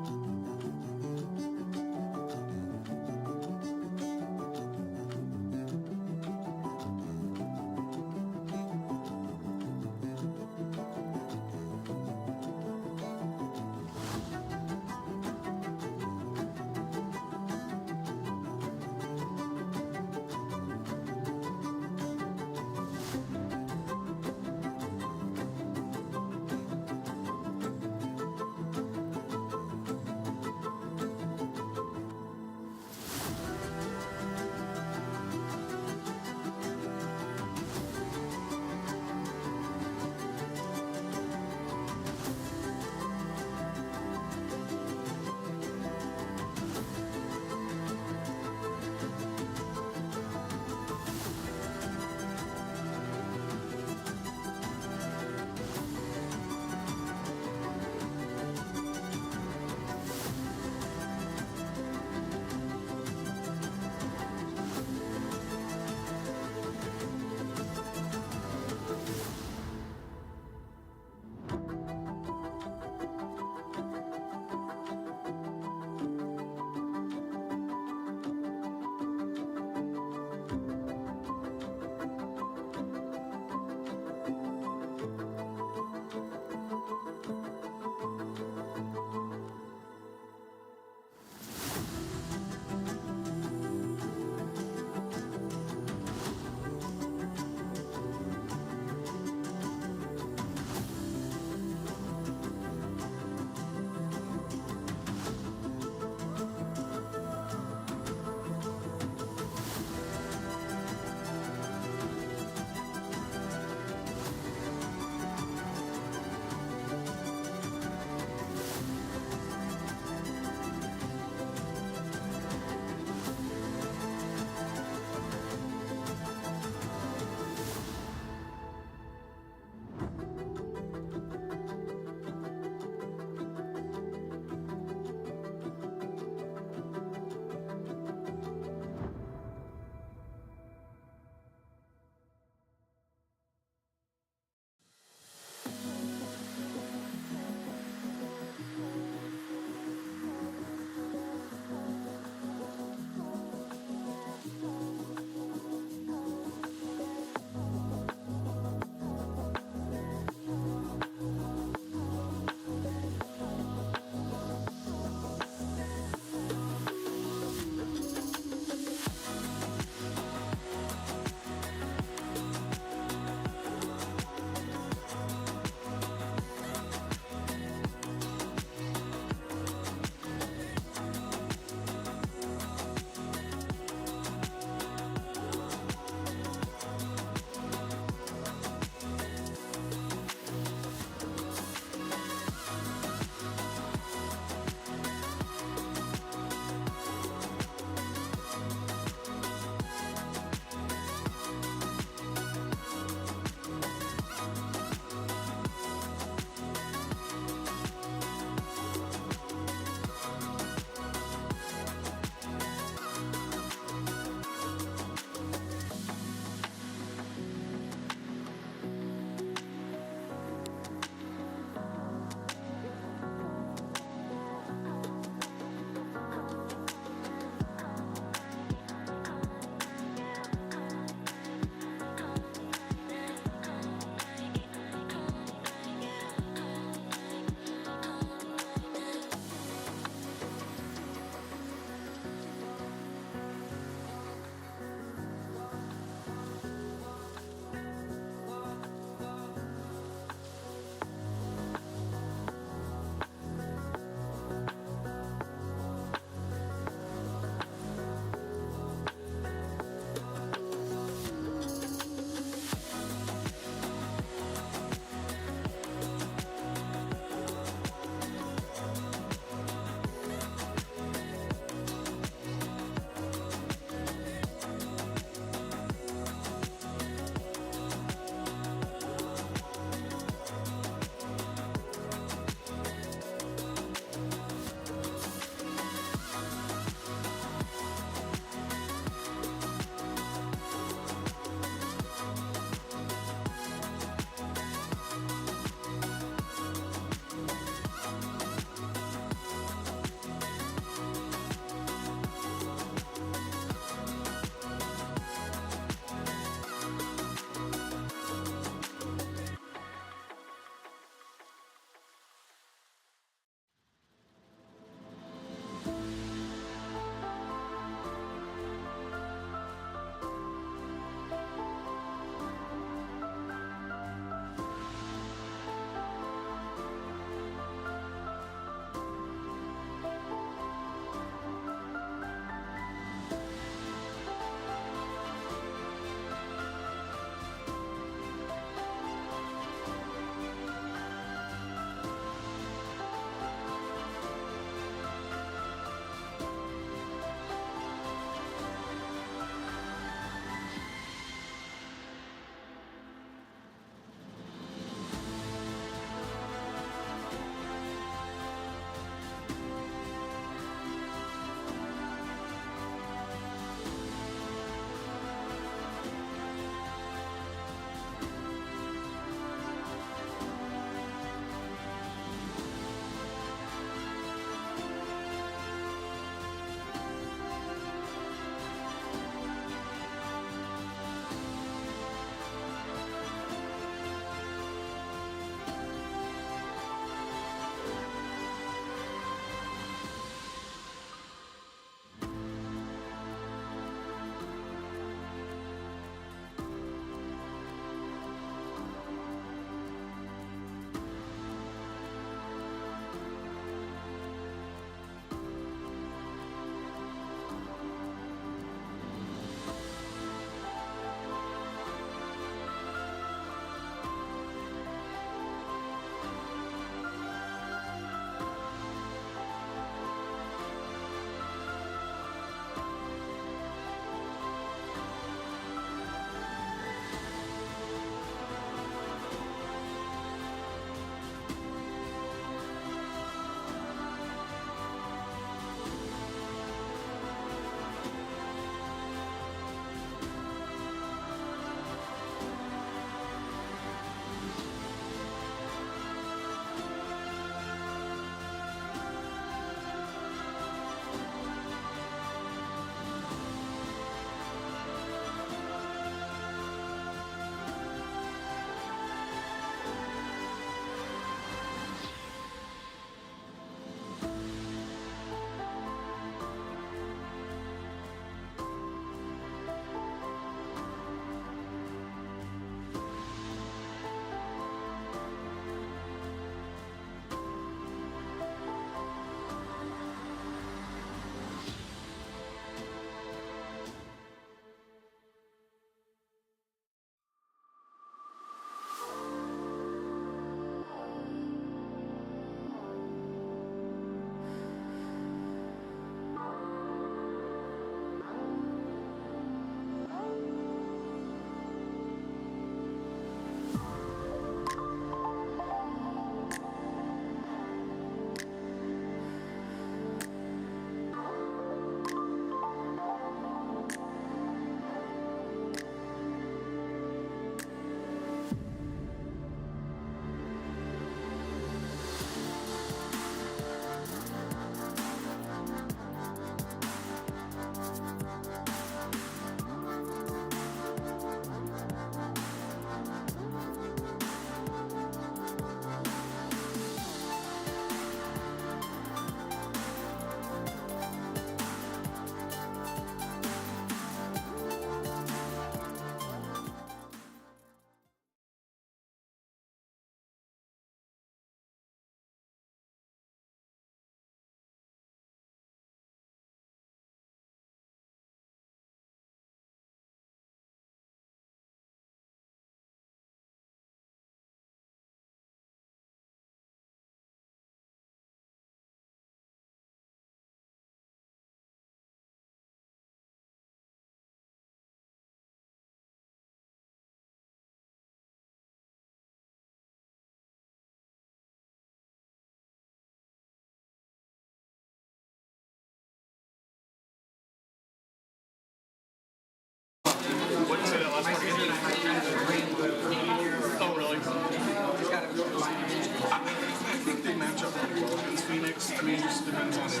Phoenix. I mean, it just depends on if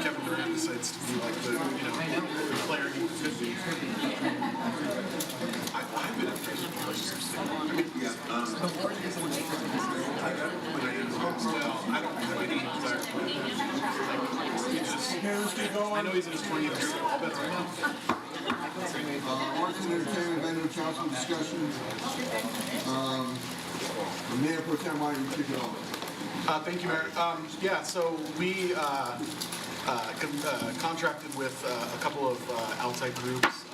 Kevin Durant decides to be like the, the player he could be. I've been impressed with places. I mean, I don't have any desire to play. I know he's in his 20s, so I'll bet right now. Arts and Entertainment Venue Council discussion. Mayor Pro Tem, why don't you kick it off? Thank you, Mayor. Yeah, so we contracted with a couple of outside groups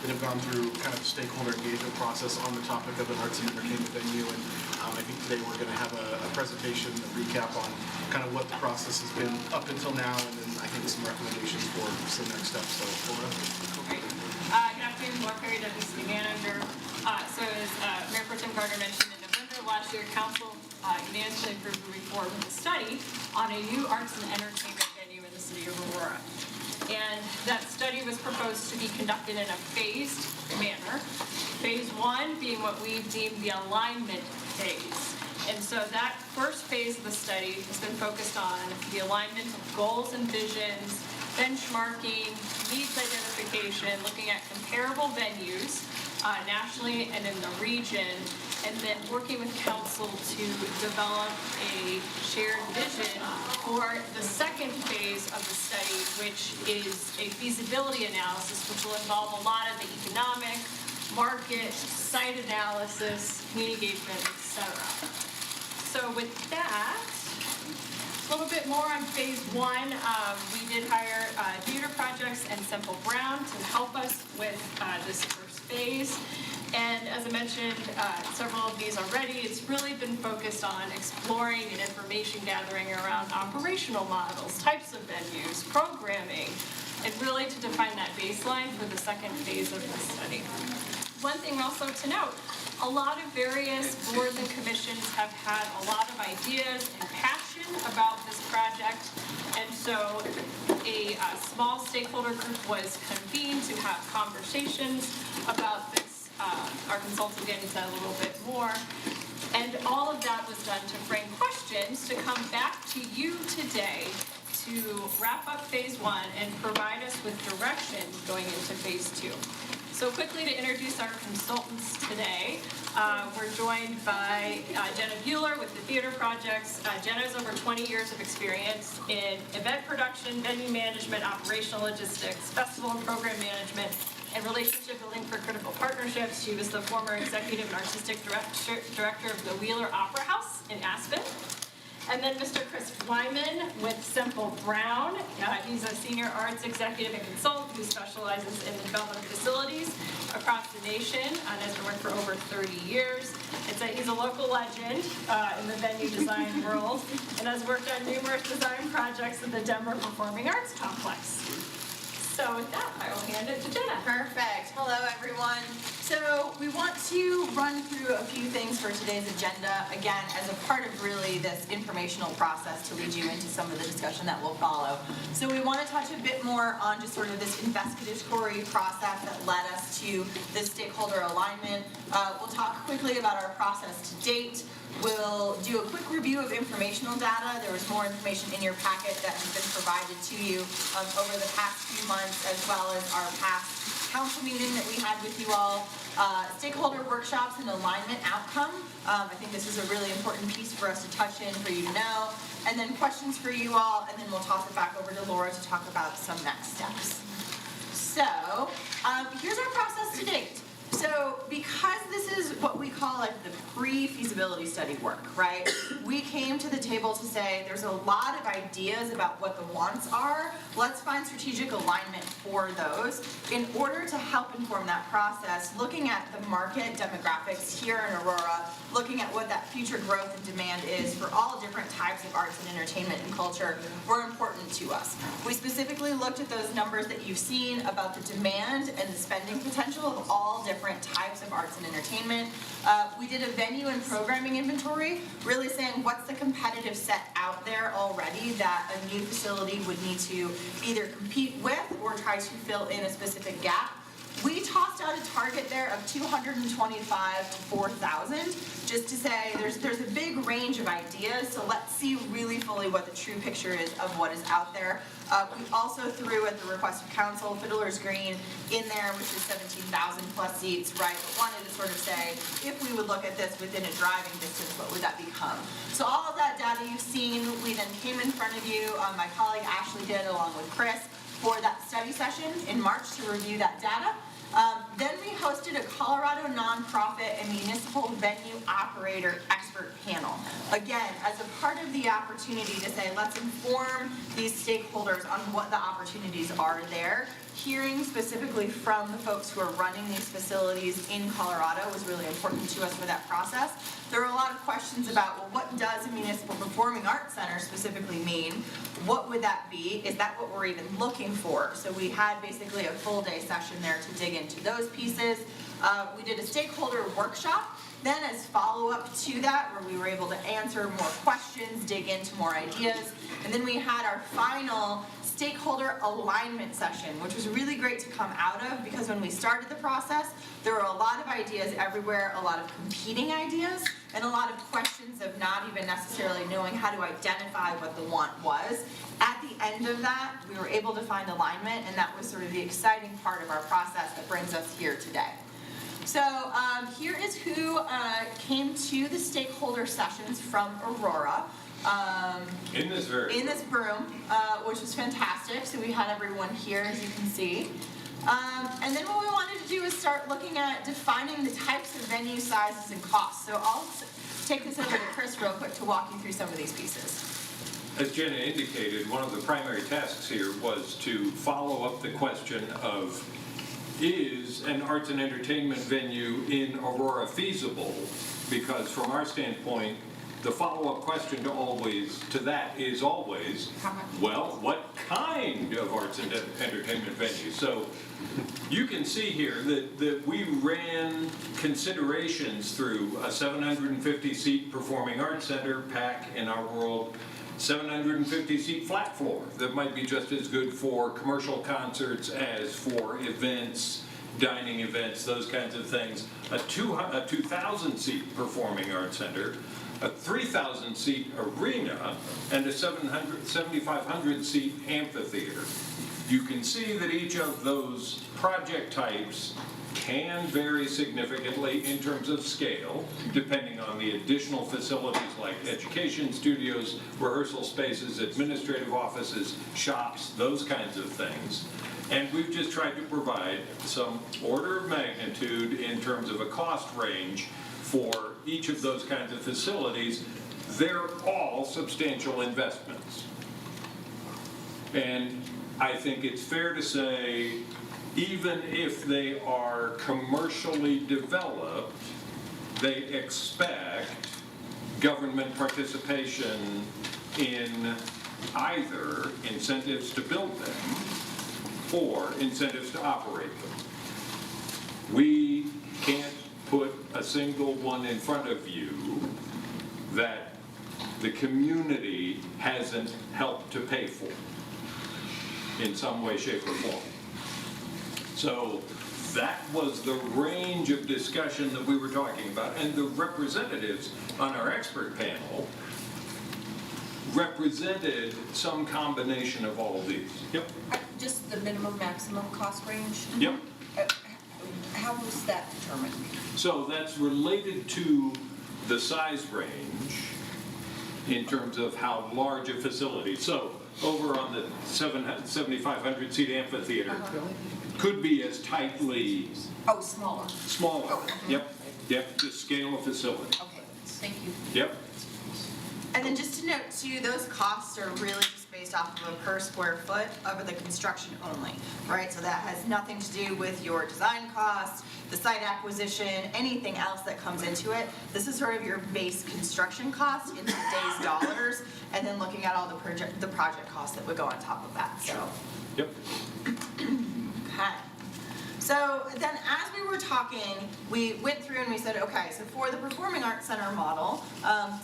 that have gone through kind of the stakeholder engagement process on the topic of an arts and entertainment venue. And I think today we're going to have a presentation, a recap on kind of what the process has been up until now, and then I think some recommendations for some next steps. So, Laura. Great. Good afternoon, Laura Perry, Deputy City Manager. So as Mayor Pro Tem Gardner mentioned, in November of last year, Council unanimously approved moving forward with a study on a new arts and entertainment venue in the city of Aurora. And that study was proposed to be conducted in a phased manner. Phase 1 being what we've deemed the alignment phase. And so that first phase of the study has been focused on the alignment of goals and visions, benchmarking, needs identification, looking at comparable venues nationally and in the region, and then working with council to develop a shared vision for the second phase of the study, which is a feasibility analysis, which will involve a lot of the economic, market, site analysis, community engagement, etc. So with that, a little bit more on phase 1. We did hire Theater Projects and Semple Brown to help us with this first phase. And as I mentioned, several of these already, it's really been focused on exploring and information gathering around operational models, types of venues, programming, and really to define that baseline for the second phase of the study. One thing also to note, a lot of various boards and commissions have had a lot of ideas and passion about this project, and so a small stakeholder group was convened to have conversations about this. Our consultant will get into that a little bit more. And all of that was done to frame questions to come back to you today to wrap up phase 1 and provide us with direction going into phase 2. So quickly to introduce our consultants today, we're joined by Jenna Bueller with the Theater Projects. Jenna has over 20 years of experience in event production, venue management, operational logistics, festival and program management, and relationship building for critical partnerships. She was the former executive and artistic director of the Wheeler Opera House in Aspen. And then Mr. Chris Wyman with Semple Brown. He's a senior arts executive and consultant who specializes in the development of facilities across the nation and has been working for over 30 years. He's a local legend in the venue design world and has worked on numerous design projects in the Denver Performing Arts Complex. So with that, I will hand it to Jenna. Perfect. Hello, everyone. So we want to run through a few things for today's agenda, again, as a part of really this informational process to lead you into some of the discussion that will follow. So we want to touch a bit more on just sort of this investigatory process that led us to this stakeholder alignment. We'll talk quickly about our process to date. We'll do a quick review of informational data. There was more information in your packet that has been provided to you over the past few months, as well as our past council meeting that we had with you all. Stakeholder workshops and alignment outcome. I think this is a really important piece for us to touch in for you to know. And then questions for you all, and then we'll toss it back over to Laura to talk about some next steps. So here's our process to date. So because this is what we call like the pre-feasibility study work, right? We came to the table to say there's a lot of ideas about what the wants are. Let's find strategic alignment for those in order to help inform that process, looking at the market demographics here in Aurora, looking at what that future growth and demand is for all different types of arts and entertainment and culture were important to us. We specifically looked at those numbers that you've seen about the demand and the spending potential of all different types of arts and entertainment. We did a venue and programming inventory, really saying what's the competitive set out there already that a new facility would need to either compete with or try to fill in a specific gap. We tossed out a target there of 225 to 4,000, just to say there's a big range of ideas, so let's see really fully what the true picture is of what is out there. We also threw, at the request of council, Fiddler's Green in there, which is 17,000 plus seats, right? But wanted to sort of say, if we would look at this within a driving distance, what would that become? So all of that data you've seen, we then came in front of you, my colleague Ashley did along with Chris, for that study session in March to review that data. Then we hosted a Colorado nonprofit and municipal venue operator expert panel. Again, as a part of the opportunity to say, let's inform these stakeholders on what the opportunities are there. Hearing specifically from the folks who are running these facilities in Colorado was really important to us for that process. There were a lot of questions about, well, what does a municipal performing arts center specifically mean? What would that be? Is that what we're even looking for? So we had basically a full day session there to dig into those pieces. We did a stakeholder workshop then as follow-up to that, where we were able to answer more questions, dig into more ideas. And then we had our final stakeholder alignment session, which was really great to come out of, because when we started the process, there were a lot of ideas everywhere, a lot of competing ideas, and a lot of questions of not even necessarily knowing how to identify what the want was. At the end of that, we were able to find alignment, and that was sort of the exciting part of our process that brings us here today. So here is who came to the stakeholder sessions from Aurora. In this room, which was fantastic. So we had everyone here, as you can see. And then what we wanted to do is start looking at defining the types of venue sizes and costs. So I'll take this over to Chris real quick to walk you through some of these pieces. as Jenna indicated, one of the primary tasks here was to follow up the question of, is an arts and entertainment venue in Aurora feasible? Because from our standpoint, the follow-up question to that is always, well, what kind of arts and entertainment venue? So you can see here that we ran considerations through a 750-seat performing arts center, PAC in our world, 750-seat flat floor that might be just as good for commercial concerts as for events, dining events, those kinds of things. A 2,000-seat performing arts center, a 3,000-seat arena, and a 7,500-seat amphitheater. You can see that each of those project types can vary significantly in terms of scale, depending on the additional facilities like education studios, rehearsal spaces, administrative offices, shops, those kinds of things. And we've just tried to provide some order of magnitude in terms of a cost range for each of those kinds of facilities. They're all substantial investments. And I think it's fair to say, even if they are commercially developed, they expect government participation in either incentives to build them or incentives to operate them. We can't put a single one in front of you that the community hasn't helped to pay for in some way, shape, or form. So that was the range of discussion that we were talking about, and the representatives on our expert panel represented some combination of all of these. Yep. Just the minimum maximum cost range? Yep. How was that determined? So that's related to the size range in terms of how large a facility. So over on the 7,500 seat amphitheater could be as tightly Smaller. Yep. The scale of facility. Okay, thank you. Yep. And then just to note too, those costs are really just based off of a per square foot of the construction only, right? So that has nothing to do with your design costs, the site acquisition, anything else that comes into it. This is sort of your base construction cost in today's dollars, and then looking at all the project costs that would go on top of that, so. Yep. Okay. So then as we were talking, we went through and we said, okay, so for the Performing Arts Center model,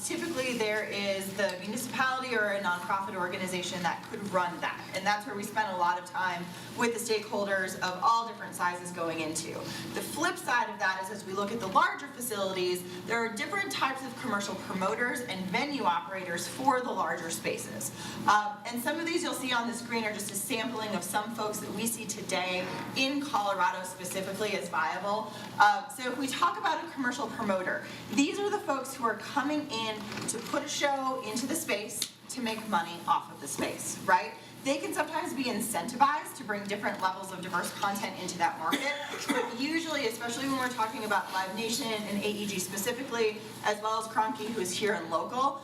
typically there is the municipality or a nonprofit organization that could run that. And that's where we spend a lot of time with the stakeholders of all different sizes going into. The flip side of that is as we look at the larger facilities, there are different types of commercial promoters and venue operators for the larger spaces. And some of these you'll see on the screen are just a sampling of some folks that we see today in Colorado specifically as viable. So if we talk about a commercial promoter, these are the folks who are coming in to put a show into the space to make money off of the space, right? They can sometimes be incentivized to bring different levels of diverse content into that market, but usually, especially when we're talking about Live Nation and AEG specifically, as well as Cronky, who is here and local,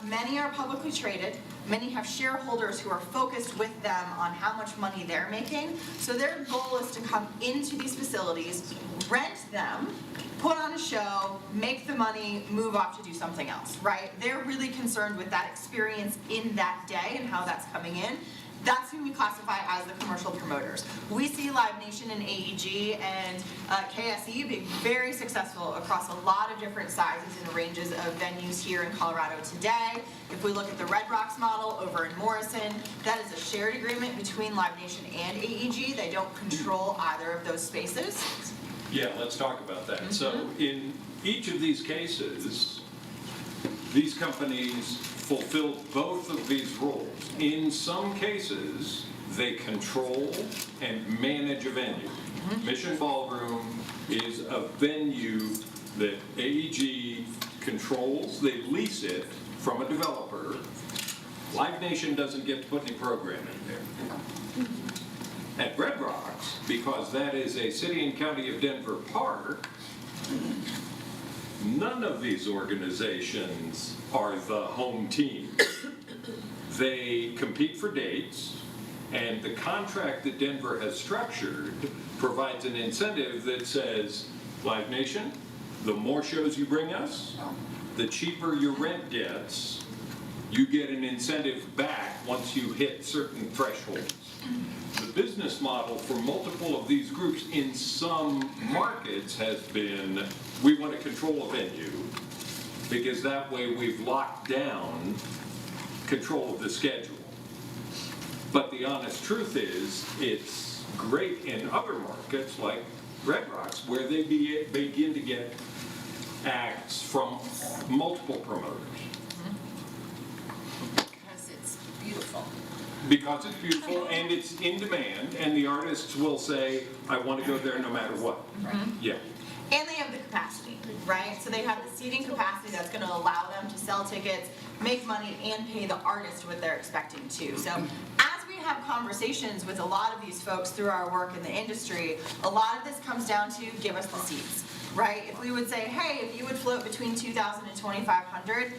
many are publicly traded. Many have shareholders who are focused with them on how much money they're making. So their goal is to come into these facilities, rent them, put on a show, make the money, move off to do something else, right? They're really concerned with that experience in that day and how that's coming in. That's who we classify as the commercial promoters. We see Live Nation and AEG and KSE being very successful across a lot of different sizes and ranges of venues here in Colorado today. If we look at the Red Rocks model over in Morrison, that is a shared agreement between Live Nation and AEG. They don't control either of those spaces. Yeah, let's talk about that. So in each of these cases, these companies fulfill both of these roles. In some cases, they control and manage a venue. Mission Ballroom is a venue that AEG controls. They lease it from a developer. Live Nation doesn't get to put any programming there. At Red Rocks, because that is a city and county of Denver park, none of these organizations are the home team. They compete for dates, and the contract that Denver has structured provides an incentive that says, Live Nation, the more shows you bring us, the cheaper your rent gets. You get an incentive back once you hit certain thresholds. The business model for multiple of these groups in some markets has been, we want to control a venue because that way we've locked down control of the schedule. But the honest truth is, it's great in other markets like Red Rocks where they begin to get acts from multiple promoters. Because it's beautiful. Because it's beautiful and it's in demand, and the artists will say, I want to go there no matter what. Yeah. And they have the capacity, right? So they have the seating capacity that's going to allow them to sell tickets, make money, and pay the artist what they're expecting to. So as we have conversations with a lot of these folks through our work in the industry, a lot of this comes down to give us the seats, right? If we would say, hey, if you would float between 2,000 and 2,500,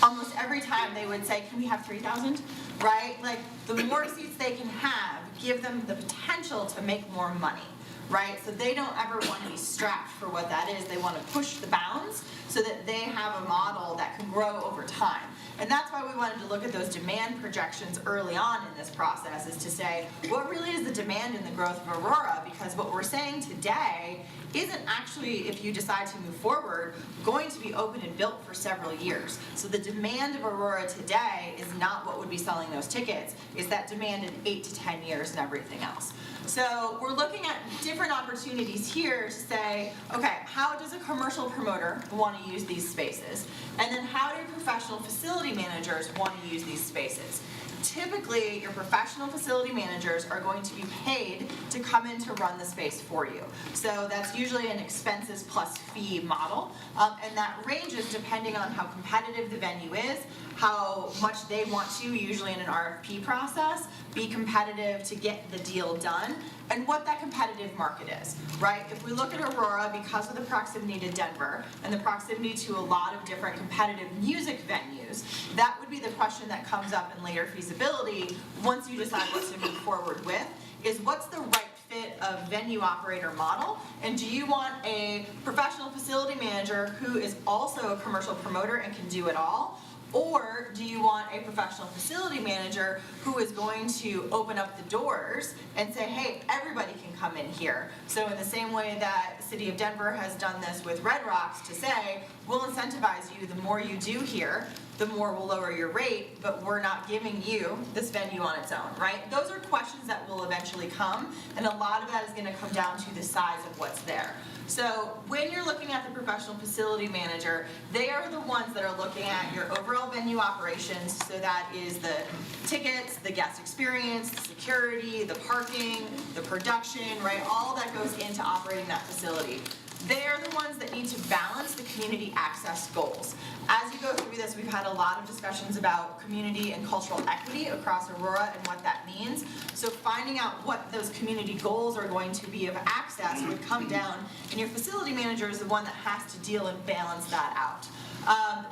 almost every time they would say, can we have 3,000, right? Like, the more seats they can have, give them the potential to make more money, right? So they don't ever want to be strapped for what that is. They want to push the bounds so that they have a model that can grow over time. And that's why we wanted to look at those demand projections early on in this process, is to say, what really is the demand and the growth of Aurora? Because what we're saying today isn't actually, if you decide to move forward, going to be open and built for several years. So the demand of Aurora today is not what would be selling those tickets, is that demand in 8 to 10 years and everything else. So we're looking at different opportunities here to say, okay, how does a commercial promoter want to use these spaces? And then how do professional facility managers want to use these spaces? Typically, your professional facility managers are going to be paid to come in to run the space for you. So that's usually an expenses plus fee model, and that ranges depending on how competitive the venue is, how much they want to, usually in an RFP process, be competitive to get the deal done, and what that competitive market is, right? If we look at Aurora, because of the proximity to Denver and the proximity to a lot of different competitive music venues, that would be the question that comes up in later feasibility once you decide what to move forward with, is what's the right fit of venue operator model, and do you want a professional facility manager who is also a commercial promoter and can do it all? Or do you want a professional facility manager who is going to open up the doors and say, hey, everybody can come in here? So in the same way that the city of Denver has done this with Red Rocks to say, we'll incentivize you the more you do here, the more we'll lower your rate, but we're not giving you this venue on its own, right? Those are questions that will eventually come, and a lot of that is gonna come down to the size of what's there. So when you're looking at the professional facility manager, they are the ones that are looking at your overall venue operations. So that is the tickets, the guest experience, the security, the parking, the production, right? All that goes into operating that facility. They are the ones that need to balance the community access goals. As you go through this, we've had a lot of discussions about community and cultural equity across Aurora and what that means. So finding out what those community goals are going to be of access would come down, and your facility manager is the one that has to deal and balance that out.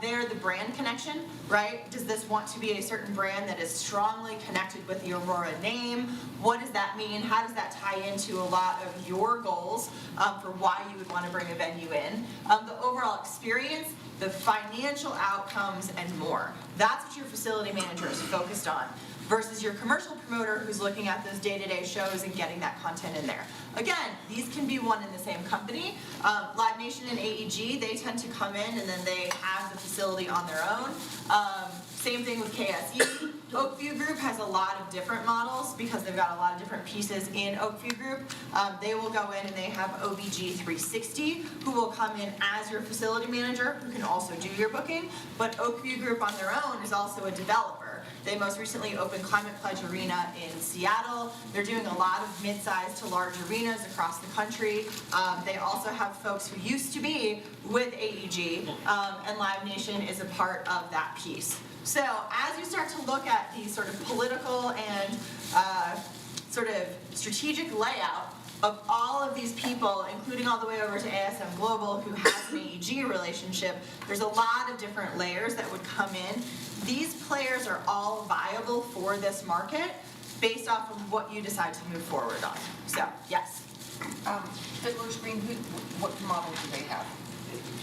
They're the brand connection, right? Does this want to be a certain brand that is strongly connected with the Aurora name? What does that mean? How does that tie into a lot of your goals for why you would want to bring a venue in? The overall experience, the financial outcomes, and more. That's what your facility manager is focused on, versus your commercial promoter who's looking at those day-to-day shows and getting that content in there. Again, these can be one and the same company. Live Nation and AEG, they tend to come in and then they have the facility on their own. Same thing with KSE. Oakview Group has a lot of different models because they've got a lot of different pieces in Oakview Group. They will go in and they have OBG 360 who will come in as your facility manager who can also do your booking. But Oakview Group on their own is also a developer. They most recently opened Climate Pledge Arena in Seattle. They're doing a lot of mid-sized to large arenas across the country. They also have folks who used to be with AEG, and Live Nation is a part of that piece. So as you start to look at the sort of political and sort of strategic layout of all of these people, including all the way over to ASM Global, who has an AEG relationship, there's a lot of different layers that would come in. These players are all viable for this market based off of what you decide to move forward on. So, yes. Fiddler's Green, what model do they have?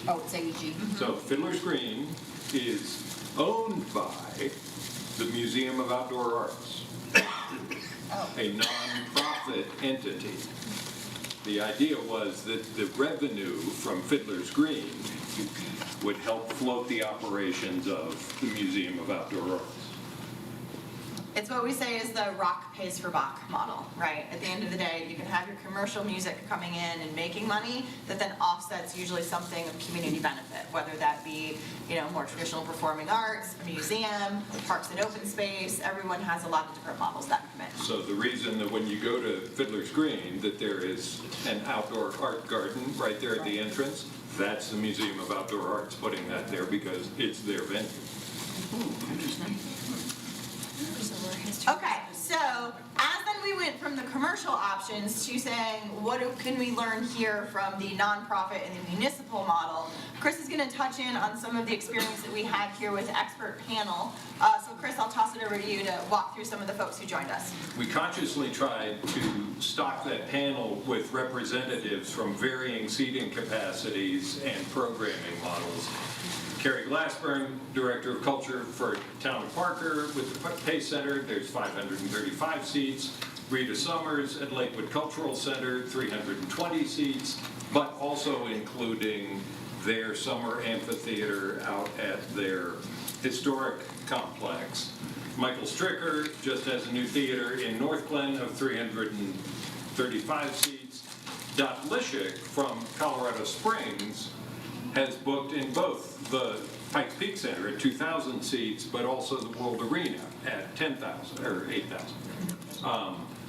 Oh, it's AEG. So Fiddler's Green is owned by the Museum of Outdoor Arts, a non-profit entity. The idea was that the revenue from Fiddler's Green would help float the operations of the Museum of Outdoor Arts. It's what we say is the rock pays for Bach model, right? At the end of the day, you can have your commercial music coming in and making money that then offsets usually something of community benefit, whether that be, more traditional performing arts, a museum, parks and open space. Everyone has a lot of different models that come in. So the reason that when you go to Fiddler's Green, that there is an outdoor art garden right there at the entrance, that's the Museum of Outdoor Arts putting that there because it's their venue. Okay, so as then we went from the commercial options to saying, what can we learn here from the nonprofit and the municipal model? Chris is going to touch in on some of the experience that we had here with the expert panel. So Chris, I'll toss it over to you to walk through some of the folks who joined us. We consciously tried to stock that panel with representatives from varying seating capacities and programming models. Carrie Glassburn, Director of Culture for Town of Parker with the Pace Center, there's 535 seats. Rita Summers at Lakewood Cultural Center, 320 seats, but also including their summer amphitheater out at their historic complex. Michael Stricker just has a new theater in North Glen of 335 seats. Dot Lishik from Colorado Springs has booked in both the Pikes Peak Center at 2,000 seats, but also the World Arena at 10,000 or 8,000.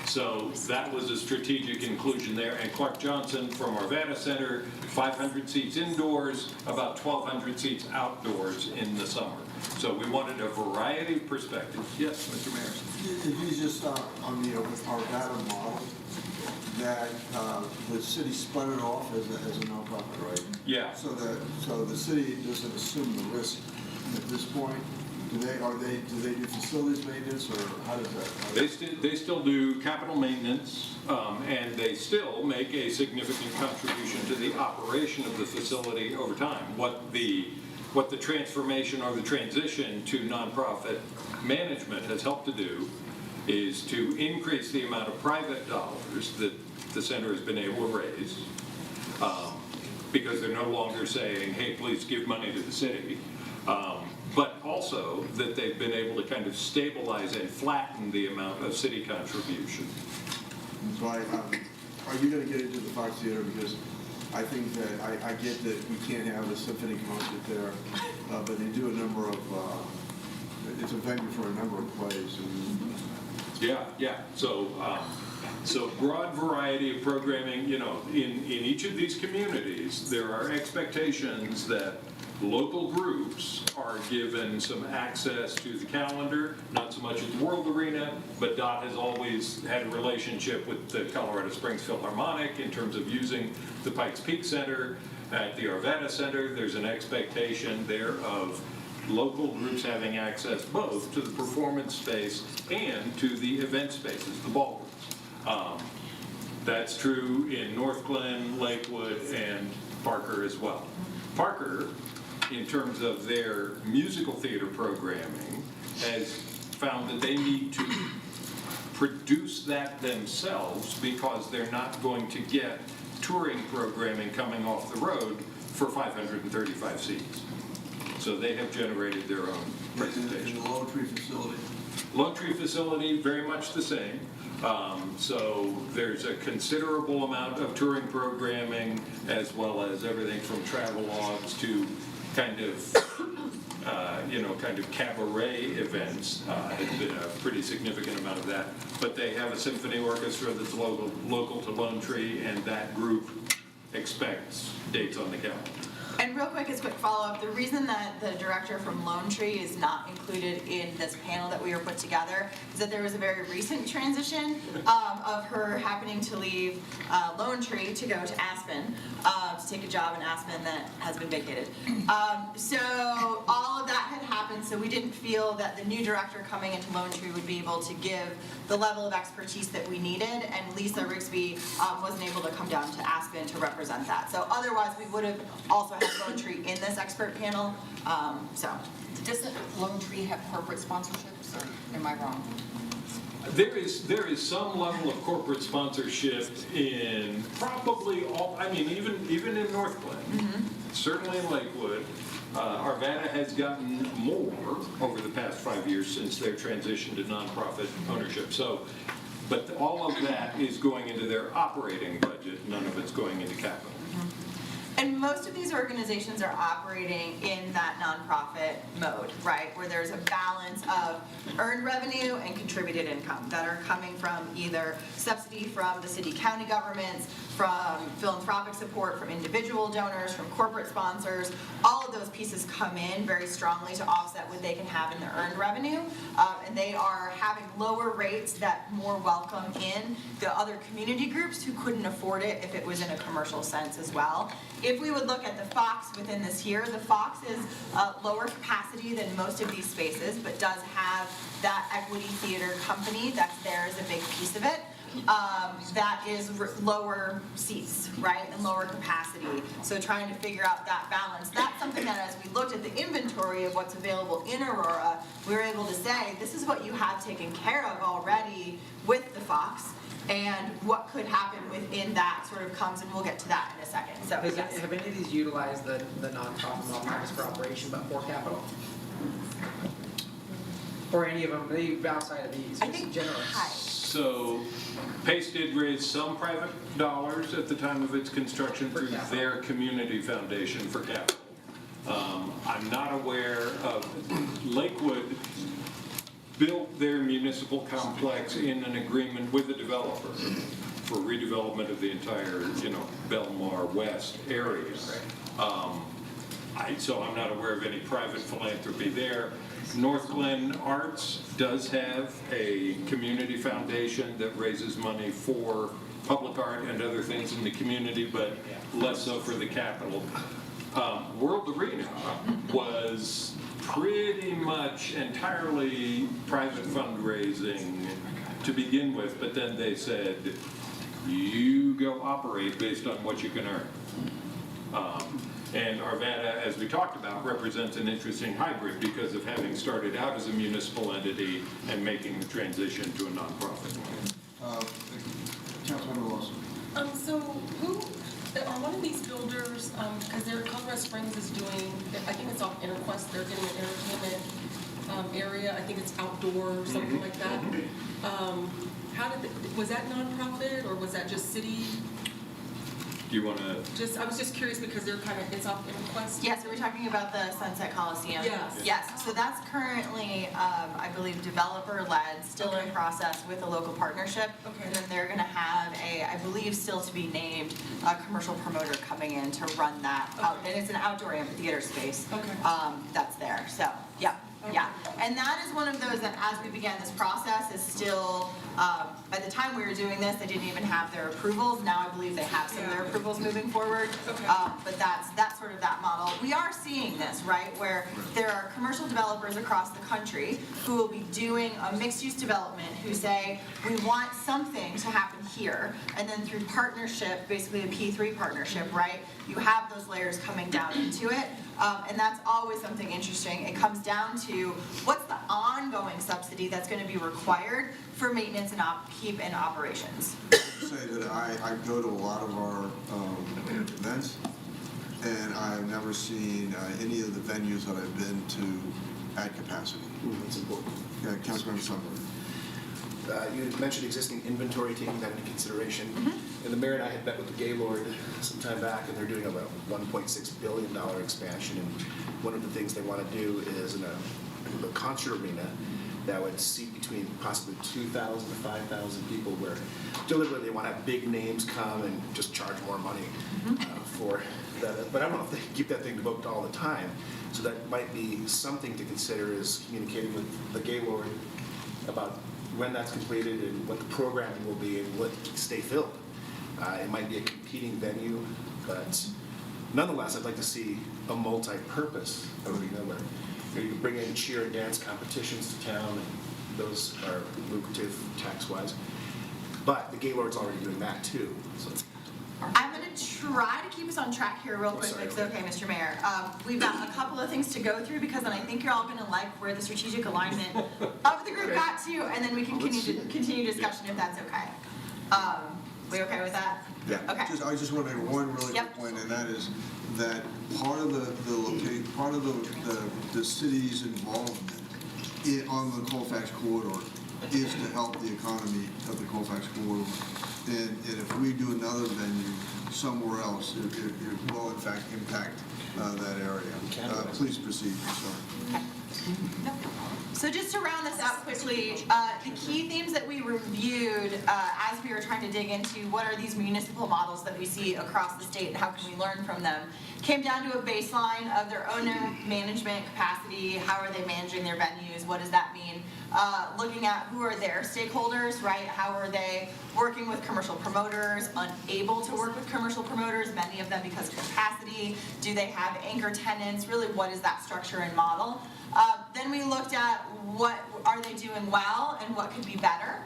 So that was a strategic inclusion there. And Clark Johnson from Arvada Center, 500 seats indoors, about 1,200 seats outdoors in the summer. So we wanted a variety of perspectives. Yes, Mr. Mayor. If you just on the Arvada model, that the city spun it off as a nonprofit, right? Yeah. So the city doesn't assume the risk at this point. Do they do facilities maintenance, or how does that? They still do capital maintenance, and they still make a significant contribution to the operation of the facility over time. What the transformation or the transition to nonprofit management has helped to do is to increase the amount of private dollars that the center has been able to raise, because they're no longer saying, hey, please give money to the city, but also also that they've been able to kind of stabilize and flatten the amount of city contribution. So are you going to get into the Fox Theater? Because I think that, I get that we can't have a symphony concert there, but they do a number of, it's a venue for a number of plays. Yeah. So broad variety of programming, you know, in each of these communities, there are expectations that local groups are given some access to the calendar, not so much at the World Arena, but DOT has always had a relationship with the Colorado Springs Philharmonic in terms of using the Pikes Peak Center. At the Arvada Center, there's an expectation there of local groups having access both to the performance space and to the event spaces, the ballrooms. That's true in North Glen, Lakewood, and Parker as well. Parker, in terms of their musical theater programming, has found that they need to produce that themselves because they're not going to get touring programming coming off the road for 535 seats. So they have generated their own presentation. In the Lone Tree facility? Lone Tree facility, very much the same. So there's a considerable amount of touring programming as well as everything from travel logs to kind of cabaret events. Has been a pretty significant amount of that. But they have a symphony orchestra that's local to Lone Tree, and that group expects dates on the calendar. And real quick, as quick follow-up, the reason that the director from Lone Tree is not included in this panel that we were put together is that there was a very recent transition of her happening to leave Lone Tree to go to Aspen, to take a job in Aspen that has been vacated. So all of that had happened, so we didn't feel that the new director coming into Lone Tree would be able to give the level of expertise that we needed, and Lisa Rigsby wasn't able to come down to Aspen to represent that. So otherwise, we would have also had Lone Tree in this expert panel, so. Doesn't Lone Tree have corporate sponsorships, or am I wrong? There is some level of corporate sponsorship in probably all, I mean, even in North Glen, certainly in Lakewood. Arvada has gotten more over the past 5 years since their transition to nonprofit ownership. So, but all of that is going into their operating budget, none of it's going into capital. And most of these organizations are operating in that nonprofit mode, right? Where there's a balance of earned revenue and contributed income that are coming from either subsidy from the city county governments, from philanthropic support, from individual donors, from corporate sponsors. All of those pieces come in very strongly to offset what they can have in their earned revenue. And they are having lower rates that more welcome in the other community groups who couldn't afford it if it was in a commercial sense as well. If we would look at the Fox within this here, the Fox is lower capacity than most of these spaces, but does have that equity theater company that's there as a big piece of it. That is lower seats, right, and lower capacity. So trying to figure out that balance. That's something that as we looked at the inventory of what's available in Aurora, we were able to say, this is what you have taken care of already with the Fox, and what could happen within that sort of comes, and we'll get to that in a second. So, yes. Have any of these utilized the nonprofit malpractice for operation but for capital? Or any of them, they outside of these, I think generally? So PACE did raise some private dollars at the time of its construction through their community foundation for capital. I'm not aware of, Lakewood built their municipal complex in an agreement with the developer for redevelopment of the entire, Belmar West area. So I'm not aware of any private philanthropy there. North Glen Arts does have a community foundation that raises money for public art and other things in the community, but less so for the capital. World Arena was pretty much entirely private fundraising to begin with, but then they said, you go operate based on what you can earn. And Arvada, as we talked about, represents an interesting hybrid because of having started out as a municipal entity and making the transition to a nonprofit. Councilmember Lawson. So who, are one of these builders, because Colorado Springs is doing, I think it's off Interquest, they're getting an entertainment area, I think it's outdoor or something like that. Was that nonprofit or was that just city? Do you want to? I was just curious because they're it's off in Quest. Yes, so we're talking about the Sunset Coliseum. Yes. Yes, so that's currently, I believe, developer-led, still in process with a local partnership. Okay. And then they're gonna have I believe still to be named, a commercial promoter coming in to run that out. And it's an outdoor amphitheater space. Okay. That's there, so, yeah. Yeah, and that is one of those that as we began this process is still, by the time we were doing this, they didn't even have their approvals. Now I believe they have some of their approvals moving forward. Okay. But that's sort of that model. We are seeing this, right, where there are commercial developers across the country who will be doing a mixed-use development who say, we want something to happen here. And then through partnership, basically a P3 partnership, right, you have those layers coming down into it. And that's always something interesting. It comes down to what's the ongoing subsidy that's going to be required for maintenance and upkeep and operations. Say that I go to a lot of our events, and I've never seen any of the venues that I've been to at capacity. That's important. Yeah, Councilmember Summer. You had mentioned existing inventory, taking that into consideration. And the mayor and I had met with the Gaylord some time back, and they're doing about $1.6 billion expansion. And one of the things they want to do is a concert arena that would seat between possibly 2,000 to 5,000 people, where deliberately they want to have big names come and just charge more money for that. But I don't know if they keep that thing booked all the time. So that might be something to consider, is communicating with the Gaylord about when that's completed and what the programming will be and what stay filled. It might be a competing venue, but nonetheless, I'd like to see a multi-purpose arena where you can bring in cheer and dance competitions to town, and those are lucrative tax-wise. But the Gaylord's already doing that too. So. I'm going to try to keep us on track here real quick, if it's okay, Mr. Mayor. We've got a couple of things to go through because then I think you're all going to like where the strategic alignment of the group got to, and then we can continue discussion if that's okay. We okay with that? Yeah. Okay. I just want to make one really quick point, and that is that part of the city's involvement on the Colfax corridor is to help the economy of the Colfax corridor. And if we do another venue somewhere else, it will in fact impact that area. Please proceed. Sorry. So just to round this out quickly, the key themes that we reviewed as we were trying to dig into what are these municipal models that we see across the state and how can we learn from them, came down to a baseline of their own management capacity, how are they managing their venues, what does that mean, looking at who are their stakeholders, right, how are they working with commercial promoters, unable to work with commercial promoters, many of them because of capacity, do they have anchor tenants, really what is that structure and model. Then we looked at what are they doing well and what could be better.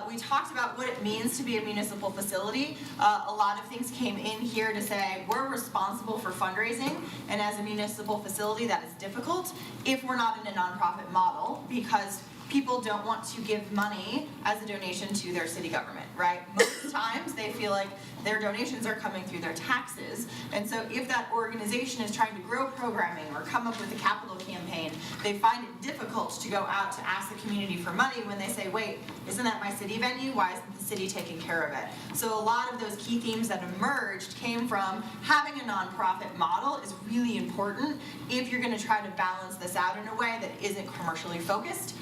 We talked about what it means to be a municipal facility. A lot of things came in here to say we're responsible for fundraising, and as a municipal facility that is difficult if we're not in a nonprofit model because people don't want to give money as a donation to their city government, right? Most times they feel like their donations are coming through their taxes. And so if that organization is trying to grow programming or come up with a capital campaign, they find it difficult to go out to ask the community for money when they say, wait, isn't that my city venue? Why isn't the city taking care of it? So a lot of those key themes that emerged came from having a nonprofit model is really important if you're gonna try to balance this out in a way that isn't commercially focused.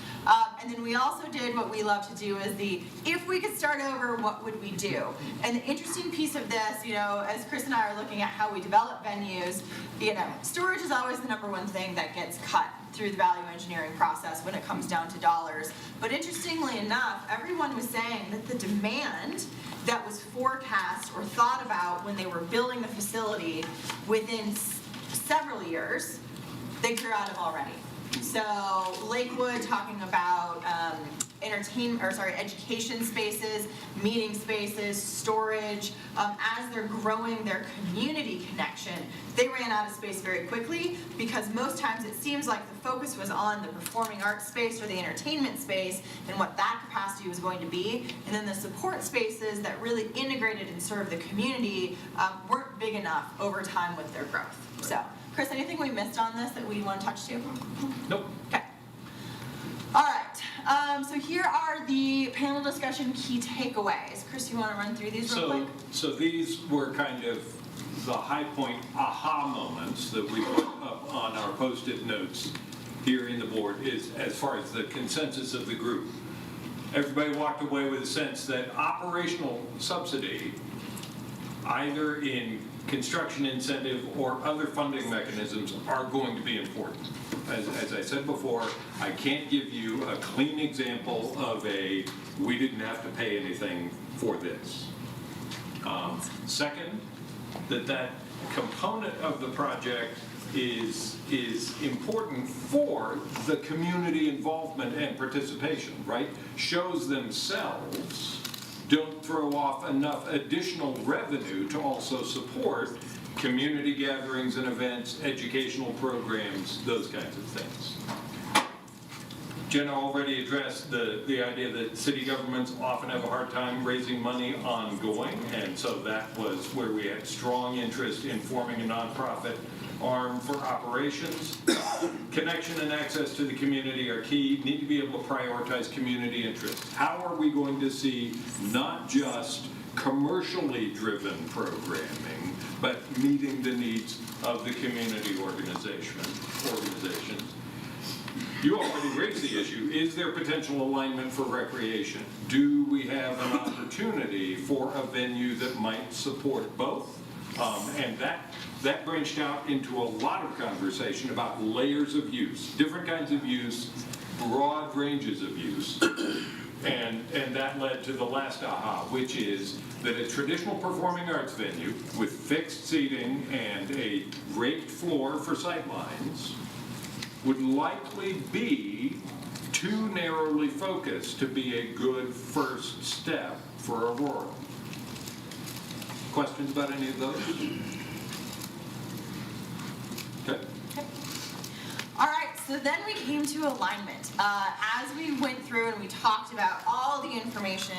And then we also did what we love to do is if we could start over, what would we do? And the interesting piece of this, as Chris and I are looking at how we develop venues, storage is always the number one thing that gets cut through the value engineering process when it comes down to dollars. But interestingly enough, everyone was saying that the demand that was forecast or thought about when they were building the facility within several years, they grew out of already. So Lakewood talking about education spaces, meeting spaces, storage. As they're growing their community connection, they ran out of space very quickly because most times it seems like the focus was on the performing arts space or the entertainment space and what that capacity was going to be. And then the support spaces that really integrated and served the community weren't big enough over time with their growth. So. Chris, anything we missed on this that we want to touch to? Nope. Okay. So here are the panel discussion key takeaways. Chris, you want to run through these real quick? So these were kind of the high point aha moments that we put up on our post-it notes here in the board is as far as the consensus of the group. Everybody walked away with a sense that operational subsidy, either in construction incentive or other funding mechanisms, are going to be important. As I said before, I can't give you a clean example of we didn't have to pay anything for this. Second, that component of the project is important for the community involvement and participation, right? Shows themselves don't throw off enough additional revenue to also support community gatherings and events, educational programs, those kinds of things. Jenna already addressed the idea that city governments often have a hard time raising money ongoing, and so that was where we had strong interest in forming a nonprofit arm for operations. Connection and access to the community are key. Need to be able to prioritize community interests. How are we going to see not just commercially driven programming, but meeting the needs of the community organizations? You already raised the issue. Is there potential alignment for recreation? Do we have an opportunity for a venue that might support both? And that branched out into a lot of conversation about layers of use, different kinds of use, broad ranges of use. And that led to the last aha, which is that a traditional performing arts venue with fixed seating and a raked floor for sightlines would likely be too narrowly focused to be a good first step for Aurora. Questions about any of those? Okay. All right, so then we came to alignment. As we went through and we talked about all the information,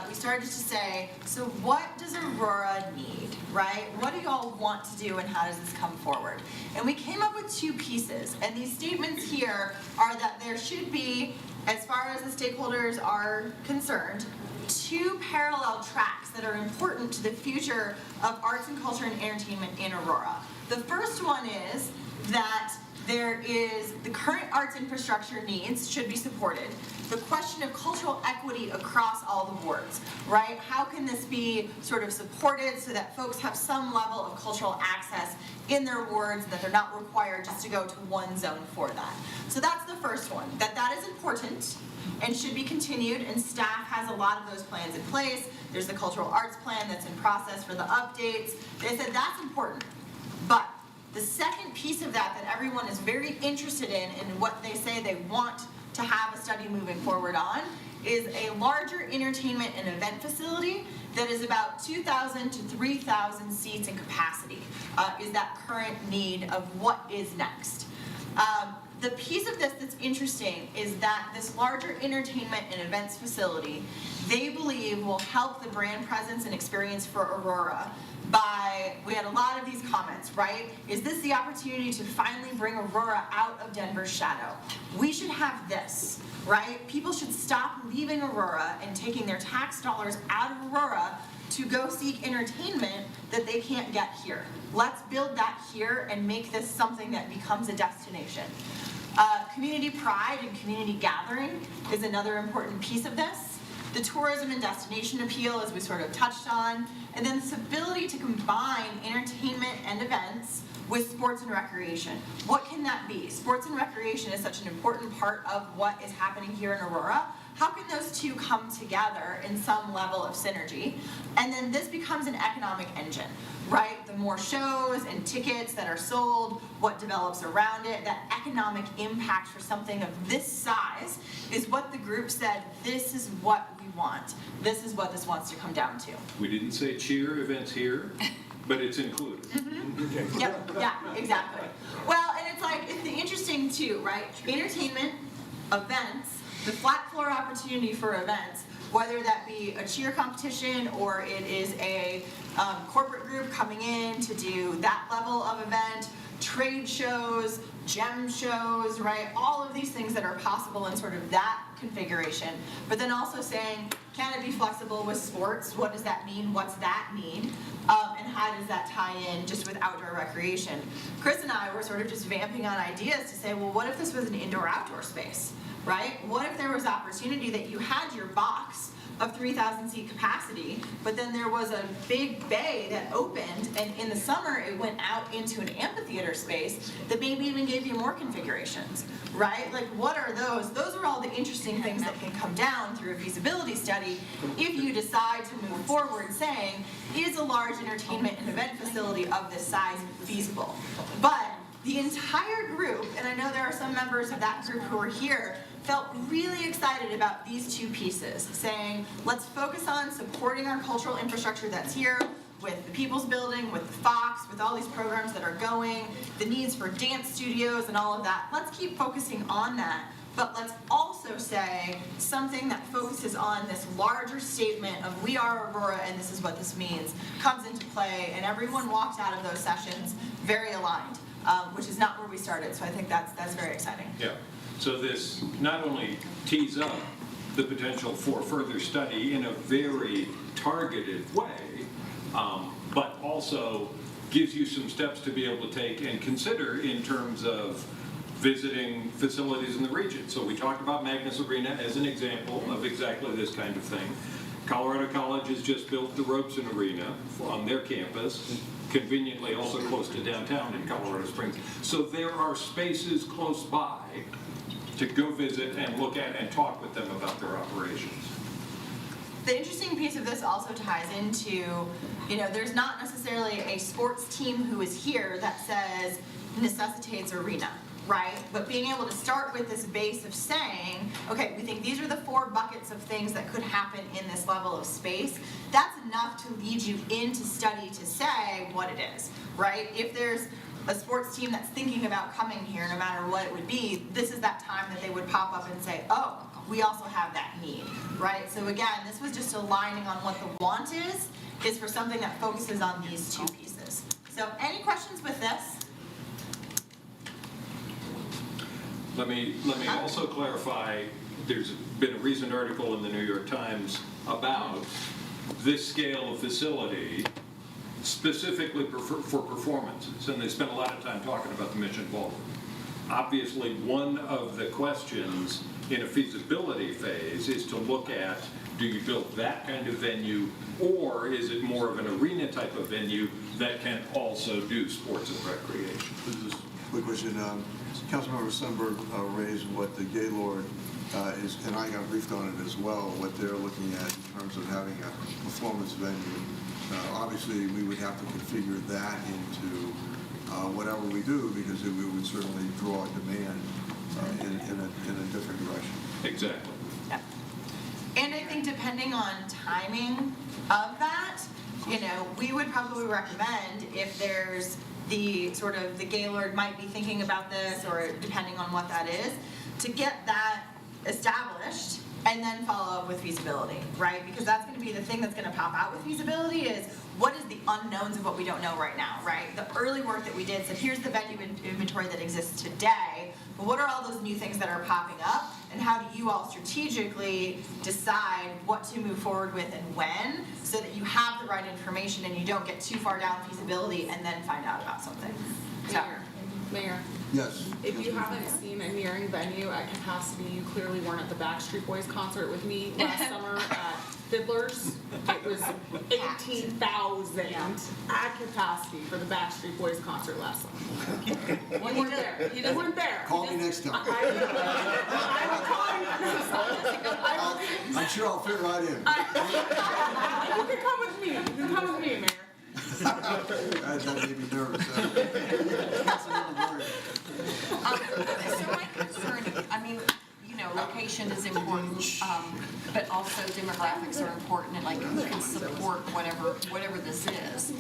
we started to say, so what does Aurora need, right? What do y'all want to do and how does this come forward? And we came up with two pieces, and these statements here are that there should be, as far as the stakeholders are concerned, two parallel tracks that are important to the future of arts and culture and entertainment in Aurora. The first one is that there is the current arts infrastructure needs should be supported. The question of cultural equity across all the wards, right? How can this be sort of supported so that folks have some level of cultural access in their wards, that they're not required just to go to one zone for that. So that's the first one, that is important and should be continued, and staff has a lot of those plans in place. There's the cultural arts plan that's in process for the updates. They said that's important, but the second piece of that everyone is very interested in and what they say they want to have a study moving forward on is a larger entertainment and event facility that is about 2,000 to 3,000 seats in capacity, is that current need of what is next. The piece of this that's interesting is that this larger entertainment and events facility, they believe will help the brand presence and experience for Aurora by, we had a lot of these comments, right? Is this the opportunity to finally bring Aurora out of Denver's shadow? We should have this, right? People should stop leaving Aurora and taking their tax dollars out of Aurora to go seek entertainment that they can't get here. Let's build that here and make this something that becomes a destination. Community pride and community gathering is another important piece of this. The tourism and destination appeal, as we sort of touched on, and then this ability to combine entertainment and events with sports and recreation. What can that be? Sports and recreation is such an important part of what is happening here in Aurora. How can those two come together in some level of synergy? And then this becomes an economic engine, right? The more shows and tickets that are sold, what develops around it, that economic impact for something of this size is what the group said, this is what we want. This is what this wants to come down to. We didn't say cheer events here, but it's included. Mm-hmm. Yep, yeah, exactly. Well, and it's interesting too, right? Entertainment, events, the flat floor opportunity for events, whether that be a cheer competition or it is a corporate group coming in to do that level of event, trade shows, gem shows, right? All of these things that are possible in sort of that configuration, but then also saying, can it be flexible with sports? What does that mean? What's that mean? And how does that tie in just with outdoor recreation? Chris and I were sort of just vamping on ideas to say, well, what if this was an indoor-outdoor space, right? What if there was opportunity that you had your box of 3,000 seat capacity, but then there was a big bay that opened, and in the summer it went out into an amphitheater space that maybe even gave you more configurations, right? Like, what are those? Those are all the interesting things that can come down through a feasibility study if you decide to move forward saying, is a large entertainment and event facility of this size feasible? But the entire group, and I know there are some members of that group who are here, felt really excited about these two pieces, saying, let's focus on supporting our cultural infrastructure that's here, with the People's Building, with the Fox, with all these programs that are going, the needs for dance studios and all of that. Let's keep focusing on that, but let's also say something that focuses on this larger statement of we are Aurora and this is what this means, comes into play, and everyone walked out of those sessions very aligned, which is not where we started, so I think that's very exciting. Yeah. So this not only tees up the potential for further study in a very targeted way, but also gives you some steps to be able to take and consider in terms of visiting facilities in the region. So we talked about Magnus Arena as an example of exactly this kind of thing. Colorado College has just built the Robeson Arena on their campus, conveniently also close to downtown in Colorado Springs. So there are spaces close by to go visit and look at and talk with them about their operations. The interesting piece of this also ties into, there's not necessarily a sports team who is here that says necessitates arena, right? But being able to start with this base of saying, okay, we think these are the 4 buckets of things that could happen in this level of space, that's enough to lead you into study to say what it is, right? If there's a sports team that's thinking about coming here, no matter what it would be, this is that time that they would pop up and say, oh, we also have that need, right? So again, this was just aligning on what the want is for something that focuses on these two pieces. So any questions with this? Let me also clarify, there's been a recent article in the New York Times about this scale of facility specifically for performances, and they spent a lot of time talking about the Mission Ballroom. Obviously, one of the questions in a feasibility phase is to look at, do you build that kind of venue, or is it more of an arena type of venue that can also do sports and recreation? Just a quick question. Councilmember Sundberg raised what the Gaylord is, and I got briefed on it as well, what they're looking at in terms of having a performance venue. Obviously, we would have to configure that into whatever we do, because it would certainly draw demand in a different direction. Exactly. Yeah. And I think depending on timing of that, we would probably recommend, if there's the sort of the Gaylord might be thinking about this, or depending on what that is, to get that established and then follow up with feasibility, right? Because that's going to be the thing that's going to pop out with feasibility is, what is the unknowns of what we don't know right now, right? The early work that we did said, here's the venue inventory that exists today, but what are all those new things that are popping up, and how do you all strategically decide what to move forward with and when, so that you have the right information and you don't get too far down feasibility and then find out about something. So. Mayor. Yes. If you haven't seen a nearing venue at capacity, you clearly weren't at the Backstreet Boys concert with me last summer at Fiddler's. It was 18,000 at capacity for the Backstreet Boys concert last summer. You weren't there. You weren't there. Call me next time. I will call you. I'm sure I'll fit right in. You can come with me. You can come with me, Mayor. That made me nervous. So my concern, location is important, but also demographics are important, and like who can support whatever this is.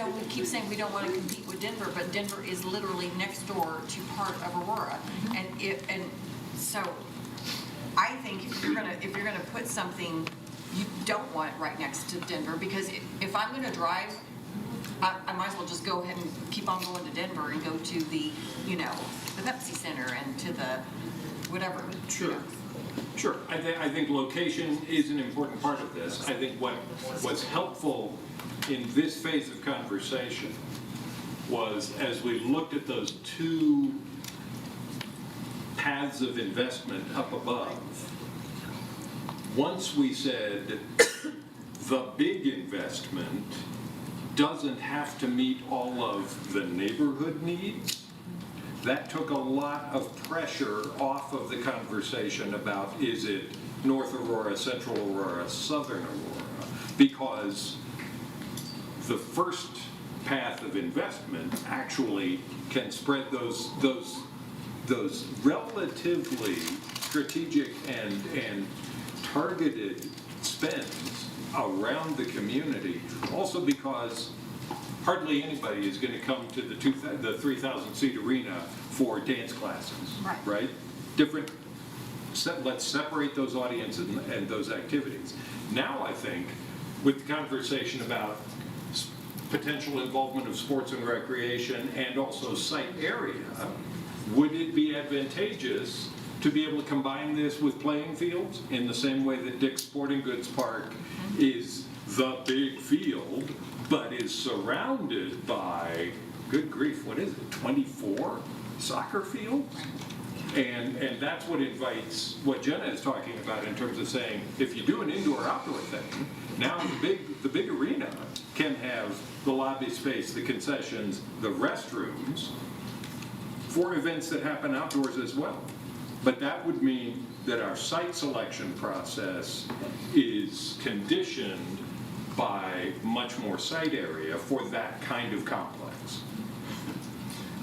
We keep saying we don't want to compete with Denver, but Denver is literally next door to part of Aurora, and so I think if you're gonna put something, you don't want it right next to Denver, because if I'm gonna drive I might as well just go ahead and keep on going to Denver and go to the, you know, the Pepsi Center and to the whatever. Sure. Sure. I think location is an important part of this. I think what's helpful in this phase of conversation was, as we looked at those two paths of investment up above, once we said the big investment doesn't have to meet all of the neighborhood needs, that took a lot of pressure off of the conversation about, is it North Aurora, Central Aurora, Southern Aurora? Because the first path of investment actually can spread those relatively strategic and targeted spends around the community. Also because hardly anybody is going to come to the 3,000-seat arena for dance classes, right? Let's separate those audiences and those activities. Now I think, with the conversation about potential involvement of sports and recreation and also site area, would it be advantageous to be able to combine this with playing fields in the same way that Dick's Sporting Goods Park is the big field, but is surrounded by, good grief, what is it, 24 soccer fields? And that's what invites, what Jenna is talking about in terms of saying, if you do an indoor-outdoor thing, now the big arena can have the lobby space, the concessions, the restrooms for events that happen outdoors as well. But that would mean that our site selection process is conditioned by much more site area for that kind of complex.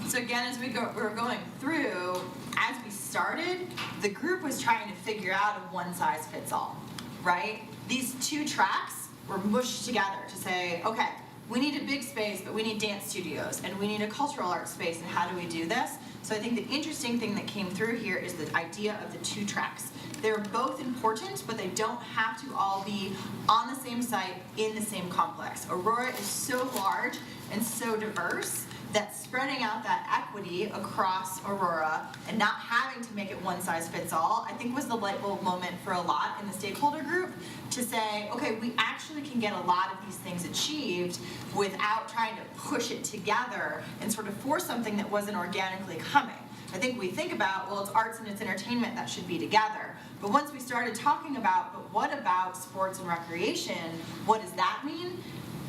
So again, as we were going through, as we started, the group was trying to figure out a one-size-fits-all, right? These two tracks were mushed together to say, okay, we need a big space, but we need dance studios, and we need a cultural arts space, and how do we do this? So I think the interesting thing that came through here is the idea of the two tracks. They're both important, but they don't have to all be on the same site in the same complex. Aurora is so large and so diverse that spreading out that equity across Aurora and not having to make it one size fits all, I think was the light bulb moment for a lot in the stakeholder group to say, okay, we actually can get a lot of these things achieved without trying to push it together and sort of force something that wasn't organically coming. I think we think about, well, it's arts and it's entertainment that should be together. But once we started talking about, but what about sports and recreation? What does that mean?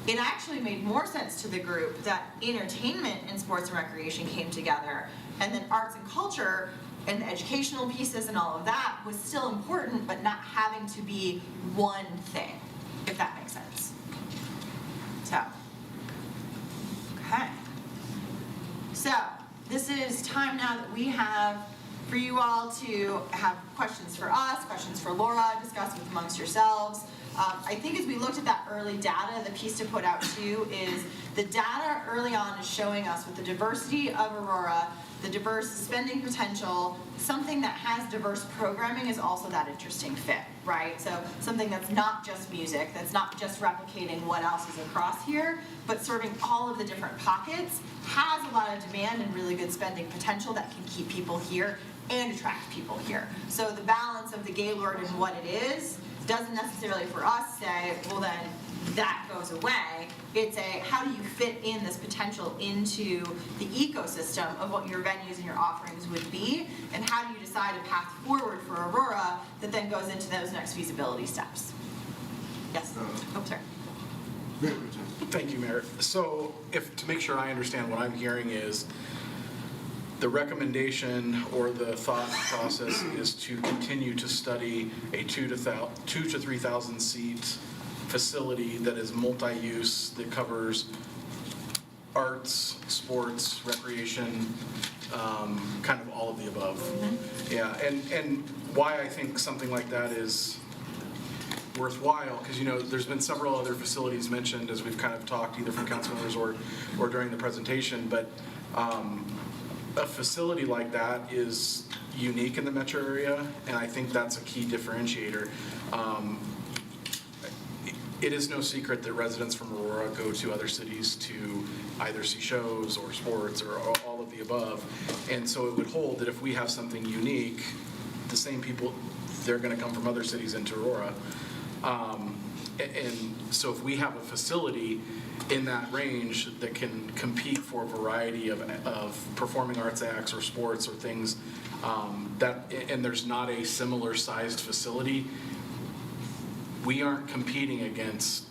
It actually made more sense to the group that entertainment and sports and recreation came together, and then arts and culture and the educational pieces and all of that was still important, but not having to be one thing, if that makes sense. So, okay. So, this is time now that we have for you all to have questions for us, questions for Laura, discuss with amongst yourselves. I think as we looked at that early data, the piece to put out too is the data early on is showing us with the diversity of Aurora, the diverse spending potential, something that has diverse programming is also that interesting fit, right? So something that's not just music, that's not just replicating what else is across here, but serving all of the different pockets, has a lot of demand and really good spending potential that can keep people here and attract people here. So the balance of the Gaylord and what it is doesn't necessarily for us say, well then that goes away. It's a, how do you fit in this potential into the ecosystem of what your venues and your offerings would be, and how do you decide a path forward for Aurora that then goes into those next feasibility steps? Yes, oh, sorry. Thank you, Mayor. So to make sure I understand, what I'm hearing is the recommendation or the thought process is to continue to study a 2,000 to 3,000 seat facility that is multi-use, that covers arts, sports, recreation, kind of all of the above. Mm-hmm. Yeah, and why I think something like that is worthwhile, because there's been several other facilities mentioned as we've kind of talked, either from council members or during the presentation, but a facility like that is unique in the metro area, and I think that's a key differentiator. it is no secret that residents from Aurora go to other cities to either see shows or sports or all of the above. And so it would hold that if we have something unique, the same people, they're going to come from other cities into Aurora. And so if we have a facility in that range that can compete for a variety of performing arts acts or sports or things, and there's not a similar sized facility, we aren't competing against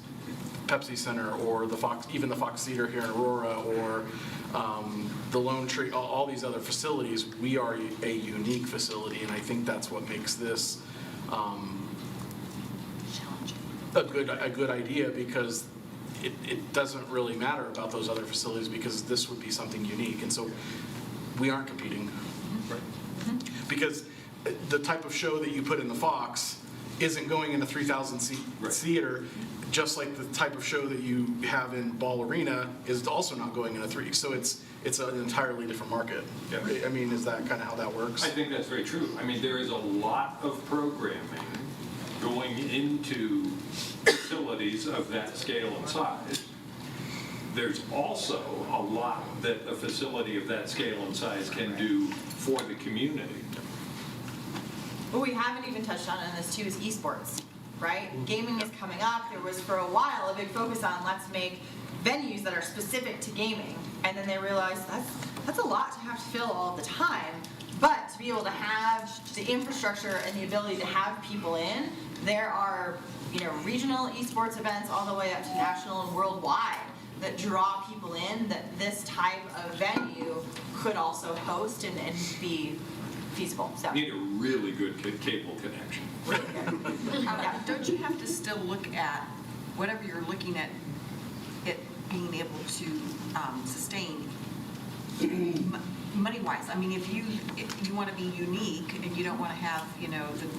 Pepsi Center or even the Fox Theater here in Aurora or the Lone Tree, all these other facilities. We are a unique facility, and I think that's what makes this a good idea, because it doesn't really matter about those other facilities because this would be something unique, and so we aren't competing. Right. Because the type of show that you put in the Fox isn't going in a 3,000 seat theater, just like the type of show that you have in Ball Arena is also not going in a 3. So it's an entirely different market. Yeah. I mean, is that kind of how that works? I think that's very true. I mean, there is a lot of programming going into facilities of that scale and size. There's also a lot that a facility of that scale and size can do for the community. What we haven't even touched on in this too is esports, right? Gaming is coming up. There was for a while a big focus on let's make venues that are specific to gaming, and then they realized that's a lot to have to fill all the time. But to be able to have the infrastructure and the ability to have people in, there are regional esports events all the way up to national and worldwide that draw people in that this type of venue could also host and be feasible. So. Need a really good cable connection. Don't you have to still look at whatever you're looking at it being able to sustain money-wise? I mean, if you want to be unique and you don't want to have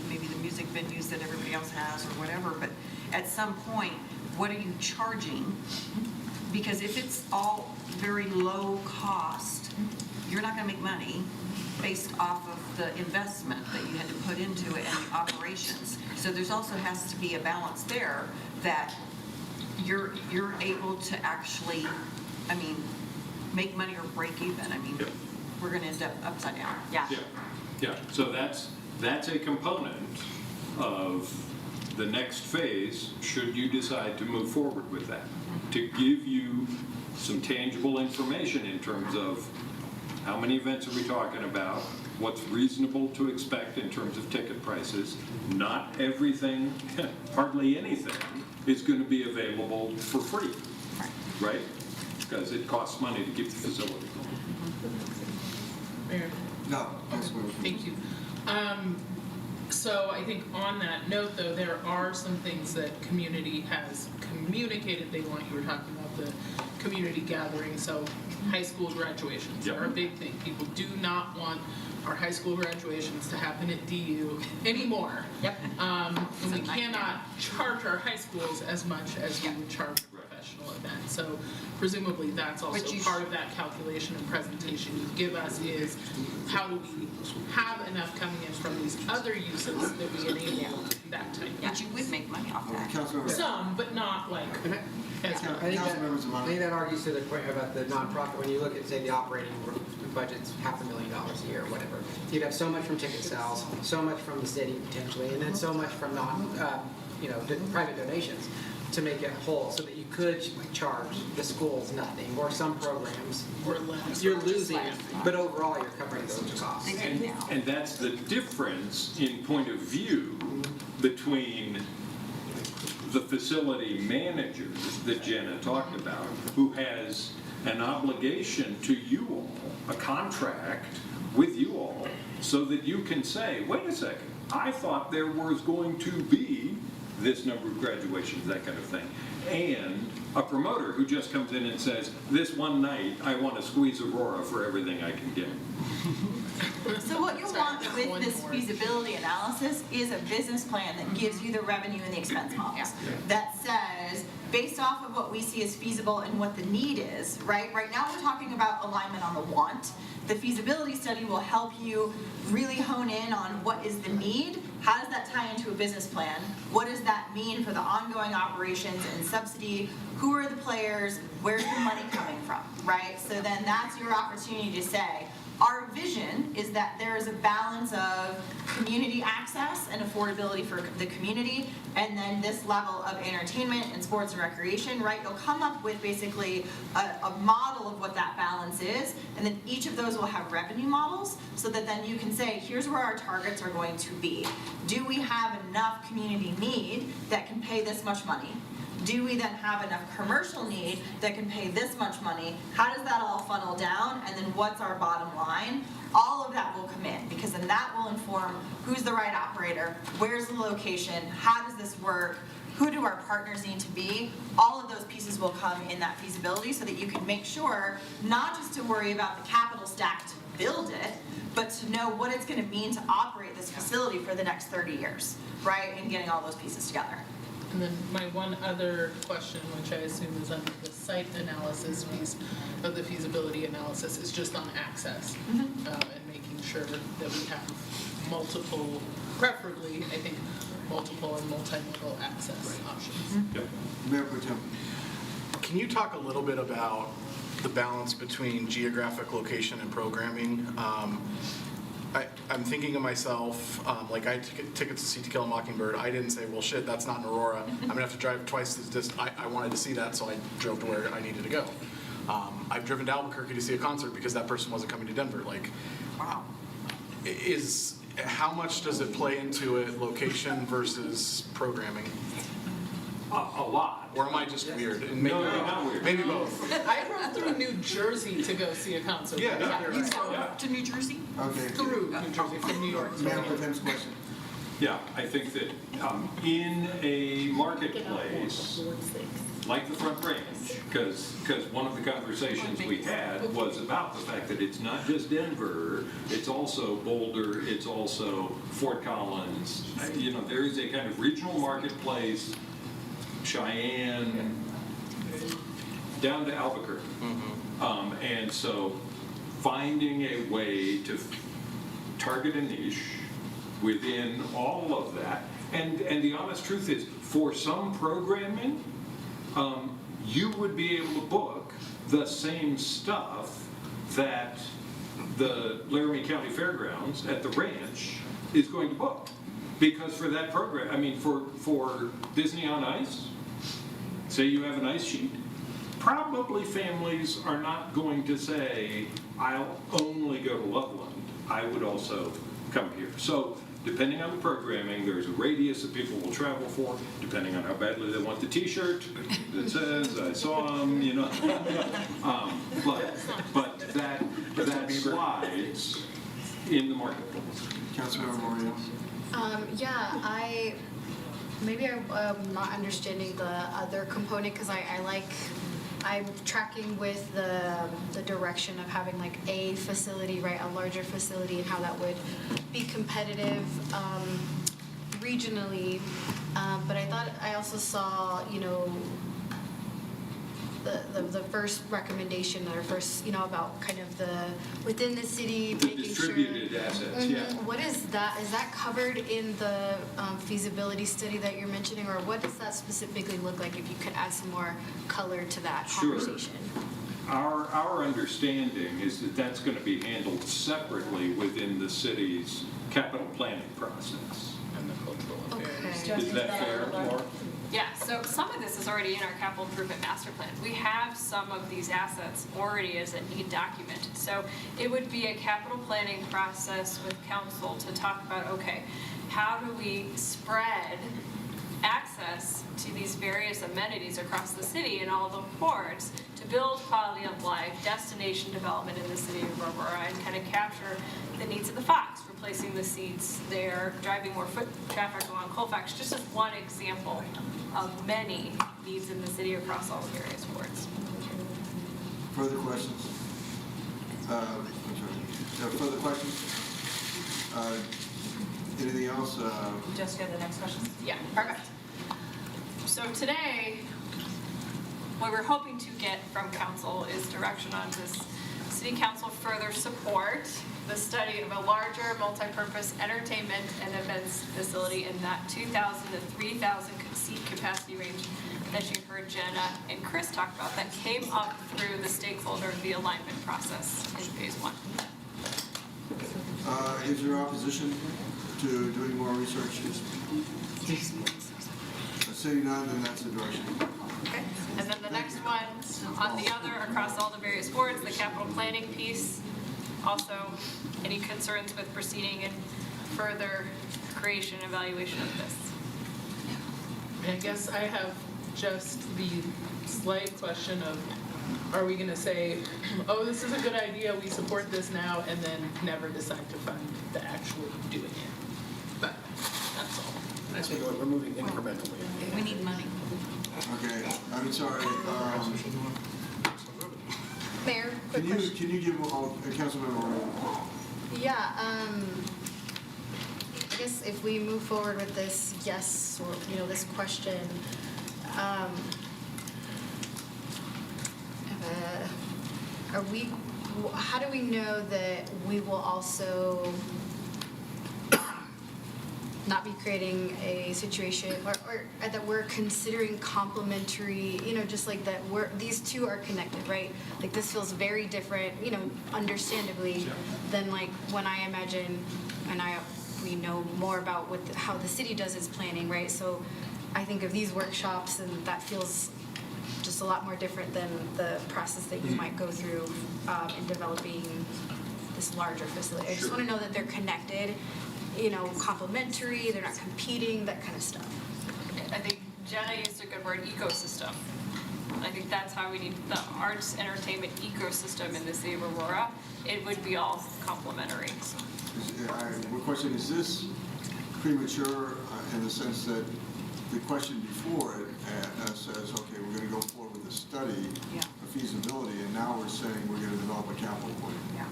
maybe the music venues that everybody else has or whatever, but at some point, what are you charging? Because if it's all very low cost, you're not going to make money based off of the investment that you had to put into it and the operations. So there's also has to be a balance there that you're able to actually, make money or break even. We're going to end up upside down. Yeah. So that's a component of the next phase, should you decide to move forward with that, to give you some tangible information in terms of how many events are we talking about, what's reasonable to expect in terms of ticket prices. Not everything, hardly anything, is going to be available for free, right? Because it costs money to keep the facility going. Mayor? No, Thank you. So I think on that note, though, there are some things that community has communicated they want. You were talking about the community gathering, so high school graduations are a big thing. People do not want our high school graduations to happen at DU anymore. And we cannot charge our high schools as much as we would charge a professional event. So presumably that's also part of that calculation and presentation you give us is how do we have enough coming in from these other uses that we enable that type. But you would make money off that. Some, but not like as much. I think that argues to the point about the nonprofit. When you look at, say, the operating budget's $500,000 a year or whatever, you'd have so much from ticket sales, so much from the city potentially, and then so much from private donations to make it whole, so that you could charge the schools nothing or some programs. Or less. You're losing, but overall you're covering those costs. And that's the difference in point of view between the facility managers that Jenna talked about, who has an obligation to you all, a contract with you all, so that you can say, wait a second, I thought there was going to be this number of graduations, that kind of thing. And a promoter who just comes in and says, this one night, I want to squeeze Aurora for everything I can get. So what you'll want with this feasibility analysis is a business plan that gives you the revenue and the expense models. That says, based off of what we see as feasible and what the need is, right? Right now we're talking about alignment on the want. The feasibility study will help you really hone in on what is the need, how does that tie into a business plan, what does that mean for the ongoing operations and subsidy, who are the players, where's the money coming from, right? So then that's your opportunity to say, our vision is that there is a balance of community access and affordability for the community, and then this level of entertainment and sports and recreation, right? You'll come up with basically a model of what that balance is, and then each of those will have revenue models, so that then you can say, here's where our targets are going to be. Do we have enough community need that can pay this much money? Do we then have enough commercial need that can pay this much money? How does that all funnel down? And then what's our bottom line? All of that will come in, because then that will inform who's the right operator, where's the location, how does this work, who do our partners need to be? All of those pieces will come in that feasibility, so that you can make sure not just to worry about the capital stack to build it, but to know what it's going to mean to operate this facility for the next 30 years, right? And getting all those pieces together. And then my one other question, which I assume is under the site analysis piece of the feasibility analysis, is just on access. And making sure that we have multiple, preferably, I think, multiple and multimodal access options. Mayor Pro Tem. Can you talk a little bit about the balance between geographic location and programming? I'm thinking of myself, like I took tickets to see To Kill a Mockingbird. I didn't say, well, shit, that's not in Aurora. I'm gonna have to drive twice this distance. I wanted to see that, so I drove to where I needed to go. I've driven to Albuquerque to see a concert because that person wasn't coming to Denver. Like, wow. How much does it play into it, location versus programming? A lot. Or am I just weird? And maybe, No, you're not weird. Maybe both. I drove through New Jersey to go see a concert. Yeah. You're right. To New Jersey? Okay. Through New Jersey from New York. Mayor Pro Tem's question. Yeah, I think that in a marketplace like the Front Range, because one of the conversations we had was about the fact that it's not just Denver, it's also Boulder, it's also Fort Collins. You know, there is a kind of regional marketplace, Cheyenne, down to Albuquerque. And so finding a way to target a niche within all of that, and the honest truth is, for some programming, you would be able to book the same stuff that the Laramie County Fairgrounds at the ranch is going to book. Because for that program, I mean, for Disney on Ice, say you have an ice sheet, probably families are not going to say, I'll only go to Loveland, I would also come here. So depending on the programming, there's a radius that people will travel for, depending on how badly they want the t-shirt that says, I saw them, you know. But that slides in the marketplace. Councilmember Mario. Maybe I'm not understanding the other component, because I'm tracking with the direction of having like a facility, right, a larger facility, and how that would be competitive regionally. But I also saw, you know, the first recommendation, or first, you know, about kind of the within the city, The making distributed sure. assets, yeah. What is that? Is that covered in the feasibility study that you're mentioning, or what does that specifically look like? If you could add some more color to that conversation. Our understanding is that that's going to be handled separately within the city's capital planning process. And the cultural affairs. Is that fair, Laura? Yeah, so some of this is already in our capital improvement master plan. We have some of these assets already as a need documented. So it would be a capital planning process with council to talk about, okay, how do we spread access to these various amenities across the city and all the ports to build quality of life, destination development in the city of Aurora, and kind of capture the needs of the Fox, replacing the seats there, driving more foot traffic along Colfax, just as one example of many needs in the city across all the various ports. Further questions? I'm sorry. No further questions? Anything else? Jessica, the next question? Yeah, perfect. So today, what we're hoping to get from council is direction on this city council further support the study of a larger multi-purpose entertainment and events facility in that 2,000 to 3,000 seat capacity range that you heard Jenna and Chris talk about that came up through the stakeholder the alignment process in phase 1. Is there opposition to doing more research? Seeing none, then that's the direction. Okay, and then the next one, on the other, across all the various boards, the capital planning piece. Also, any concerns with proceeding in further creation, evaluation of this? I guess I have just the slight question of, are we gonna say, oh, this is a good idea, we support this now, and then never decide to fund the actually doing it? But, that's all. That's what we're moving incrementally. We need money. Okay, I'm sorry. Mayor, quick question. Can you give Councilmember Aurora? Yeah, I guess if we move forward with this, yes, or, this question, how do we know that we will also not be creating a situation, or that we're considering complementary, just like that these two are connected, right? Like this feels very different, understandably, than like when I imagine, and we know more about how the city does its planning, right? So I think of these workshops, and that feels just a lot more different than the process that you might go through in developing this larger facility. I just want to know that they're connected, complementary, they're not competing, that kind of stuff. I think Jenna used a good word, ecosystem. I think that's how we need the arts entertainment ecosystem in the city of Aurora. It would be all complementary. My question is this premature in the sense that the question before it says, okay, we're going to go forward with a study of feasibility, and now we're saying we're going to develop a capital plan. Yeah.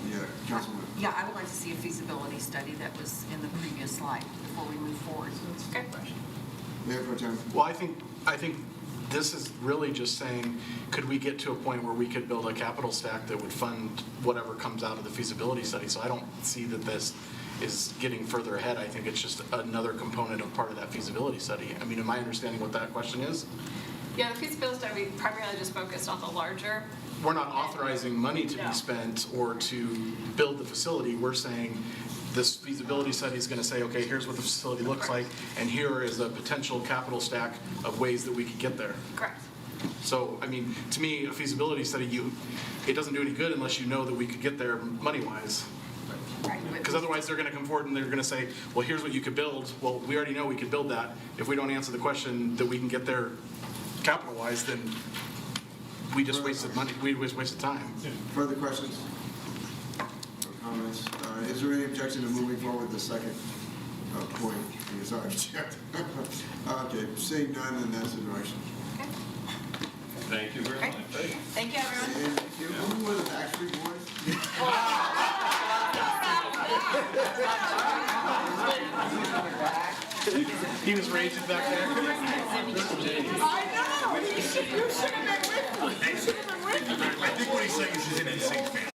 Yeah, Councilman. Yeah, I would like to see a feasibility study that was in the previous slide before we move forward. Okay. Mayor Pro Tem. Well, I think this is really just saying, could we get to a point where we could build a capital stack that would fund whatever comes out of the feasibility study? So I don't see that this is getting further ahead. I think it's just another component of part of that feasibility study. I mean, am I understanding what that question is? Yeah, the feasibility study, we primarily just focused on the larger. We're not authorizing money to be spent or to build the facility. We're saying this feasibility study is going to say, okay, here's what the facility looks like, and here is a potential capital stack of ways that we could get there. Correct. So, I mean, to me, a feasibility study, it doesn't do any good unless you know that we could get there money-wise. Because otherwise they're going to come forward and they're going to say, well, here's what you could build. Well, we already know we could build that. If we don't answer the question that we can get there capital-wise, then we just wasted money. We just wasted time. Further questions? Or comments? Is there any objection to moving forward with the second point? Sorry, object. Okay, seeing none, then that's the direction. Thank you very much. Thank you, everyone. And if you're moving with the Backstreet Boys? He was raging back there. I know, you should have been with me. You should have been with me. I think what he's saying is he's an NSYNC fan.